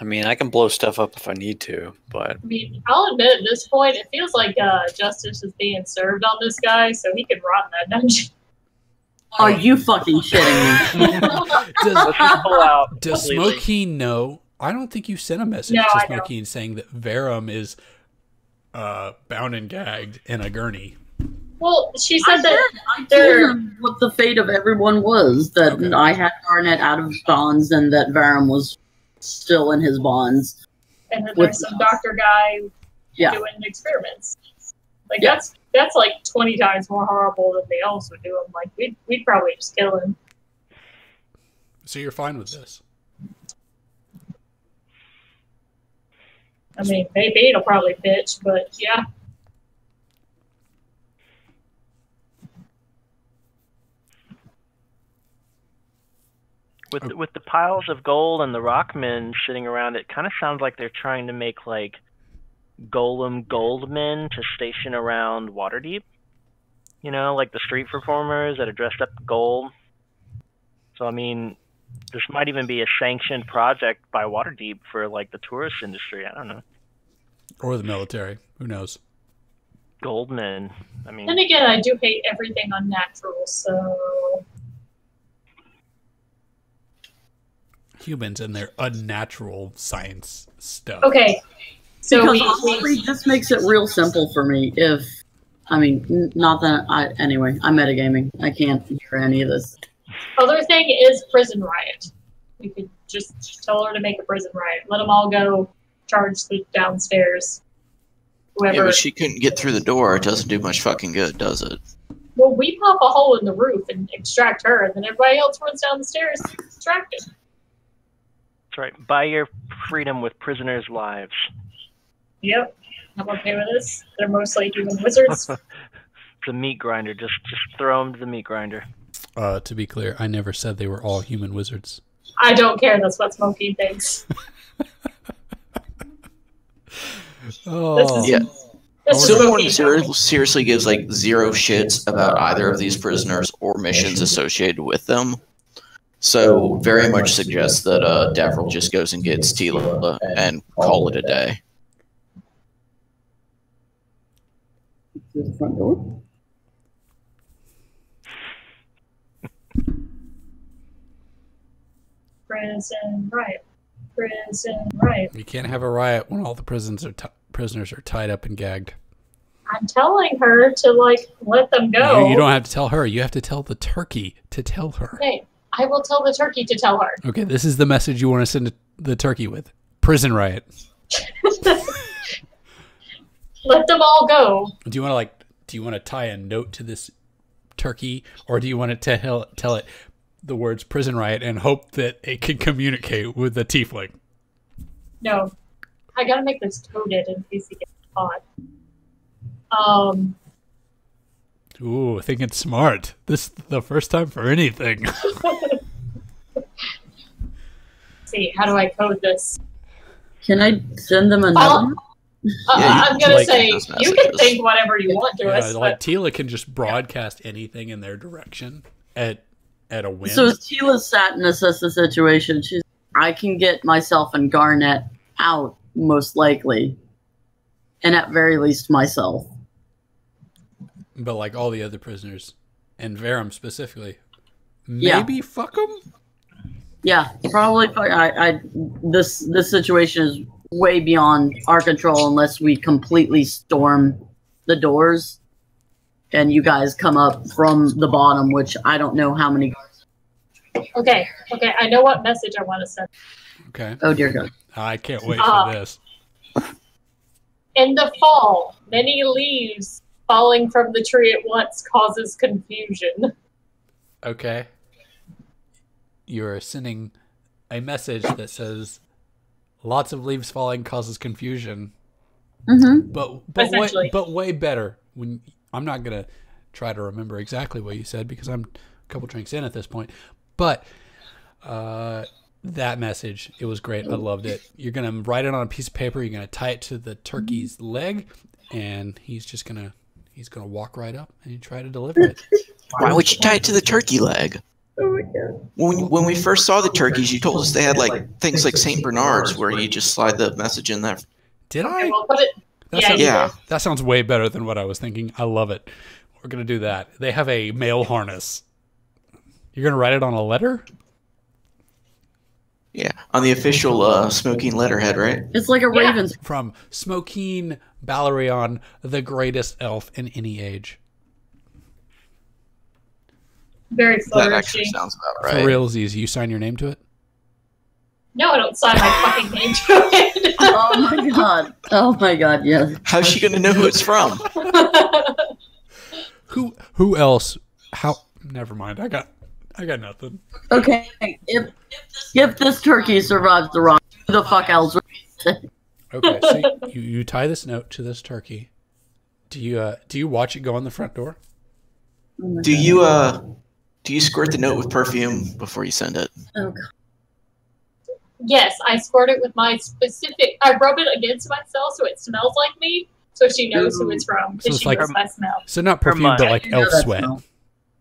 I mean, I can blow stuff up if I need to, but I mean, I'll admit at this point, it feels like justice is being served on this guy, so he can rot in that dungeon. Are you fucking shitting me? Let's just pull out. Does completely. Smokeen know? I don't think you sent a message No, to I don't. Smokeen saying that Verum is bound and gagged in a gurney. Well, she I said that told they're him what the fate of everyone was. That Okay. I had Garnet out of his bonds and that Varum was still in his bonds. and that there's some doctor guy Yeah. doing experiments. Like Yeah. that's like 20 times more horrible than the elves would do him. Like we'd probably just kill him. So you're fine with this? I mean, maybe it'll probably pitch, but yeah. With the piles of gold and the rockmen sitting around, it kind of sounds like they're trying to make like golem goldmen to station around Waterdeep. You know, like the street performers that are dressed up in gold. So I mean, this might even be a sanctioned project by Waterdeep for like the tourist industry. I don't know. Or the military. Who knows? Goldmen. I mean. Then again, I do hate everything unnatural, so. Humans and their unnatural science stuff. Okay. So because honestly, this makes it real simple for me. Not that anyway, I'm metagaming. I can't hear any of this. Other thing is prison riot. We could just tell her to make a prison riot. Let them all go charge the downstairs. Whoever. Yeah, but she couldn't get through the door. It doesn't do much fucking good, does it? Well, we pop a hole in the roof and extract her, and then everybody else runs down the stairs extracted. That's right. Buy your freedom with prisoners' lives. Yep. I'm okay with this. They're mostly human wizards. The meat grinder. Just throw them to the meat grinder. To be clear, I never said they were all human wizards. I don't care. That's what Smokey thinks. Oh. Yeah. This is Someone Smokey. seriously gives like zero shits about either of these prisoners or missions associated with them. So very much suggests that Davril just goes and gets Tila and call it a day. Through the front door. Prison riot. Prison riot. You can't have a riot when all the prisoners are tied up and gagged. I'm telling her to, like, let them go. You don't have to tell her. You have to tell the turkey to tell her. Okay, I will tell the turkey to tell her. Okay, this is the message you want to send the turkey with. Prison riot. Let them all go. Do you want to tie a note to this turkey, or do you want to tell it the words prison riot and hope that it can communicate with the tiefling? No. I gotta make this coded in case he gets caught. Ooh, thinking smart. This is the first time for anything. See, how do I code this? Can I send them another one? I'm gonna like say, those you can messages. think whatever you want to us, Like but Tila can just broadcast anything in their direction at a whim. So Tila sat and assessed the situation. I can get myself and Garnet out, most likely. And at very least myself. But like all the other prisoners, and Verum specifically, maybe fuck them. Yeah, probably. This situation is way beyond our control unless we completely storm the doors, and you guys come up from the bottom, which I don't know how many. okay, I know what message I want to send. Okay. Oh dear God! I can't wait for this. In the fall, many leaves falling from the tree at once causes confusion. Okay. You're sending a message that says lots of leaves falling causes confusion. Mm-hmm. But way better. I'm not gonna try to remember exactly what you said because I'm a couple drinks in at this point. But that message, it was great. I loved it. You're gonna write it on a piece of paper. You're gonna tie it to the turkey's leg, and he's gonna walk right up and you try to deliver it. Why would you tie it to the turkey leg? Oh my God! When we first saw the turkeys, you told us they had like things like Saint Bernard's where you just slide the message in there. Did Okay, I? we'll put it. Yeah. That sounds way better than what I was thinking. I love it. We're gonna do that. They have a mail harness. You're gonna write it on a letter? Yeah, on the official smoking letterhead, right? It's like a Yeah. raven's. From Smokeen Balerion, the greatest elf in any age. Very That actually flourishing. sounds about For right. realsies, you sign your name to it? No, I don't sign my fucking name to it. Oh my God! Oh my God! Yes. How's she gonna know who it's from? Who else? How? Never mind. I got nothing. Okay. If this turkey survives the rock, who the fuck else? Okay, so you tie this note to this turkey. Do you watch it go on the front door? Do you squirt the note with perfume before you send it? Oh, God. Yes, I squirt it with my specific. I rub it against myself so it smells like me, so she knows who it's from. So Because it's she like- knows my smell. So not perfume, but like I know elf that sweat. smell.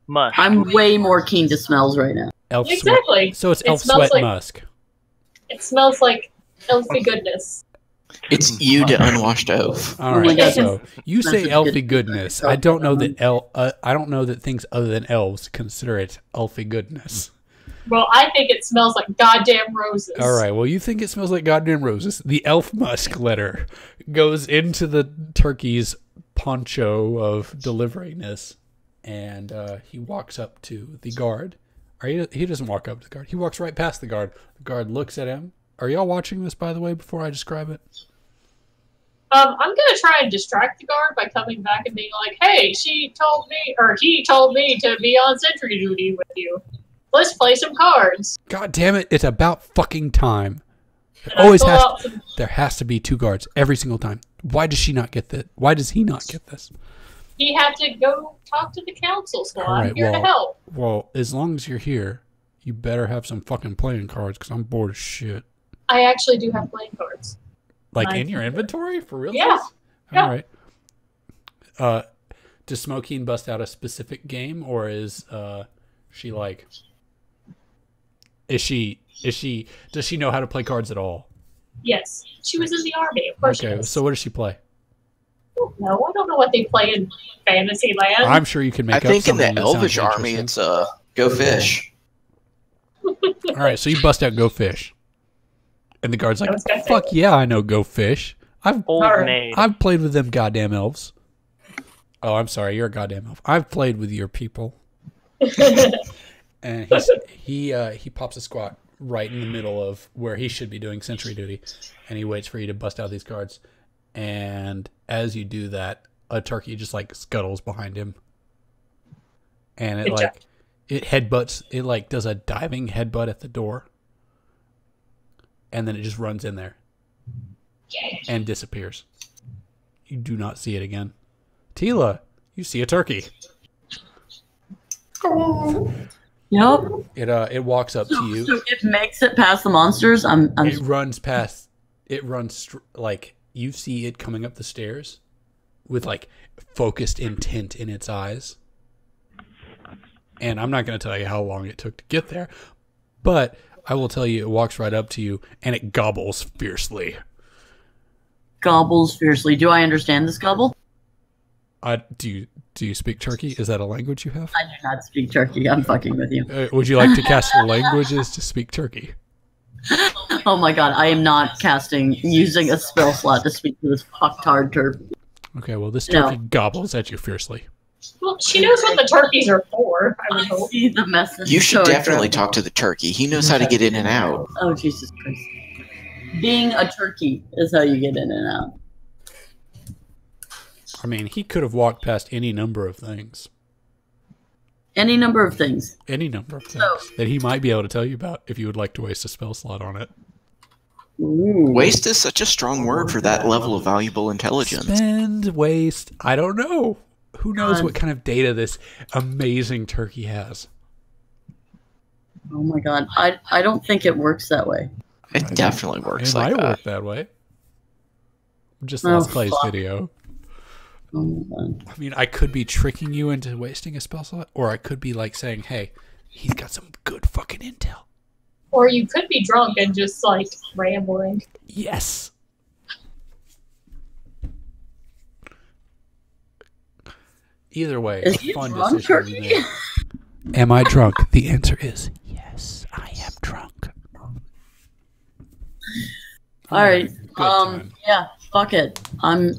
Mush. I'm way more keen to smells right now. Elf sweat. Exactly. So it's It elf smells sweat like- musk. It smells like elfy goodness. It's you to unwashed elf. All Oh my right. God. So you say That's a elfy good- goodness. I don't know that I don't know that things other than elves consider it elfy goodness. Well, I think it smells like goddamn roses. All right. Well, you think it smells like goddamn roses. The elf musk letter goes into the turkey's poncho of deliveringness, and he walks up to the guard. He doesn't walk up to the guard. He walks right past the guard. The guard looks at him. Are y'all watching this, by the way, before I describe it? I'm gonna try and distract the guard by coming back and being like, "Hey, she told me, or he told me to be on sentry duty with you. Let's play some cards." God damn it! It's about fucking time. And I Always pull has. out some- There has to be 2 guards every single time. Why does she not get that? Why does he not get this? He had to go talk to the council, so All I'm right, here to well- help. Well, as long as you're here, you better have some fucking playing cards because I'm bored as shit. I actually do have playing cards. Like Nice. in your inventory for real? Yeah. Yeah. All right. Does Smokeen bust out a specific game, or is she like? Is she? Does she know how to play cards at all? Yes, she was in the army. Of course she Okay. does. So what does she play? No, I don't know what they play in Fantasyland. I'm sure you can make I up think in the something that sounds Elvish army, interesting. it's go fish. All right. So you bust out Go Fish, and the guard's like, I was gonna say "Fuck that. yeah, I know Go Fish. Old Alright. maid. I've played with them goddamn elves." Oh, I'm sorry. You're a goddamn elf. I've played with your people. And he pops a squat right in the middle of where he should be doing sentry duty, and he waits for you to bust out these cards. And as you do that, a turkey just like scuttles behind him, and it Good job. it headbutts. It like does a diving headbutt at the door, and then it just runs in there and disappears. You do not see it again. Tila, you see a turkey. Yep. It walks up to you. So it makes it past the monsters. It runs past. It runs like you see it coming up the stairs with like focused intent in its eyes. And I'm not going to tell you how long it took to get there, but I will tell you it walks right up to you and it gobbles fiercely. gobbles fiercely. Do I understand this gobble? Do you speak Turkey? Is that a language you have? I do not speak Turkey. I'm fucking with you. Would you like to cast languages to speak Turkey? Oh my god, I am not using a spell slot to speak to this fucktard turkey. Okay, well this No. turkey gobbles at you fiercely. Well, she knows what the turkeys are for, I would I hope. see the message. You should so definitely incredible. talk to the turkey. He knows how to get in and out. Oh, Jesus Christ. Being a turkey is how you get in and out. I mean, he could have walked past any number of things. Any number of things. Any number of things that he might be able to tell you about if you would like to waste a spell slot on it. Ooh. Waste is such a strong word for that level of valuable intelligence. Spend, waste. I don't know. Who knows God. what kind of data this amazing turkey has? Oh my god. I don't think it works that way. It definitely works It like might that. work that way. Just Oh, Let's Play's fuck. video. Oh my god. I mean, I could be tricking you into wasting a spell slot, or I could be like saying, hey, he's got some good fucking intel. Or you could be drunk and just, like, rambling. Yes. Either way, Is a he fun drunk, decision we Turkey? made. Am I drunk? The answer is yes, I am drunk. Alright. Good time. Yeah, fuck it. I'm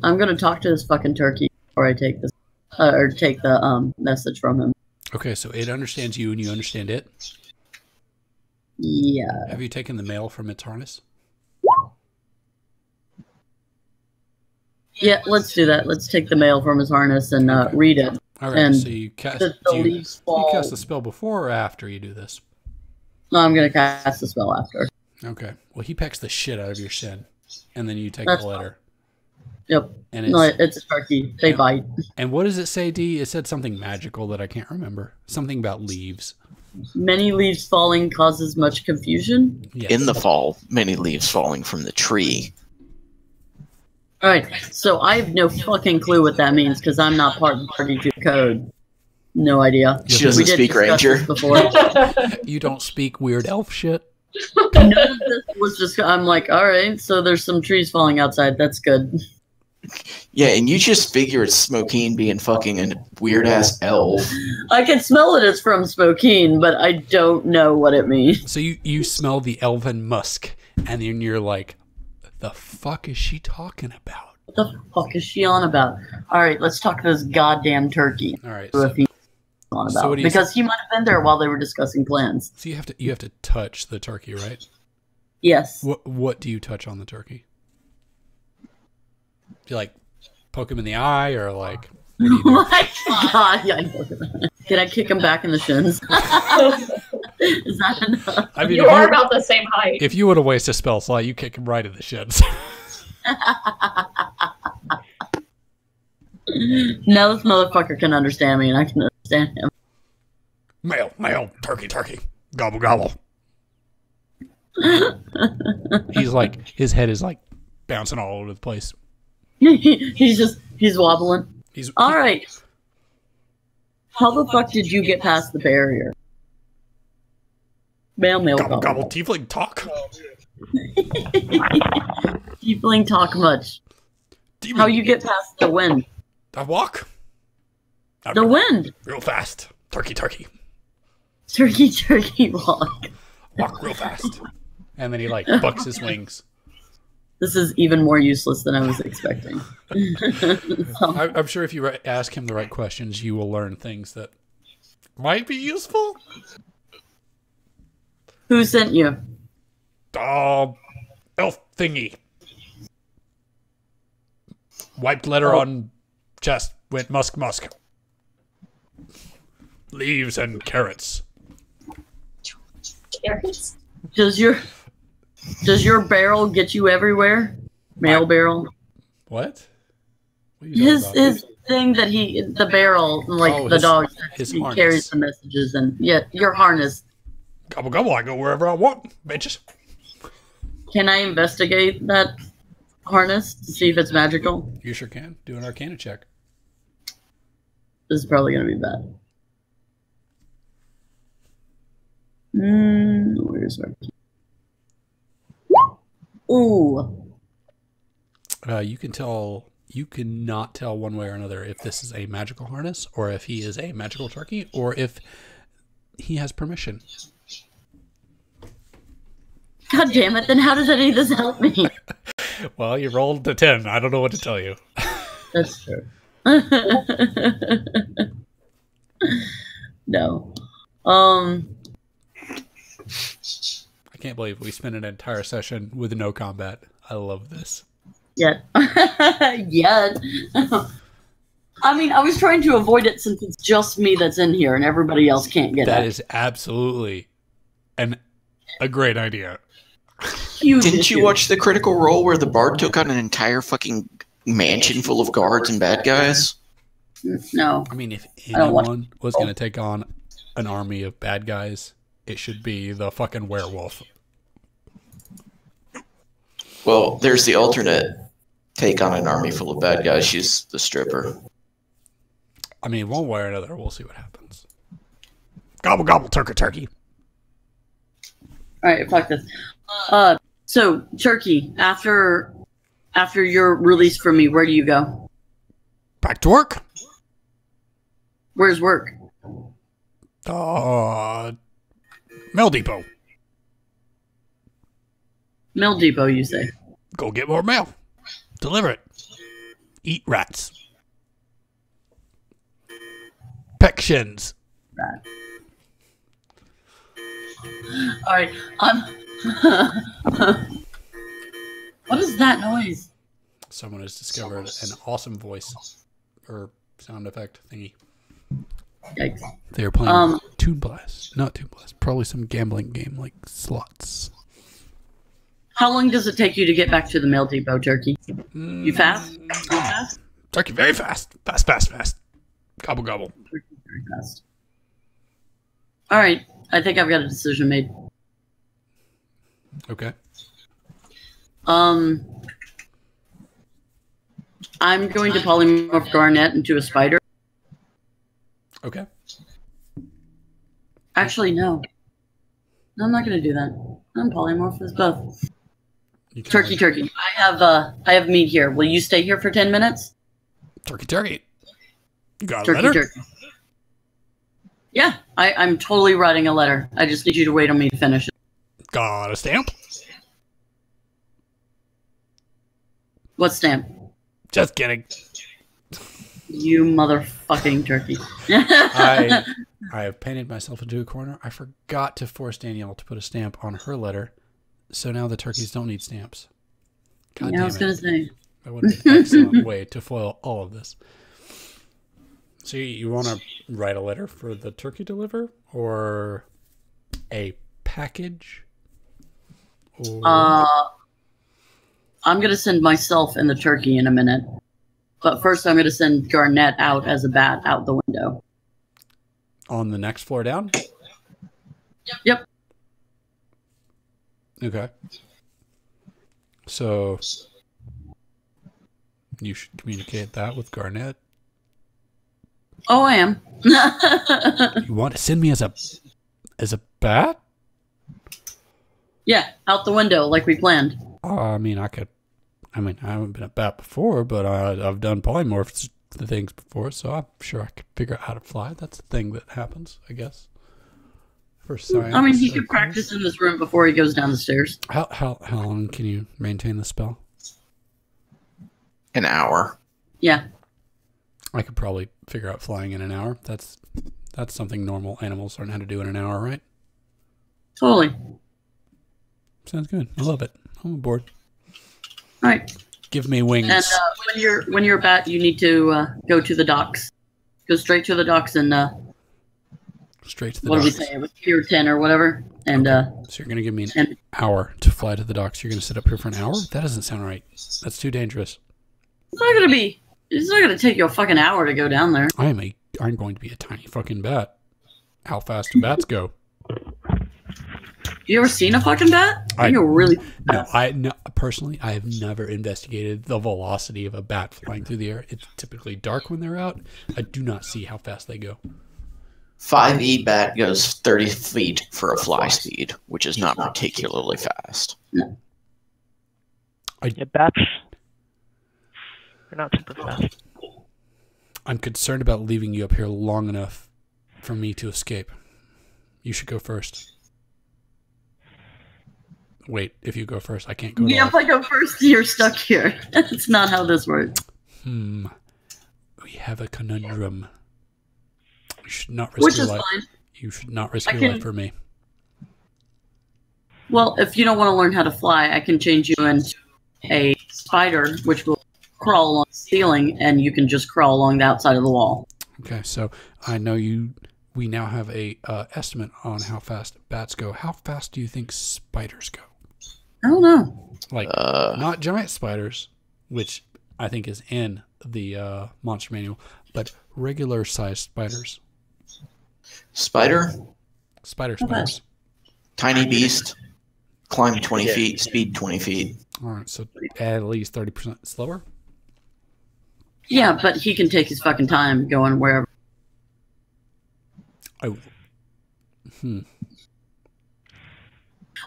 gonna talk to this fucking turkey before I take this or take the message from him. Okay, so it understands you and you understand it. Yeah. Have you taken the mail from its harness? Yeah, let's do that. Let's take the mail from his harness and Okay. read it. All right, And so you cast. the Do you leaves fall. cast the spell before or after you do this? No, I'm gonna cast the spell after. Okay. Well, he pecks the shit out of your shin, and then you take That's the letter. Yep. And it's, No, it's a turkey. They bite. And what does it say, D? It said something magical that I can't remember. Something about leaves. Many leaves falling causes much confusion. Yes. In the fall, many leaves falling from the tree. All right, so I have no fucking clue what that means because I'm not part of Party 2 code. No idea. She doesn't We did speak discuss Ranger. this before. You don't speak weird elf shit? None of this was just. I'm like, all right, so there's some trees falling outside. That's good. Yeah, and you just figure it's Smokeen being fucking a weird ass elf. I can smell it as from Spokane, but I don't know what it means. So you smell the elven musk, and then you're like, the fuck is she talking about? What the fuck is she on about? All right, let's talk to this goddamn turkey. All right. If he's on about, what do you because he might have been there while they were discussing plans. So you have to touch the turkey, right? Yes. What do you touch on the turkey? Do you like poke him in the eye, or like? What do you do? Oh my god! Yeah, I know that. Can I kick him back in the shins? Is that enough? I mean, You are about the same height. if you would have wasted a spell slot, you kick him right in the shins. Now this motherfucker can understand me, and I can understand him. Male, turkey, gobble, gobble. He's like, his head is like bouncing all over the place. He's wobbling. He's All right. How the fuck did you get past the barrier? Male, gobble, gobble, tiefling talk. Tiefling talk much. How you get past the wind? I walk. The wind. Real fast. Turkey. Turkey walk. Walk real fast. And then he like bucks his wings. This is even more useless than I was expecting. I'm sure if you ask him the right questions, you will learn things that might be useful. Who sent you? Elf thingy. Wiped letter on chest. Went musk. Leaves and carrots. Carrots? Does your barrel get you everywhere? Male barrel. What? What are you talking about? His thing that the barrel, like Oh, the his- dog, his he harness. carries the messages, and yeah, your harness. Gobble gobble. I go wherever I want, bitches. Can I investigate that harness to see if it's magical? You sure can. Do an Arcana check. This is probably gonna be bad. Where's our? Ooh. You can tell. You cannot tell one way or another if this is a magical harness, or if he is a magical turkey, or if he has permission. God damn it! Then how does any of this help me? Well, you rolled a 10. I don't know what to tell you. That's true. No. I can't believe we spent an entire session with no combat. I love this. Yet. Yet. I mean, I was trying to avoid it since it's just me that's in here and everybody else can't get That it. is absolutely a great idea. Huge Didn't issue. you watch the Critical Role where the bard took on an entire fucking mansion full of guards and bad guys? No. I mean, if don't watch- anyone was going to take on an army of bad guys, it should be the fucking werewolf. Well, there's the alternate take on an army full of bad guys. She's the stripper. I mean, one way or another, we'll see what happens. Gobble gobble, turkey. All right, fuck this. So Turkey, after your release from me, where do you go? Back to work. Where's work? Mail depot. Mill Depot, you say? Go get more mail. Deliver it. Eat rats. Peck shins. Right. All right. What is that noise? Someone has discovered an awesome voice or sound effect thingy. Yikes. They are playing Toon Blast. Not Toon Blast. Probably some gambling game like slots. How long does it take you to get back to the mail depot, Turkey? You fast? You fast? Turkey, very fast. Fast. Gobble, gobble. Very fast. All right. I think I've got a decision made. Okay. I'm going to polymorph Garnet into a spider. Okay. Actually, no. No, I'm not going to do that. I'm polymorph as both. You can- Turkey. I have meat here. Will you stay here for 10 minutes? Turkey. You got a letter? Turkey. Yeah, I'm totally writing a letter. I just need you to wait on me to finish it. Got a stamp? What stamp? Just kidding. You motherfucking turkey. I have painted myself into a corner. I forgot to force Danielle to put a stamp on her letter, so now the turkeys don't need stamps. God Yeah, I damn was it. going to say. That would be an excellent way to foil all of this. So you want to write a letter for the turkey deliver, or a package? Or... I'm going to send myself and the turkey in a minute. But first I'm going to send Garnet out as a bat out the window. On the next floor down? Yep. Okay. So you should communicate that with Garnet. Oh, I am. You want to send me as a bat? Yeah, out the window like we planned. I haven't been a bat before, but I've done polymorphs things before, so I'm sure I could figure out how to fly. That's a thing that happens, I guess. For science. I mean, he could practice in this room before he goes down the stairs. How long can you maintain the spell? An hour. Yeah. I could probably figure out flying in an hour. That's something normal animals learn how to do in an hour, right? Totally. Sounds good. I love it. I'm on board. All right. Give me wings. And when you're a bat, you need to go to the docks. Go straight to the docks and Straight to the what docks. did we say? It was Pier 10 or whatever. And So you're going to give me an hour to fly to the docks. You're going to sit up here for an hour? That doesn't sound right. That's too dangerous. it's not gonna take you a fucking hour to go down there. I'm going to be a tiny fucking bat. How fast do bats go? You ever seen a fucking bat? You're really fast. Personally, I have never investigated the velocity of a bat flying through the air. It's typically dark when they're out. I do not see how fast they go. 5e bat goes 30 feet for a fly speed, which is not particularly fast. No. Yeah, bats. They're not super fast. I'm concerned about leaving you up here long enough for me to escape. You should go first. Wait, if you go first, I can't go. Yeah, if I go first, you're stuck here. That's not how this works. We have a conundrum. You should not risk your life. Fine. You should not risk your life for me. Well, if you don't want to learn how to fly, I can change you into a spider, which will crawl along the ceiling, and you can just crawl along the outside of the wall. Okay, so I know we now have a estimate on how fast bats go. How fast do you think spiders go? I don't know. Like, not giant spiders, which I think is in the monster manual, but regular sized spiders. Spiders. Tiny beast, climb 20 feet, speed 20 feet. All right, so at least 30% slower? Yeah, but he can take his fucking time going wherever. Oh.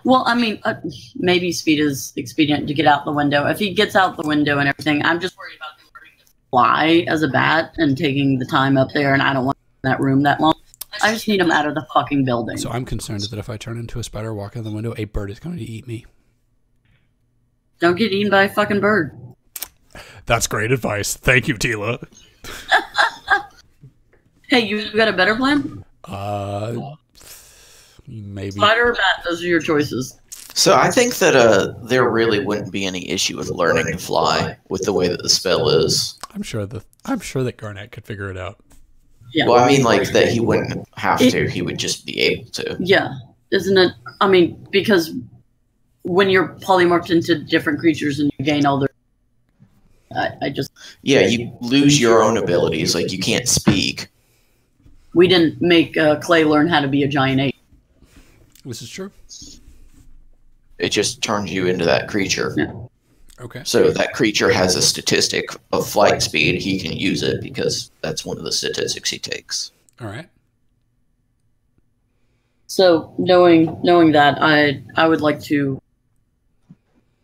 Well, I mean, maybe speed is expedient to get out the window. If he gets out the window and everything, I'm just worried about him learning to fly as a bat and taking the time up there, and I don't want him in that room that long. I just need him out of the fucking building. So I'm concerned that if I turn into a spider, walk out the window, a bird is going to eat me. Don't get eaten by a fucking bird. That's great advice. Thank you, Tila. Hey, you got a better plan? Maybe. Spider or bat, those are your choices. So I think that there really wouldn't be any issue with learning to fly with the way that the spell is. I'm sure that Garnet could figure it out. Yeah. Well, I mean, like, that he wouldn't have to. He would just be able to. Yeah. Isn't it? I mean, because when you're polymorphed into different creatures and you gain all their, I just Yeah, you lose your own abilities. Like you can't speak. we didn't make Clay learn how to be a giant ape. This is true. It just turns you into that creature. Yeah. Okay. So that creature has a statistic of flight speed. He can use it because that's one of the statistics he takes. All right. So knowing that, I would like to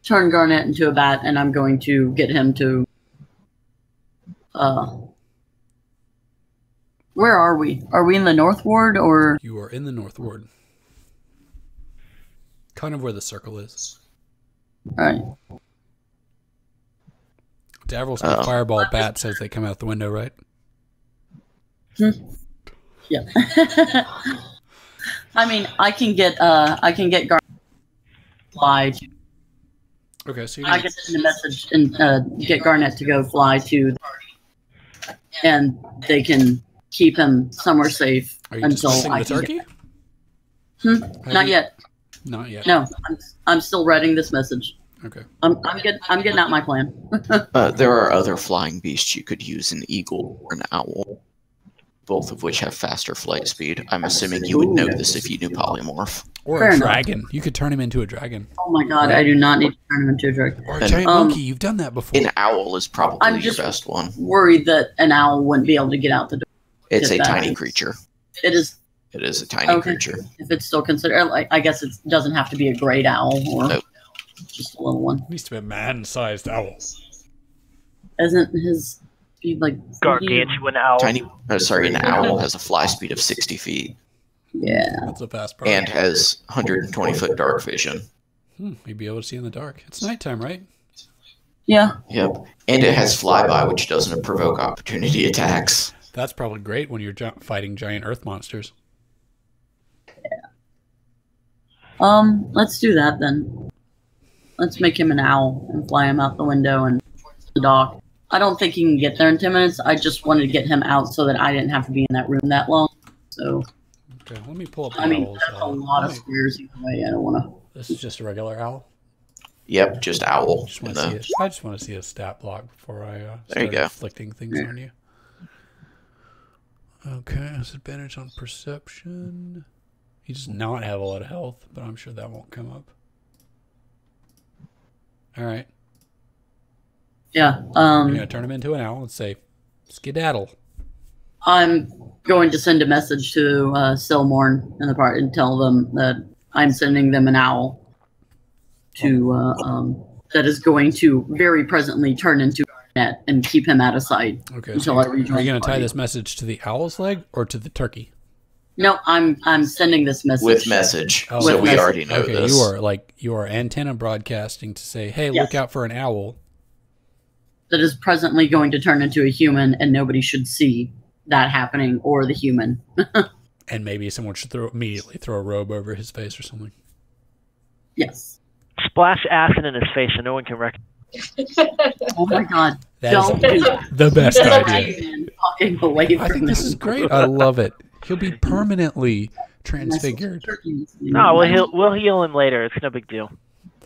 turn Garnet into a bat, and I'm going to get him to. Where are we? Are we in the North Ward or? You are in the North Ward. Kind of where the circle is. All right. Davril's fireball bats as they come out the window, right? Yeah. I mean, I can get Garnet fly. Okay, so I can send a message and get Garnet to go fly to, and they can keep him somewhere safe are you until dismissing I the can turkey? Not yet. Not yet. No, I'm still writing this message. Okay. I'm getting out my plan. There are other flying beasts you could use, an eagle or an owl, both of which have faster flight speed. I'm assuming you would know this if you knew polymorph. Or Fair a enough. dragon. You could turn him into a dragon. Oh my god, I do not need to turn him into a dragon. Or a giant monkey. You've done that before. An owl is probably I'm your just best one. worried that an owl wouldn't be able to get out the door. It's a Get that. tiny creature. It is, It is a tiny Okay. creature. if it's still considered, like, I guess it doesn't have to be a great owl or Nope. just a little one. Needs to be a man-sized owl. Isn't his speed like Gargantuan owl. An owl has a fly speed of 60 feet Yeah. That's a fast part. and has 120-foot dark vision. You'd be able to see in the dark. It's nighttime, right? Yeah. Yep. And it has flyby, which doesn't provoke opportunity attacks. That's probably great when you're fighting giant earth monsters. Let's do that then. Let's make him an owl and fly him out the window and towards the dock. I don't think he can get there in 10 minutes. I just wanted to get him out so that I didn't have to be in that room that long. So, Okay, let me pull up the I mean, owl's, that's a lot of squares either way. I don't want to. This is just a regular owl. Yep, just owl. Just in want to the- see I just want to see a stat block before I There start you go. inflicting things on you. Okay, disadvantage on perception. He does not have a lot of health, but I'm sure that won't come up. All right, Yeah. I'm gonna turn him into an owl and say, "Skedaddle." I'm going to send a message to Silmorn in the part and tell them that I'm sending them an owl to that is going to very presently turn into Garnet and keep him out of sight. Okay, Until so I are rejoin you gonna the tie party. this message to the owl's leg or to the turkey? No, I'm sending this message With message. Oh, So with we message. already know Okay, this. you are antenna broadcasting to say, "Hey, Yes. look out for an owl." that is presently going to turn into a human, and nobody should see that happening or the human. And maybe someone should immediately throw a robe over his face or something. Yes. Splash acid in his face so no one can recognize. Oh my god. That Don't is do the best that. idea. Fucking away I from think this me. is great. I love it. He'll be permanently transfigured. No, we'll heal him later. It's no big deal.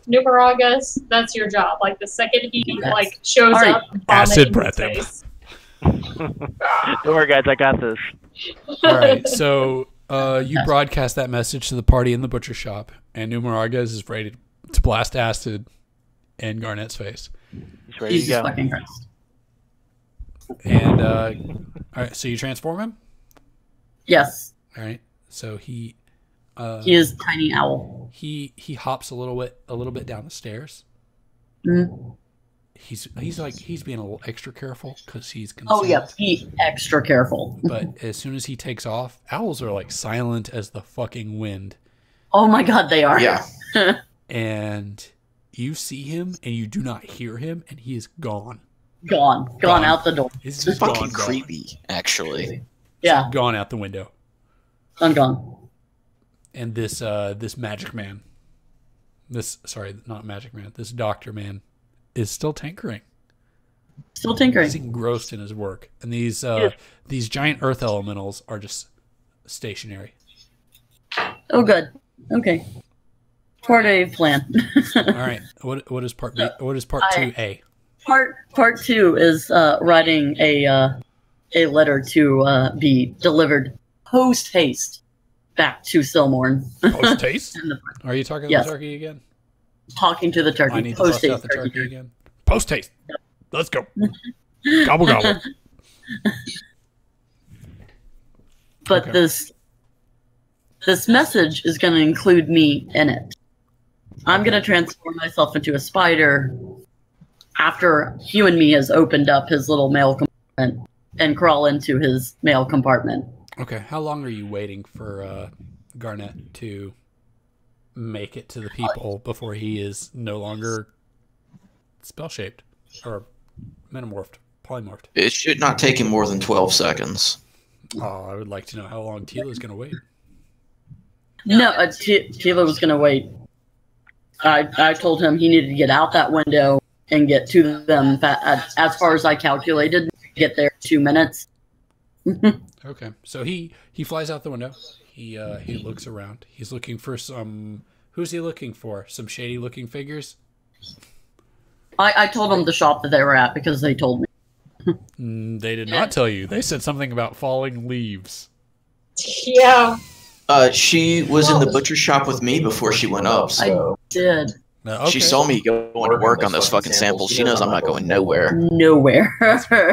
Numeragas, that's your job. Like the second he Yes. like shows All right. up, vomit Acid in breath his him. face. Don't worry, guys. I got this. All right, so you broadcast that message to the party in the butcher shop, and Numerargas is ready to blast acid in Garnet's face. He's ready to Jesus go. fucking Christ. And all right, so you transform him. Yes. All right, so he He is tiny owl. he hops a little bit down the stairs. Mm. He's being a little extra careful because he's concerned. Oh yeah, be extra careful. But as soon as he takes off, owls are like silent as the fucking wind. Oh my god, they are. Yeah. And you see him and you do not hear him, and he is gone. Gone out the door. He's It's just fucking gone. creepy, actually. Yeah, Gone out the window. gone. And this magic man, this doctor man, is still tinkering. Still tinkering. He's engrossed in his work, and these giant earth elementals are just stationary. Oh good. Okay. Part A plan. All right. What is part B? What is part 2A? Part 2 is writing a letter to be delivered post haste back to Silmorn. Post haste? Are you talking to Yes. the turkey again? Talking to the turkey. I need to bust out the turkey again. Post haste. Let's go. Gobble gobble. But Okay. this message is going to include me in it. I'm going to transform myself into a spider after Hugh and me has opened up his little mail compartment and crawl into his mail compartment. Okay. How long are you waiting for Garnet to make it to the people before he is no longer spell shaped or metamorphed, polymorphed? It should not take him more than 12 seconds. Oh, I would like to know how long Tila's going to wait. No, Tila was going to wait. I told him he needed to get out that window and get to them as far as I calculated. Get there 2 minutes. Okay, so he flies out the window. He looks around. He's looking for some. Who's he looking for? Some shady looking figures. I told him the shop that they were at because they told me. They did not tell you. They said something about falling leaves. Yeah. She was in the butcher shop with me before she went up, so I did. Okay. she saw me going to work on those fucking samples. She knows I'm not going nowhere. Nowhere.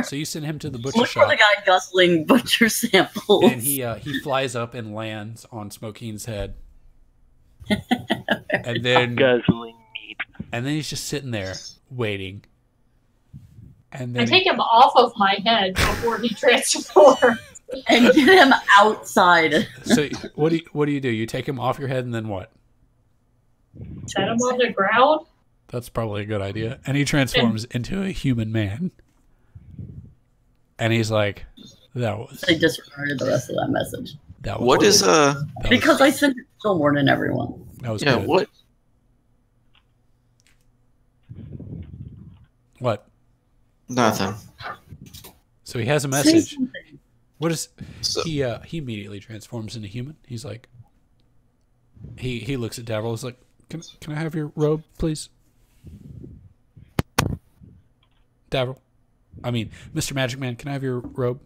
So you send him to the butcher Look for shop, the guy guzzling butcher samples. and he flies up and lands on Smokeen's head, and then Guzzling meat. he's just sitting there waiting. And I then take him off of my head before he transforms. And get him outside. so what do you do? You take him off your head, and then what? Set him on the ground. That's probably a good idea. And he transforms into a human man. And he's like, that was I disregarded the rest of that message. that was What is that was- Because I sent it to Silmorn and everyone. that was Yeah, good. what? What? Nothing. So he has a Say message. something. What is So, he immediately transforms into human. He's like he looks at Davriel. He's like, Can I have your robe, please? Davriel. I mean, Mr. Magic Man, can I have your robe?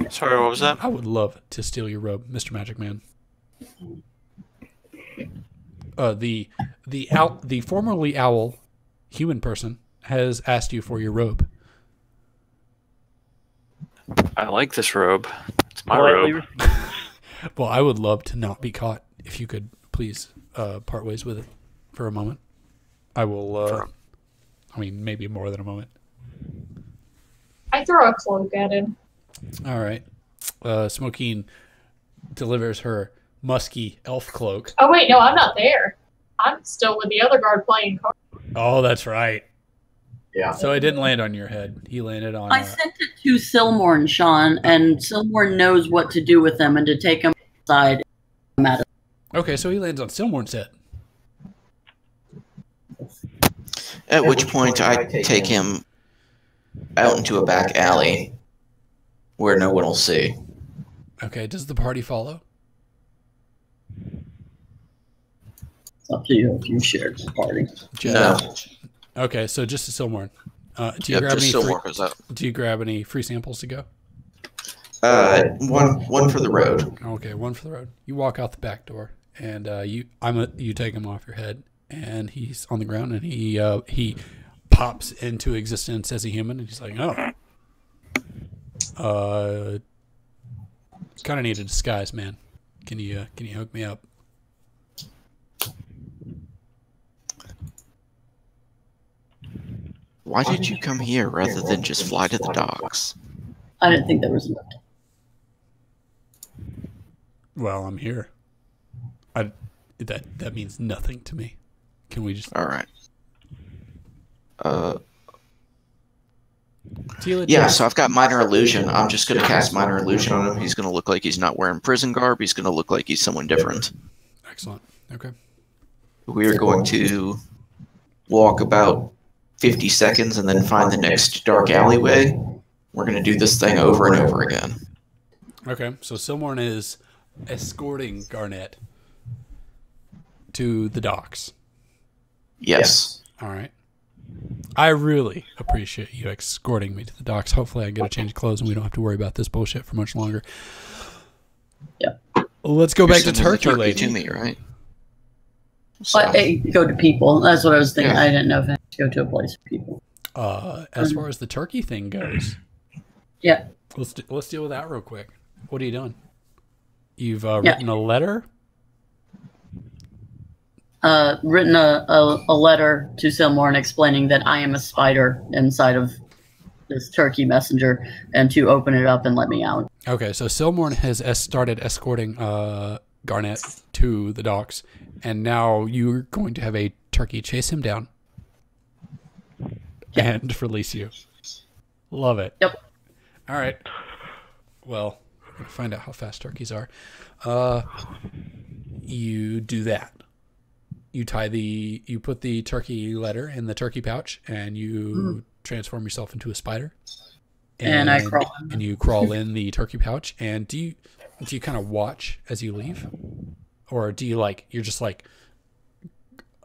Sorry, what was that? I would love to steal your robe, Mr. Magic Man. The formerly owl human person has asked you for your robe. I like this robe. It's my Politely robe. Well, I would love to not be caught. If you could please part ways with it for a moment. I will. I mean, maybe more than a moment. I throw a cloak at him. All right. Smokeen delivers her musky elf cloak. Oh wait, no, I'm not there. I'm still with the other guard playing cards. Oh, that's right. Yeah. So it didn't land on your head. He landed on. I sent it to Silmorn, Sean, and Silmorn knows what to do with them and to take them outside. Okay, so he lands on Silmorn's head. at which point I take him out into a back alley where no one will see. Okay, does the party follow? It's up to you if you shared the party. No. Okay, so just a Silmorn. Do you Yep, grab just any? still Free, workers out. do you grab any free samples to go? One for the road. Okay, one for the road. You walk out the back door, and you take him off your head, and he's on the ground, and he pops into existence as a human, and he's like, kind of need a disguise, man. Can you hook me up? Why did you come here rather than just fly to the docks? I didn't think there was enough. Well, I'm here. That means nothing to me. Can we just? All right. Yeah, So I've got Minor Illusion. I'm just going to cast Minor Illusion on him. He's going to look like he's not wearing prison garb. He's going to look like he's someone different. Excellent. Okay. We are going to walk about 50 seconds and then find the next dark alleyway. We're going to do this thing over and over again. Okay. So Silmorn is escorting Garnet to the docks. Yes. All right. I really appreciate you escorting me to the docks. Hopefully I get a change of clothes and we don't have to worry about this bullshit for much longer. Yep. Let's go back to Sending the Turkey, lady. to me, right? So, But hey, go to people. That's what I was thinking. Yeah. I didn't know if I had to go to a place of people. As far as the turkey thing goes, Yeah. let's deal with that real quick. What are you doing? You've written a letter? Written a letter to Silmorn explaining that I am a spider inside of this turkey messenger and to open it up and let me out. Okay, so Silmorn has started escorting Garnet to the docks, and now you're going to have a turkey chase him down and release you. Love it. Yep. All right. Well, we're going to find out how fast turkeys are. You do that. You put the turkey letter in the turkey pouch, and you transform yourself into a spider. And I crawl. And you crawl in the turkey pouch. And do you kind of watch as you leave, or do you you're just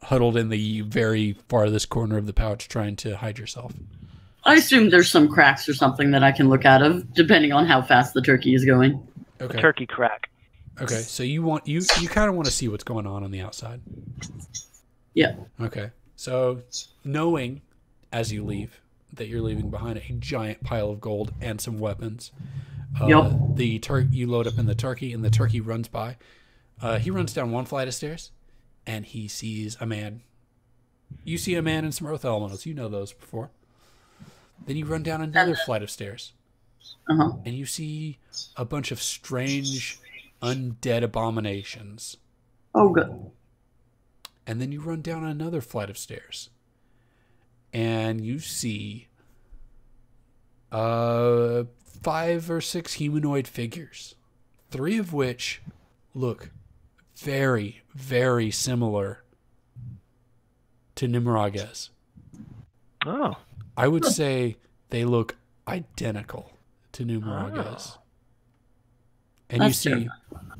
huddled in the very farthest corner of the pouch trying to hide yourself? I assume there's some cracks or something that I can look out of, depending on how fast the turkey is going. Okay. Turkey crack. Okay, so you kind of want to see what's going on the outside. Yeah. Okay, so knowing as you leave that you're leaving behind a giant pile of gold and some weapons, you load up in the turkey, and the turkey runs by. He runs down one flight of stairs, and he sees a man. You see a man in some earth elementals. You know those before. Then you run down another flight of stairs, and you see a bunch of strange undead abominations. Oh, good. And then you run down another flight of stairs, and you see 5 or 6 humanoid figures, 3 of which look very, very similar to Nimrages. Oh. I would say they look identical to Nimrages. And That's you see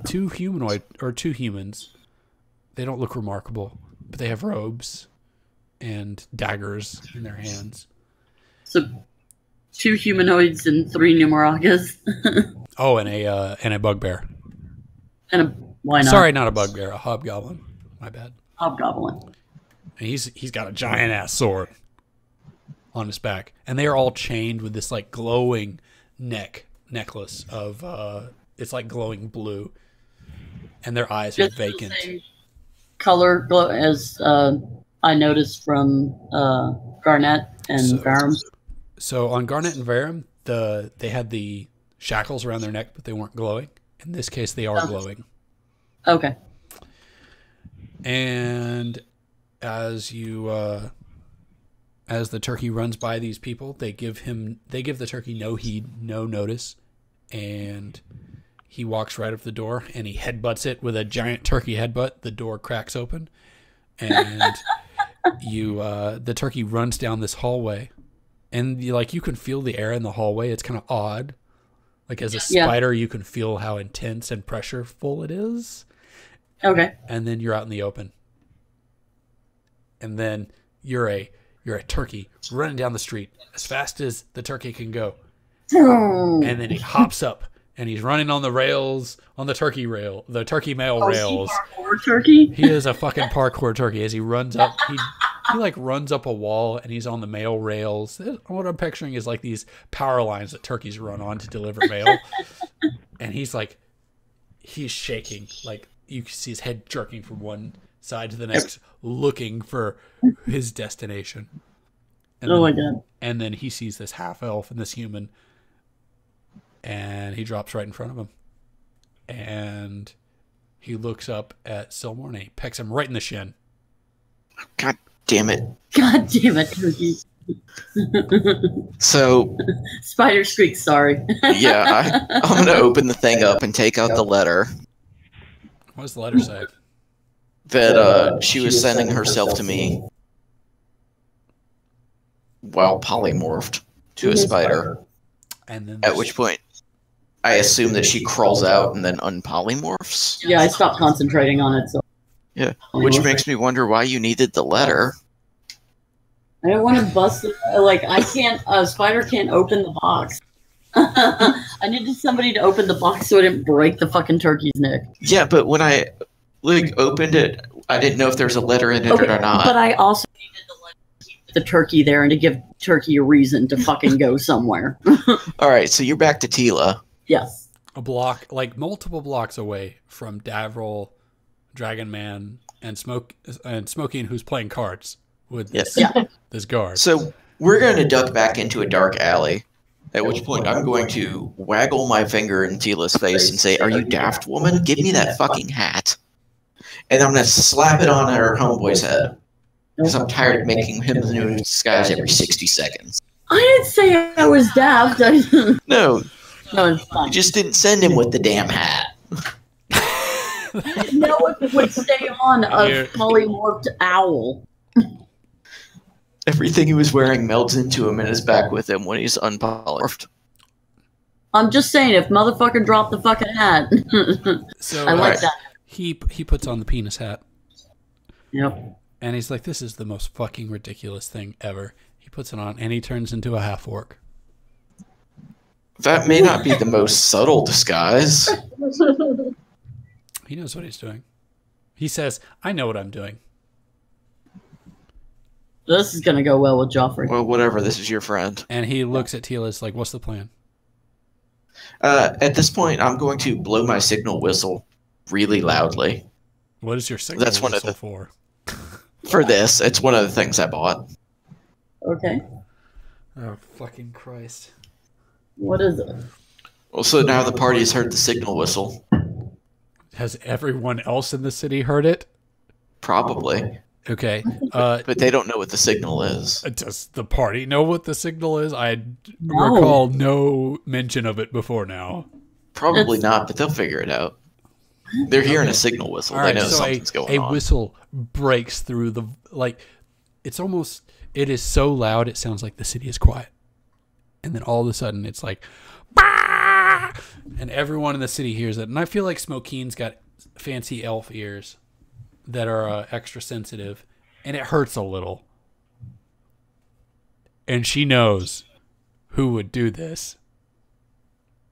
2 humans. They don't look remarkable, but they have robes and daggers in their hands. So, 2 humanoids and 3 Numeragas. Oh, and a bugbear. Why not? Sorry, not a bugbear, a hobgoblin. My bad. Hobgoblin. And he's got a giant ass sword on his back, and they are all chained with this glowing necklace of it's glowing blue, and their eyes are vacant. The same color glow as I noticed from Garnet and Varum. So on Garnet and Varum, they had the shackles around their neck, but they weren't glowing. In this case, they are glowing. Okay. And as the turkey runs by these people, they give the turkey no heed, no notice, and he walks right up the door and he headbutts it with a giant turkey headbutt. The door cracks open, and the turkey runs down this hallway, and you can feel the air in the hallway. It's kind of odd. As a spider, you can feel how intense and pressureful it is. Okay. And then you're out in the open. And then you're a turkey running down the street as fast as the turkey can go. And then he hops up and he's running on the rails, on the turkey mail rails. Parkour turkey? He is a fucking parkour turkey. As he runs up, he runs up a wall and he's on the mail rails. What I'm picturing is these power lines that turkeys run on to deliver mail. And he's shaking. You can see his head jerking from one side to the next, looking for his destination. And my God. And then he sees this half elf and this human, and he drops right in front of him. And he looks up at Silmorn and he pecks him right in the shin. God damn it. God damn it, turkey. So Spider Streak, sorry. yeah, I'm gonna open the thing up and take out the letter. What does the letter say? That she was sending herself to me while polymorphed to a spider. And then At which point I assume that she crawls out and then unpolymorphs. Yeah, I stopped concentrating on it, so Yeah, which makes me wonder why you needed the letter. I don't want to bust it. Like, I can't, Spider can't open the box. I needed somebody to open the box so it didn't break the fucking turkey's neck. Yeah, but when I opened it, I didn't know if there was a letter in it Okay, or not. but I also needed to keep the turkey there and to give turkey a reason to fucking go somewhere. All right, so you're back to Tila. Yes. A block, like multiple blocks away from Davril, Dragon Man, and Smoking, who's playing cards with Yes. this guard. So we're going to duck back into a dark alley, at which point I'm going to waggle my finger in Tila's face and say, "Are you daft, woman? Give me that fucking hat." And I'm going to slap it on her homeboy's head. Because I'm tired of making him the new disguise every 60 seconds. I didn't say I was daft. No, No, it's you fine. just didn't send him with the damn hat. I didn't know if it would stay on a polymorphed owl. Everything he was wearing melds into him and is back with him when he's unpolymorphed. I'm just saying, if motherfucker dropped the fucking hat. So I like Alright. that. he puts on the penis hat, Yep. and he's like, "This is the most fucking ridiculous thing ever." He puts it on, and he turns into a half orc. That may not be the most subtle disguise. He knows what he's doing. He says, "I know what I'm doing." This is gonna go well with Joffrey. Well, whatever, this is your friend. And he looks at Tila's like, "What's the plan?" At this point, I'm going to blow my signal whistle really loudly. What is your signal That's one of whistle the- for? For this, it's one of the things I bought. Okay. Oh, fucking Christ. What is it? Well, so now the party has heard the signal whistle. Has everyone else in the city heard it? Probably. Okay. But they don't know what the signal is. Does the party know what the signal is? I No. recall no mention of it before now. Probably not, but they'll figure it out. They're hearing a signal whistle. All They right, know so something's going a on. whistle breaks through the, like, it's almost, it is so loud it sounds like the city is quiet. And then all of a sudden it's like, bah! And everyone in the city hears it. And I feel like Smokeen's got fancy elf ears that are extra sensitive, and it hurts a little. And she knows who would do this.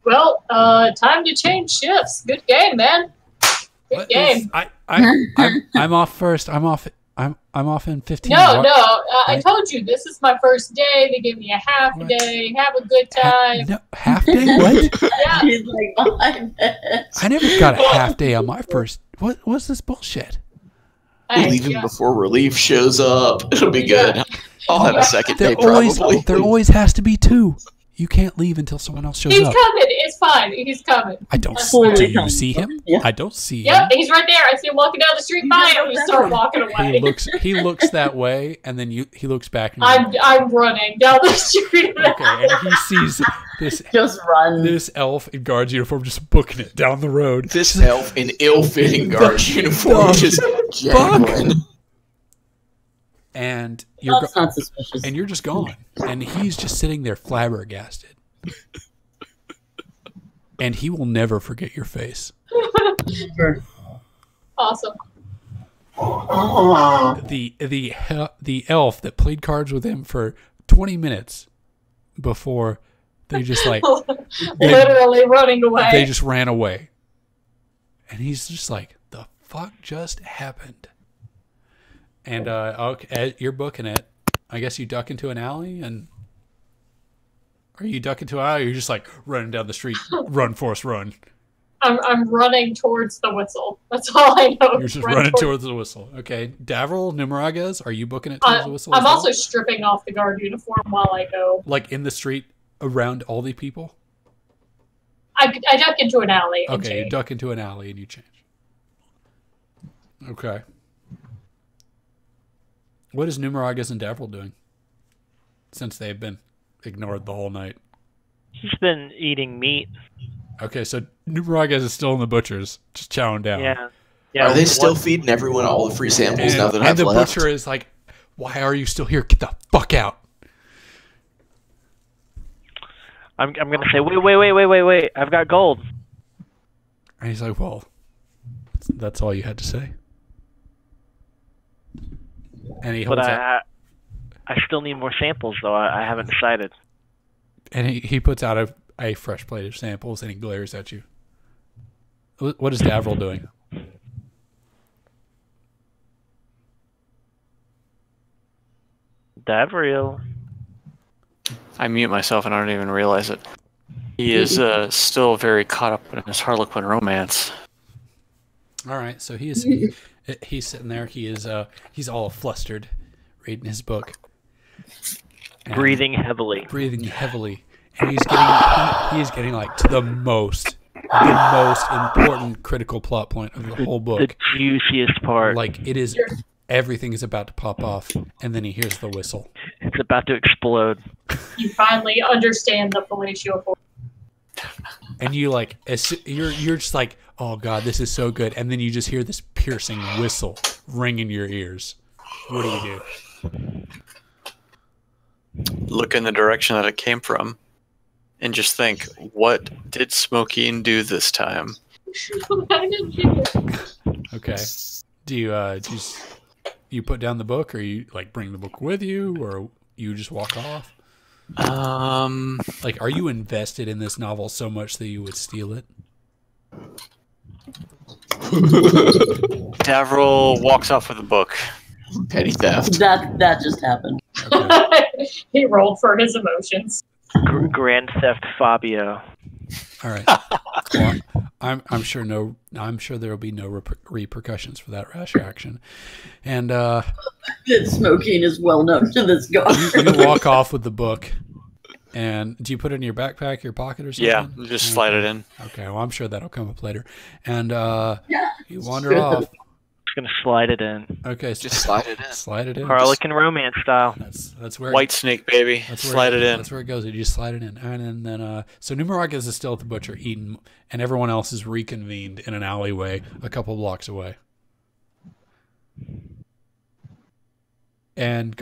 Well, time to change shifts. Good game, man. Good What game. is- I'm off first. I'm off in 15. No, What- no. I What? told you this is my first day. They gave me a half What? day. Have a good time. No, half day? What? Yeah. He's like, "My bad." I never got a half day on my first. What's this bullshit? Hey, Leave him yeah. before relief shows up. It'll be good. I'll have a second day There always probably. has to be two. You can't leave until someone else shows He's up. coming. It's fine. He's coming. I don't. Fully Do you come. see him? Yeah. I don't see Yep, him. he's right there. I see him walking down the street by him. Just start walking away. He looks that way, and then he looks back. And I'm running down the street. okay, and he sees this Just run. elf in guard's uniform just booking it down the road. This elf in ill-fitting guard's uniform Fuck. just jabbering. And you're That's not suspicious. and you're just gone, and he's just sitting there flabbergasted. And he will never forget your face. Awesome. The elf that played cards with him for 20 minutes before they just like Literally running away. they just ran away. And he's just like, the fuck just happened? And okay, you're booking it. I guess you duck into an alley, and are you duck into an alley, or you're just like running down the street, run, Forrest, run. I'm running towards the whistle. That's all I know. You're just running towards the whistle. Okay. Davril, Numerages, are you booking it towards the whistle? I'm as well? also stripping off the guard uniform while I go. Like in the street around all the people? I duck into an alley. And Okay, you change. duck into an alley and you change. Okay. What is Numerages and Davril doing? Since they've been ignored the whole night. He's been eating meat. Okay, so Numerages is still in the butcher's, just chowing down. Yeah. Yeah. Are they still what- feeding everyone all the free samples And, now that and I've the left? butcher is like, why are you still here? Get the fuck out. I'm gonna say, wait. I've got gold. And he's like, well, that's all you had to say. And he But holds out, I still need more samples, though. I haven't decided. and he puts out a fresh plate of samples, and he glares at you. What is Davril doing? Davril. I mute myself and I don't even realize it. He is still very caught up in his Harlequin romance. All right, so he's sitting there. He's all flustered, reading his book, and Breathing heavily. and he's getting like to the most important critical plot point of the whole book. The juiciest part. Like it is, everything is about to pop off, and then he hears the whistle. It's about to explode. You finally understand the fellatio force. And you like, you're just like, oh god, this is so good. And then you just hear this piercing whistle ring in your ears. What do you do? Look in the direction that it came from, and just think, what did Smokine do this time? Okay. Do you put down the book, or you like bring the book with you, or you just walk off? Like, are you invested in this novel so much that you would steal it? Davril walks off with a book. Petty theft. That just happened. Okay. He rolled for his emotions. Grand Theft Fabio. All right. Well, I'm sure there will be no repercussions for that rash action. And Smoking is well known to this guy. you walk off with the book. And do you put it in your backpack, your pocket, or something? Yeah, just slide it in. Okay, well, I'm sure that'll come up later. And you wander off. Just gonna slide it in. Okay, so Just slide it in. slide it in. Harlequin romance style. That's where White snake, baby. Slide it in. That's where it goes. You just slide it in, and then so Numeracus is still at the butcher eating, and everyone else is reconvened in an alleyway a couple blocks away. And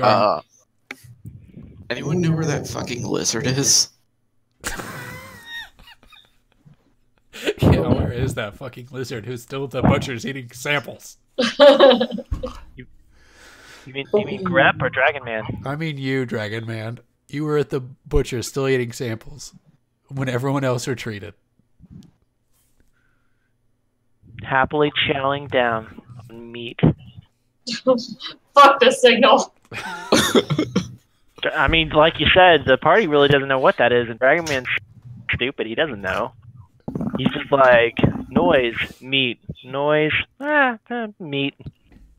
Anyone know where that fucking lizard is? yeah, where is that fucking lizard who's still at the butcher's eating samples? You mean Grep or Dragon Man? I mean you, Dragon Man. You were at the butcher still eating samples when everyone else retreated. Happily chowing down on meat. Fuck the signal. I mean, like you said, the party really doesn't know what that is, and Dragon Man's stupid. He doesn't know. He's just like, noise, meat, noise, meat.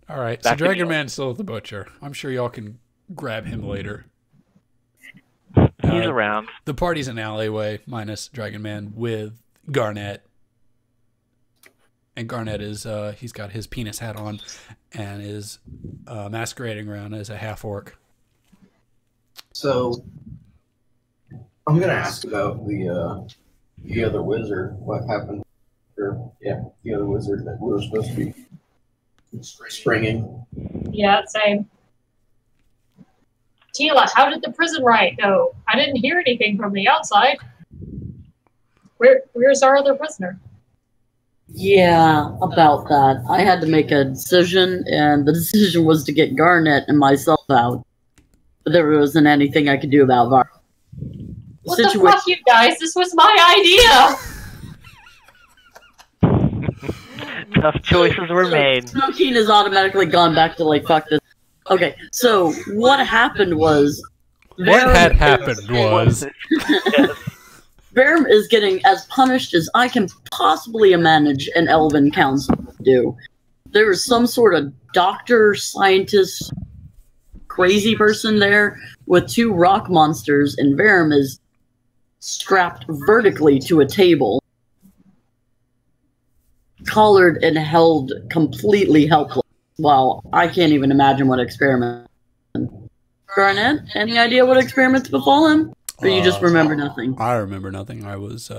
All right, Back so to Dragon me. Man's still at the butcher. I'm sure y'all can grab him later. He's around. The party's an alleyway, minus Dragon Man, with Garnet. And Garnet is, he's got his penis hat on and is masquerading around as a half-orc. So, I'm gonna ask about the other wizard. What happened? The other wizard that we were supposed to be springing. Yeah, same. Tila, how did the prison riot go? I didn't hear anything from the outside. Where's our other prisoner? Yeah, about that. I had to make a decision, and the decision was to get Garnet and myself out. But there wasn't anything I could do about Var. What the fuck, you guys? This was my idea! Tough choices were made. Smoking has automatically gone back to, like, fuck this. Okay, so what happened was... What had happened was... Verum is getting as punished as I can possibly manage an Elven Council to do. There is some sort of doctor, scientist, crazy person there with two rock monsters, and Verum is strapped vertically to a table, collared and held completely helpless. Wow, I can't even imagine what experiment. Garnet, any idea what experiments befall him? Or you just remember nothing? I remember nothing. I was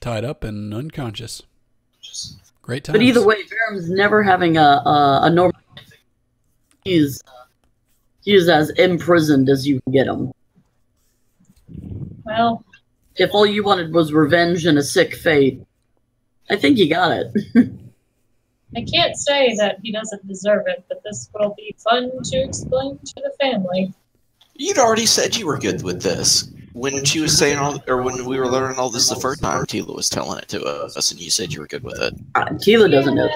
tied up and unconscious. Great times. But either way, Verum's never having a normal. He is as imprisoned as you can get him. Well, If all you wanted was revenge and a sick fate, I think you got it. I can't say that he doesn't deserve it, but this will be fun to explain to the family. You'd already said you were good with this. When she was saying all, or when we were learning all this the first time, Tila was telling it to us, and you said you were good with it. Tila doesn't know.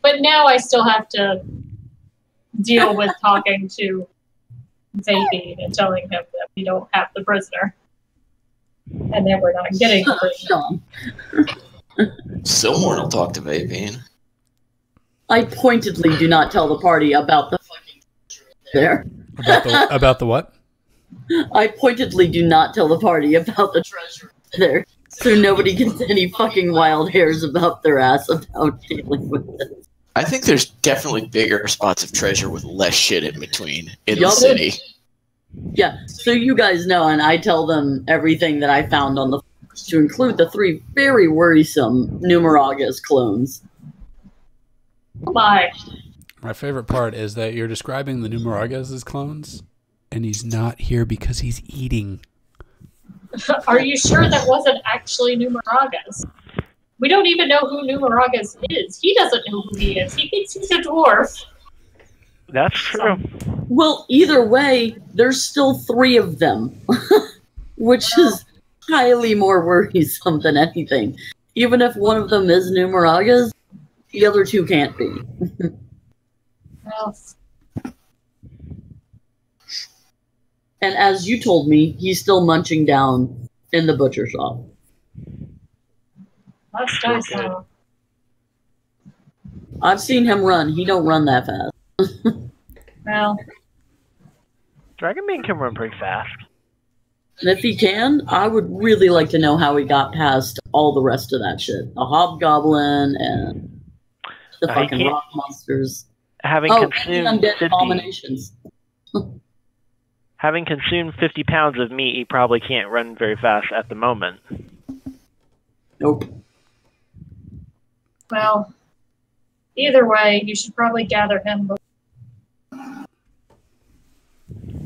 But now I still have to deal with talking to Zadine and telling him that we don't have the prisoner. And then we're not getting the prisoner. Silmorn will talk to Vapine. I pointedly do not tell the party about the fucking there. About the what? I pointedly do not tell the party about the treasure there, so nobody gets any fucking wild hairs about their ass about dealing with it. I think there's definitely bigger spots of treasure with less shit in between in the Yup. city. Yeah, so you guys know, and I tell them everything that I found on the to include the 3 very worrisome Numeragus clones. Bye. My favorite part is that you're describing the Numeragas as clones, and he's not here because he's eating. Are you sure that wasn't actually Numeragus? We don't even know who Numeragus is. He doesn't know who he is. He thinks he's a dwarf. That's true. Well, either way, there's still 3 of them, which is highly more worrisome than anything. Even if one of them is Numeragas, the other 2 can't be. Well, And as you told me, he's still munching down in the butcher shop. last I saw. I've seen him run. He don't run that fast. Well, Dragonbane can run pretty fast. And if he can, I would really like to know how he got past all the rest of that shit. The hobgoblin and the He fucking can't- rock monsters. Having Oh, and consumed undead 50, abominations. having consumed 50 pounds of meat, he probably can't run very fast at the moment. Nope. well, either way, you should probably gather him.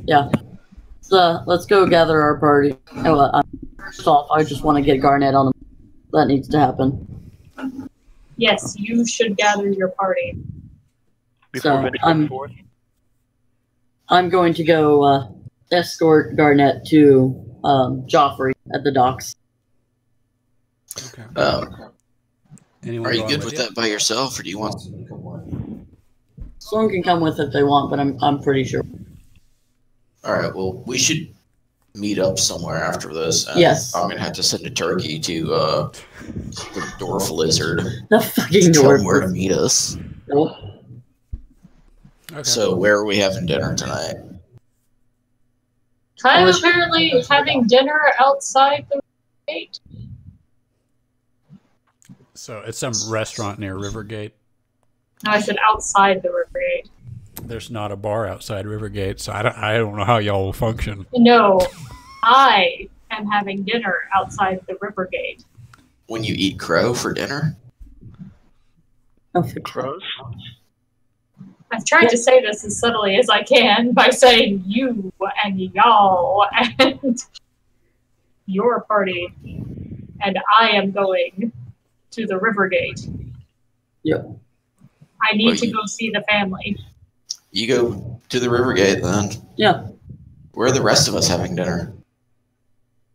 Yeah. So let's go gather our party. First off, I just want to get Garnet on him. That needs to happen. Yes, you should gather your party. Before So, venturing forth. I'm going to go escort Garnet to Joffrey at the docks. Okay. Are you good with that by yourself, or do you want? Someone can come with if they want, but I'm pretty sure. All right. Well, we should meet up somewhere after this. And Yes. I'm gonna have to send a turkey to the dwarf lizard The to fucking tell dwarf. him where to meet us. Nope. Okay. So, where are we having dinner tonight? I'm apparently having dinner outside the gate. So it's some restaurant near Rivergate. No, I said outside the river gate. There's not a bar outside Rivergate, so I don't know how y'all will function. No, I am having dinner outside the river gate. When you eat crow for dinner? Oh, for Crows? I've tried to say this as subtly as I can by saying you and y'all and your party, and I am going to the river gate. Yep. I need Well, to go see the family. You go to the Rivergate then. Yeah. Where are the rest of us having dinner?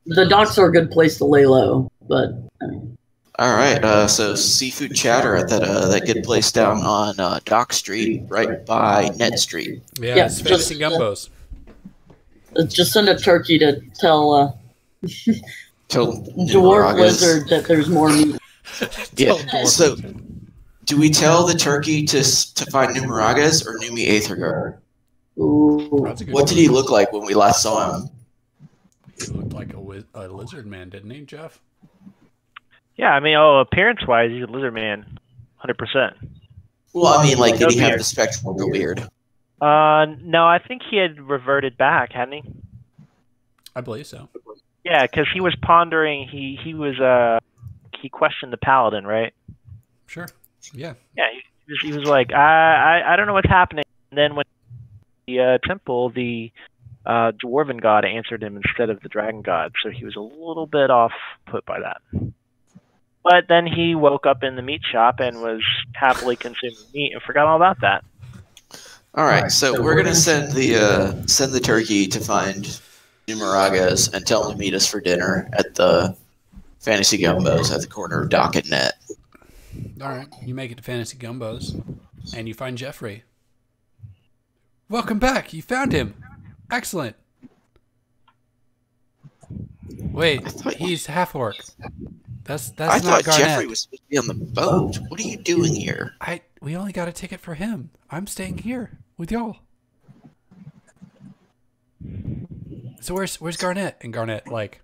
The docks are a good place to lay low, but All right. So seafood chatter at that good place down on Dock Street, right by Ned Street. Yeah, Yeah, it's just- facing Gumbos. just send a turkey to tell Till Dwarf Numeragas. Wizard that there's more meat. Yeah. So, do we tell the turkey to find Numeragas or Numi Aethergard? Ooh. That's a good What did he look like when we last saw him? He looked like a lizard man, didn't he, Jeff? Yeah, I mean, appearance-wise, he's a lizard man, 100%. Well, I mean, like, did he have the spectral beard? No, I think he had reverted back, hadn't he? I believe so. Yeah, because he was pondering. He questioned the paladin, right? Sure. Yeah. Yeah, he was like, I don't know what's happening. And then when the temple, the dwarven god answered him instead of the dragon god, so he was a little bit off put by that. But then he woke up in the meat shop and was happily consuming meat and forgot all about that. All right, so we're gonna send the turkey to find Numeragas and tell him to meet us for dinner at the Fantasy Gumbos at the corner of Dock and Net. All right, you make it to Fantasy Gumbos, and you find Jeffrey. Welcome back. You found him. Excellent. Wait, he's half orc. That's I not thought Garnet. Jeffrey was supposed to be on the boat. What are you doing here? We only got a ticket for him. I'm staying here with y'all. So where's Garnet? And Garnet like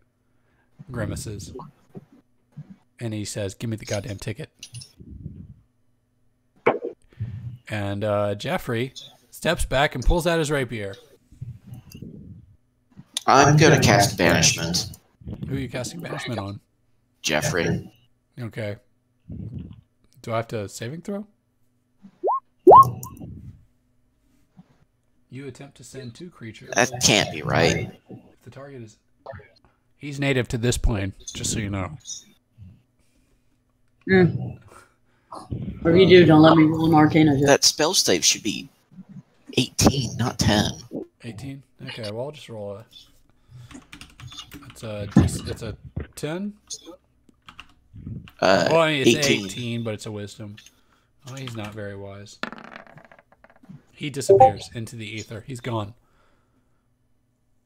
grimaces, and he says, "Give me the goddamn ticket." And Jeffrey steps back and pulls out his rapier. I'm gonna cast Banishment. Who are you casting banishment on? Jeffrey. Okay. Do I have to saving throw? You attempt to send 2 creatures. That can't be right. If the target is... He's native to this plane, just so you know. Whatever you do, don't let me roll an Arcana. That spell save should be 18, not 10. 18? Okay, well, I'll just roll a... It's a 10? Well, I mean, it's 18, but it's a wisdom. Oh, he's not very wise. He disappears into the ether. He's gone.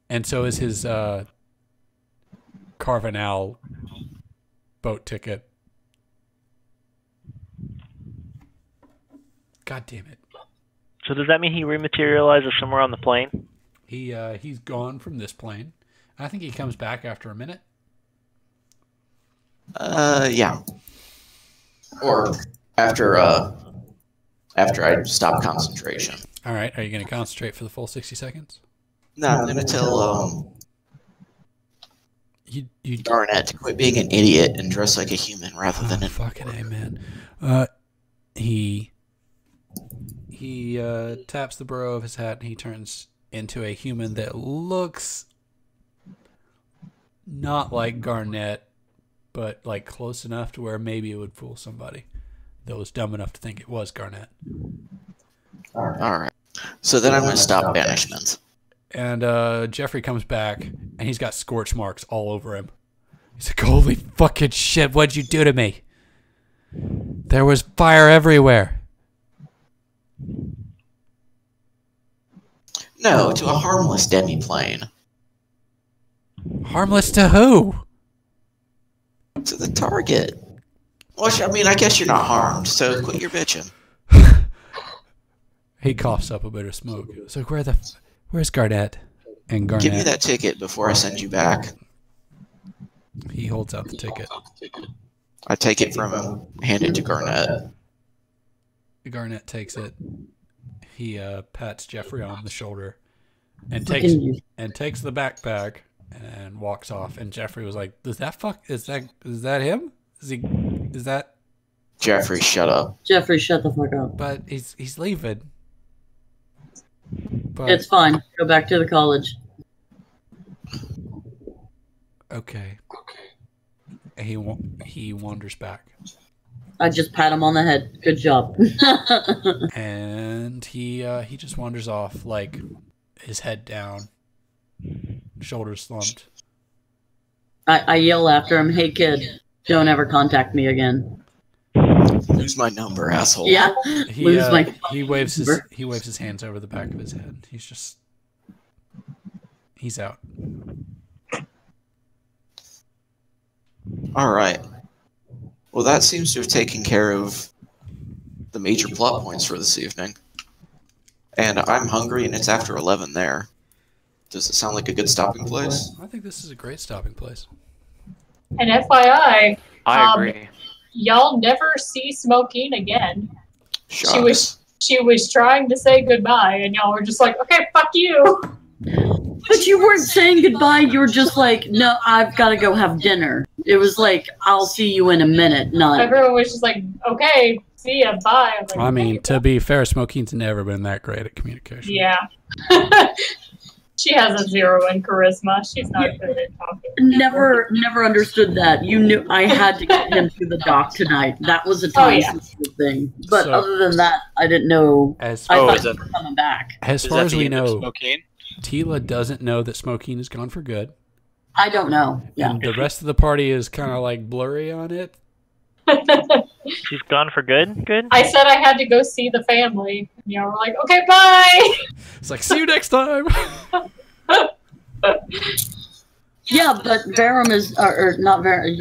And so is his Carvanal boat ticket. God damn it. So does that mean he rematerializes somewhere on the plane? He's gone from this plane. I think he comes back after a minute. Yeah. Or after I stop concentration. All right. Are you going to concentrate for the full 60 seconds? No, I'm going to tell Garnet to quit being an idiot and dress like a human rather than an fucking A, man. He taps the burrow of his hat and he turns into a human that looks not like Garnet, but like close enough to where maybe it would fool somebody that was dumb enough to think it was Garnet. All right. So then I'm going to stop banishment. And Jeffrey comes back and he's got scorch marks all over him. He's like, "Holy fucking shit, what'd you do to me? There was fire everywhere." No, to a harmless demiplane. Harmless to who? To the target. Well, I mean, I guess you're not harmed, so quit your bitching. He coughs up a bit of smoke. It's like, where's Garnet? And Garnet. Give me that ticket before I send you back. He holds out the ticket. I take it from him, hand it to Garnet. Garnet takes it. He pats Jeffrey on the shoulder and takes the backpack and walks off. And Jeffrey was like, is that him? Is that Jeffrey, shut up. Jeffrey, shut the fuck up. But he's leaving. But, it's fine. Go back to the college. Okay. He wanders back. I just pat him on the head. Good job. And he just wanders off, like his head down, shoulders slumped. I yell after him, "Hey kid, don't ever contact me again." Lose my number, asshole. Yeah. He waves his hands over the back of his head. He's out. All right. Well, that seems to have taken care of the major plot points for this evening. And I'm hungry, and it's after 11 there. Does it sound like a good stopping place? I think this is a great stopping place. And FYI, I agree. Y'all never see Smokine again. Shucks. She was trying to say goodbye, and y'all were just like, "Okay, fuck you." But you weren't saying goodbye. You were just like, "No, I've got to go have dinner." It was like, "I'll see you in a minute." Not everyone was just like, "Okay, see ya, bye." I'm like, I mean, to be fair, Smokine's never been that great at communication. Yeah. She has a 0 in charisma. She's not good at talking. Never understood that. You knew I had to get him to the dock tonight. That was a time-sensitive thing. But So- other than that, I didn't know. As I far, thought is he that- was coming back. as Is far that as the we end of know, Smokine? Tila doesn't know that Smokine is gone for good. I don't know. Yeah. And the rest of the party is kind of like blurry on it. She's gone for good? Good? I said I had to go see the family. And y'all were like, okay, bye! It's like, see you next time. Yeah, but Varum is, or not Varum,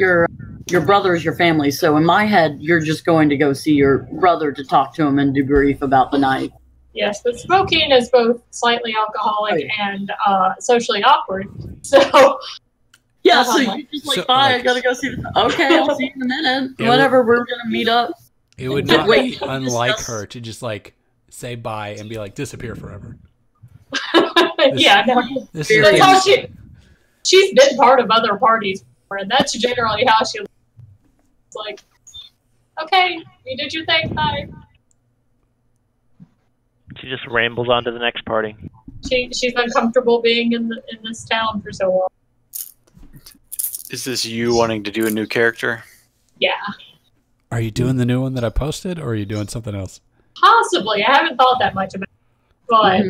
your brother is your family. So in my head, you're just going to go see your brother to talk to him and debrief about the night. Yes, but smoking is both slightly alcoholic and socially awkward. So, Yeah, Uh-huh. so you just like, So, bye, like- I gotta go see the. Okay, I'll see you in a minute. It Whatever, we're gonna meet up. It would not Wait, be unlike discuss- her to just like say bye and be like disappear forever. yeah, no. This is That's how she's been part of other parties before, and that's generally how she looks. It's like, okay, you did your thing, bye. She just rambles on to the next party. She's uncomfortable being in this town for so long. Is this you wanting to do a new character? Yeah, Are you doing the new one that I posted, or are you doing something else? possibly. I haven't thought that much about it, but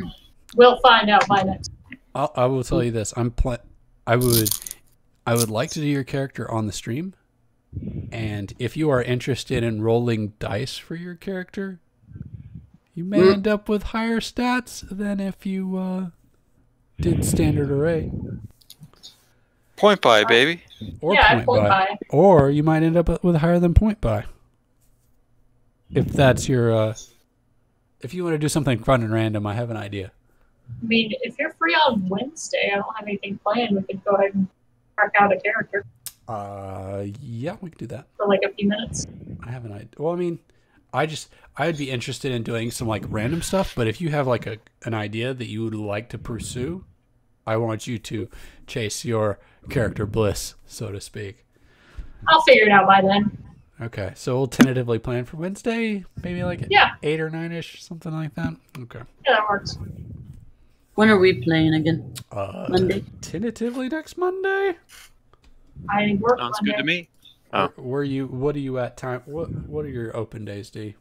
we'll find out by next. I will tell you this: I would like to do your character on the stream, and if you are interested in rolling dice for your character, you may end up with higher stats than if you did standard array. Point buy, baby. Or Yeah, point buy. Or you might end up with higher than point buy. If that's your if you want to do something fun and random, I have an idea. I mean, if you're free on Wednesday, I don't have anything planned. We could go ahead and crack out a character Yeah, we could do that. for like a few minutes. I have an idea. Well, I mean, I'd be interested in doing some like random stuff, but if you have like an idea that you would like to pursue, I want you to chase your character bliss, so to speak. I'll figure it out by then. Okay, so we'll tentatively plan for Wednesday, maybe like Yeah. 8 or 9ish, something like that. Okay. Yeah, that works. When are we playing again? Monday. Tentatively next Monday. I work Sounds Monday. good to me. What are you at time? What are your open days, D?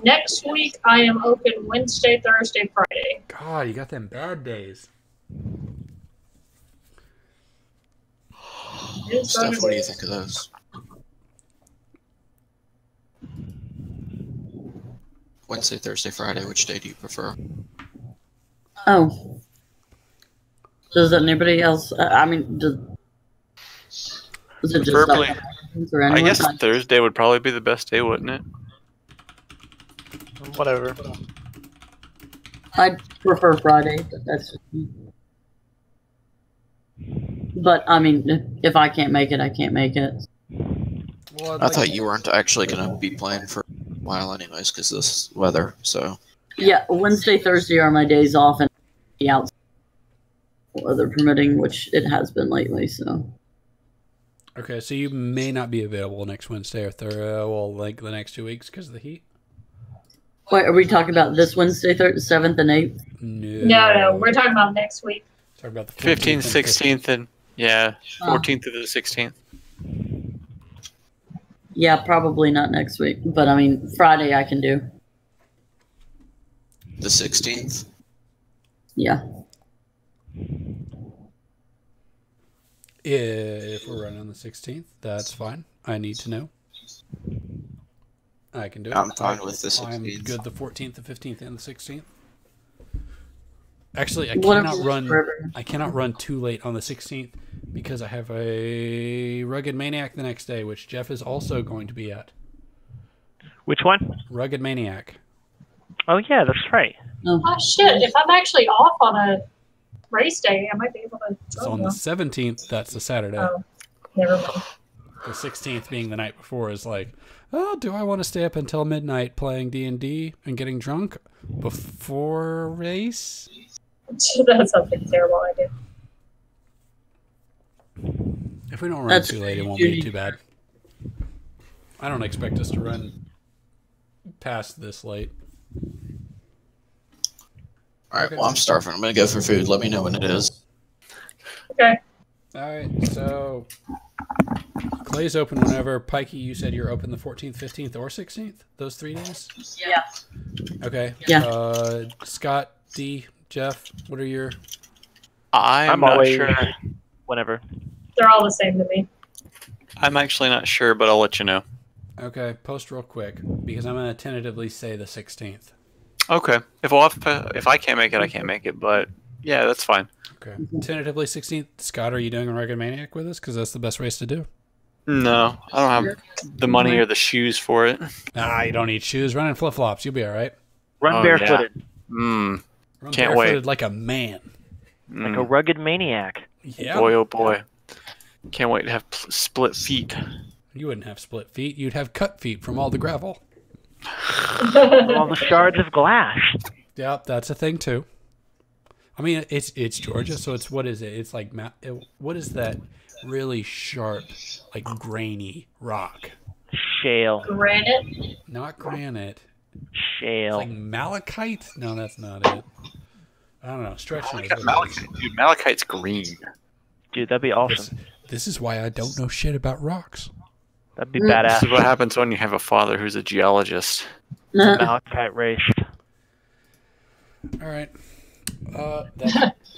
Next week, I am open Wednesday, Thursday, Friday. God, you got them bad days. Steph, what do you think of those? Wednesday, Thursday, Friday, which day do you prefer? Oh. Does anybody else? I mean, is it just Preferably- or I anyone? guess Thursday would probably be the best day, wouldn't it? Whatever. I'd prefer Friday, but that's just me. But I mean, if I can't make it, I can't make it. Well, I thought you weren't actually going to be playing for a while anyways because of this weather, so... Yeah, Wednesday, Thursday are my days off, and the out weather permitting, which it has been lately. So Okay, so you may not be available next Wednesday or well, like the next 2 weeks because of the heat. wait, are we talking about this Wednesday, 7th and 8th? No, we're talking about next week. Talk about the 15th, 14th and 16th, and yeah, 14th to the 16th. Yeah, probably not next week, but I mean Friday I can do. The 16th? Yeah. If we're running on the 16th, that's fine. I need to know. I can do it. I'm fine with the I'm 16th. good the 14th, the 15th, and the 16th. Actually, I Whatever cannot works run. for everyone. I cannot run too late on the 16th because I have a Rugged Maniac the next day, which Jeff is also going to be at. Which one? Rugged Maniac. Oh yeah, that's right. Oh shit! If I'm actually off on a race day, I might be able to. So on the 17th, that's the Saturday. Oh, never mind. The 16th being the night before is like, oh, do I want to stay up until midnight playing D&D and getting drunk before a race? That's something terrible I do. If we don't run That's too late, it won't Judy. be too bad. I don't expect us to run past this late. All right. Well, I'm starving. I'm gonna go for food. Let me know when it is. Okay. All right, so Clay's open whenever. Pikey, you said you're open the 14th, 15th, or 16th? Those 3 days? Yeah. Okay. Yeah. Scott, D, Jeff, what are your... I'm not always sure. whenever. They're all the same to me. I'm actually not sure, but I'll let you know. Okay, post real quick, because I'm going to tentatively say the 16th. Okay. If I can't make it, I can't make it. But yeah, that's fine. Okay. Tentatively 16th. Scott, are you doing a Rugged Maniac with us? Because that's the best race to do. No, I don't have the money or the shoes for it. You don't need shoes. Run in flip-flops. You'll be all right. Run barefooted. Yeah. Run Can't barefooted wait. like a man. Like a rugged maniac. Yeah. Boy, oh boy. Can't wait to have split feet. You wouldn't have split feet. You'd have cut feet from all the gravel. All the shards of glass. Yep, that's a thing too. I mean, it's Georgia, so it's what is it? It's like what is that really sharp, like grainy rock? Shale. Granite. Not granite. Shale. It's like malachite? No, that's not it. I don't know. Stretch knows what it is. Dude, malachite's green. Dude, that'd be awesome. This is why I don't know shit about rocks. That'd be badass. This is what happens when you have a father who's a geologist. Malachite race. All right.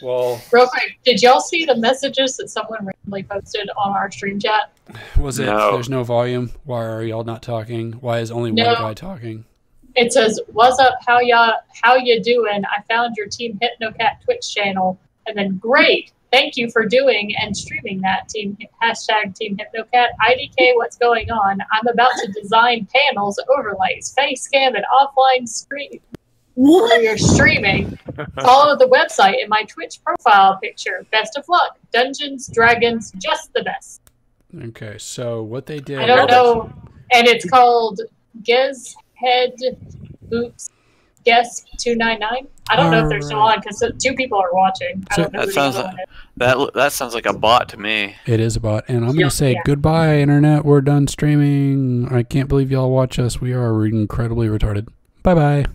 Well, Real quick, did y'all see the messages that someone randomly posted on our stream chat? was it? No. There's no volume. Why are y'all not talking? Why is only No. one guy talking? It says, "What's up? How you doing? I found your Team HypnoCat Twitch channel, and then great. Thank you for doing and streaming that Team HypnoCat. IDK, what's going on? I'm about to design panels, overlays, face cam, and offline screen for your streaming. Follow the website in my Twitch profile picture. Best of luck. Dungeons, Dragons, just the best." Okay, so what they did. I don't know, and it's called Gez Head Boots Guess 299. I don't know if they're still on because 2 people are watching. I don't know That who sounds the like, other one is. that sounds like a bot to me. It is a bot, and I'm going to say Yeah. goodbye, internet. We're done streaming. I can't believe y'all watch us. We are incredibly retarded. Bye-bye.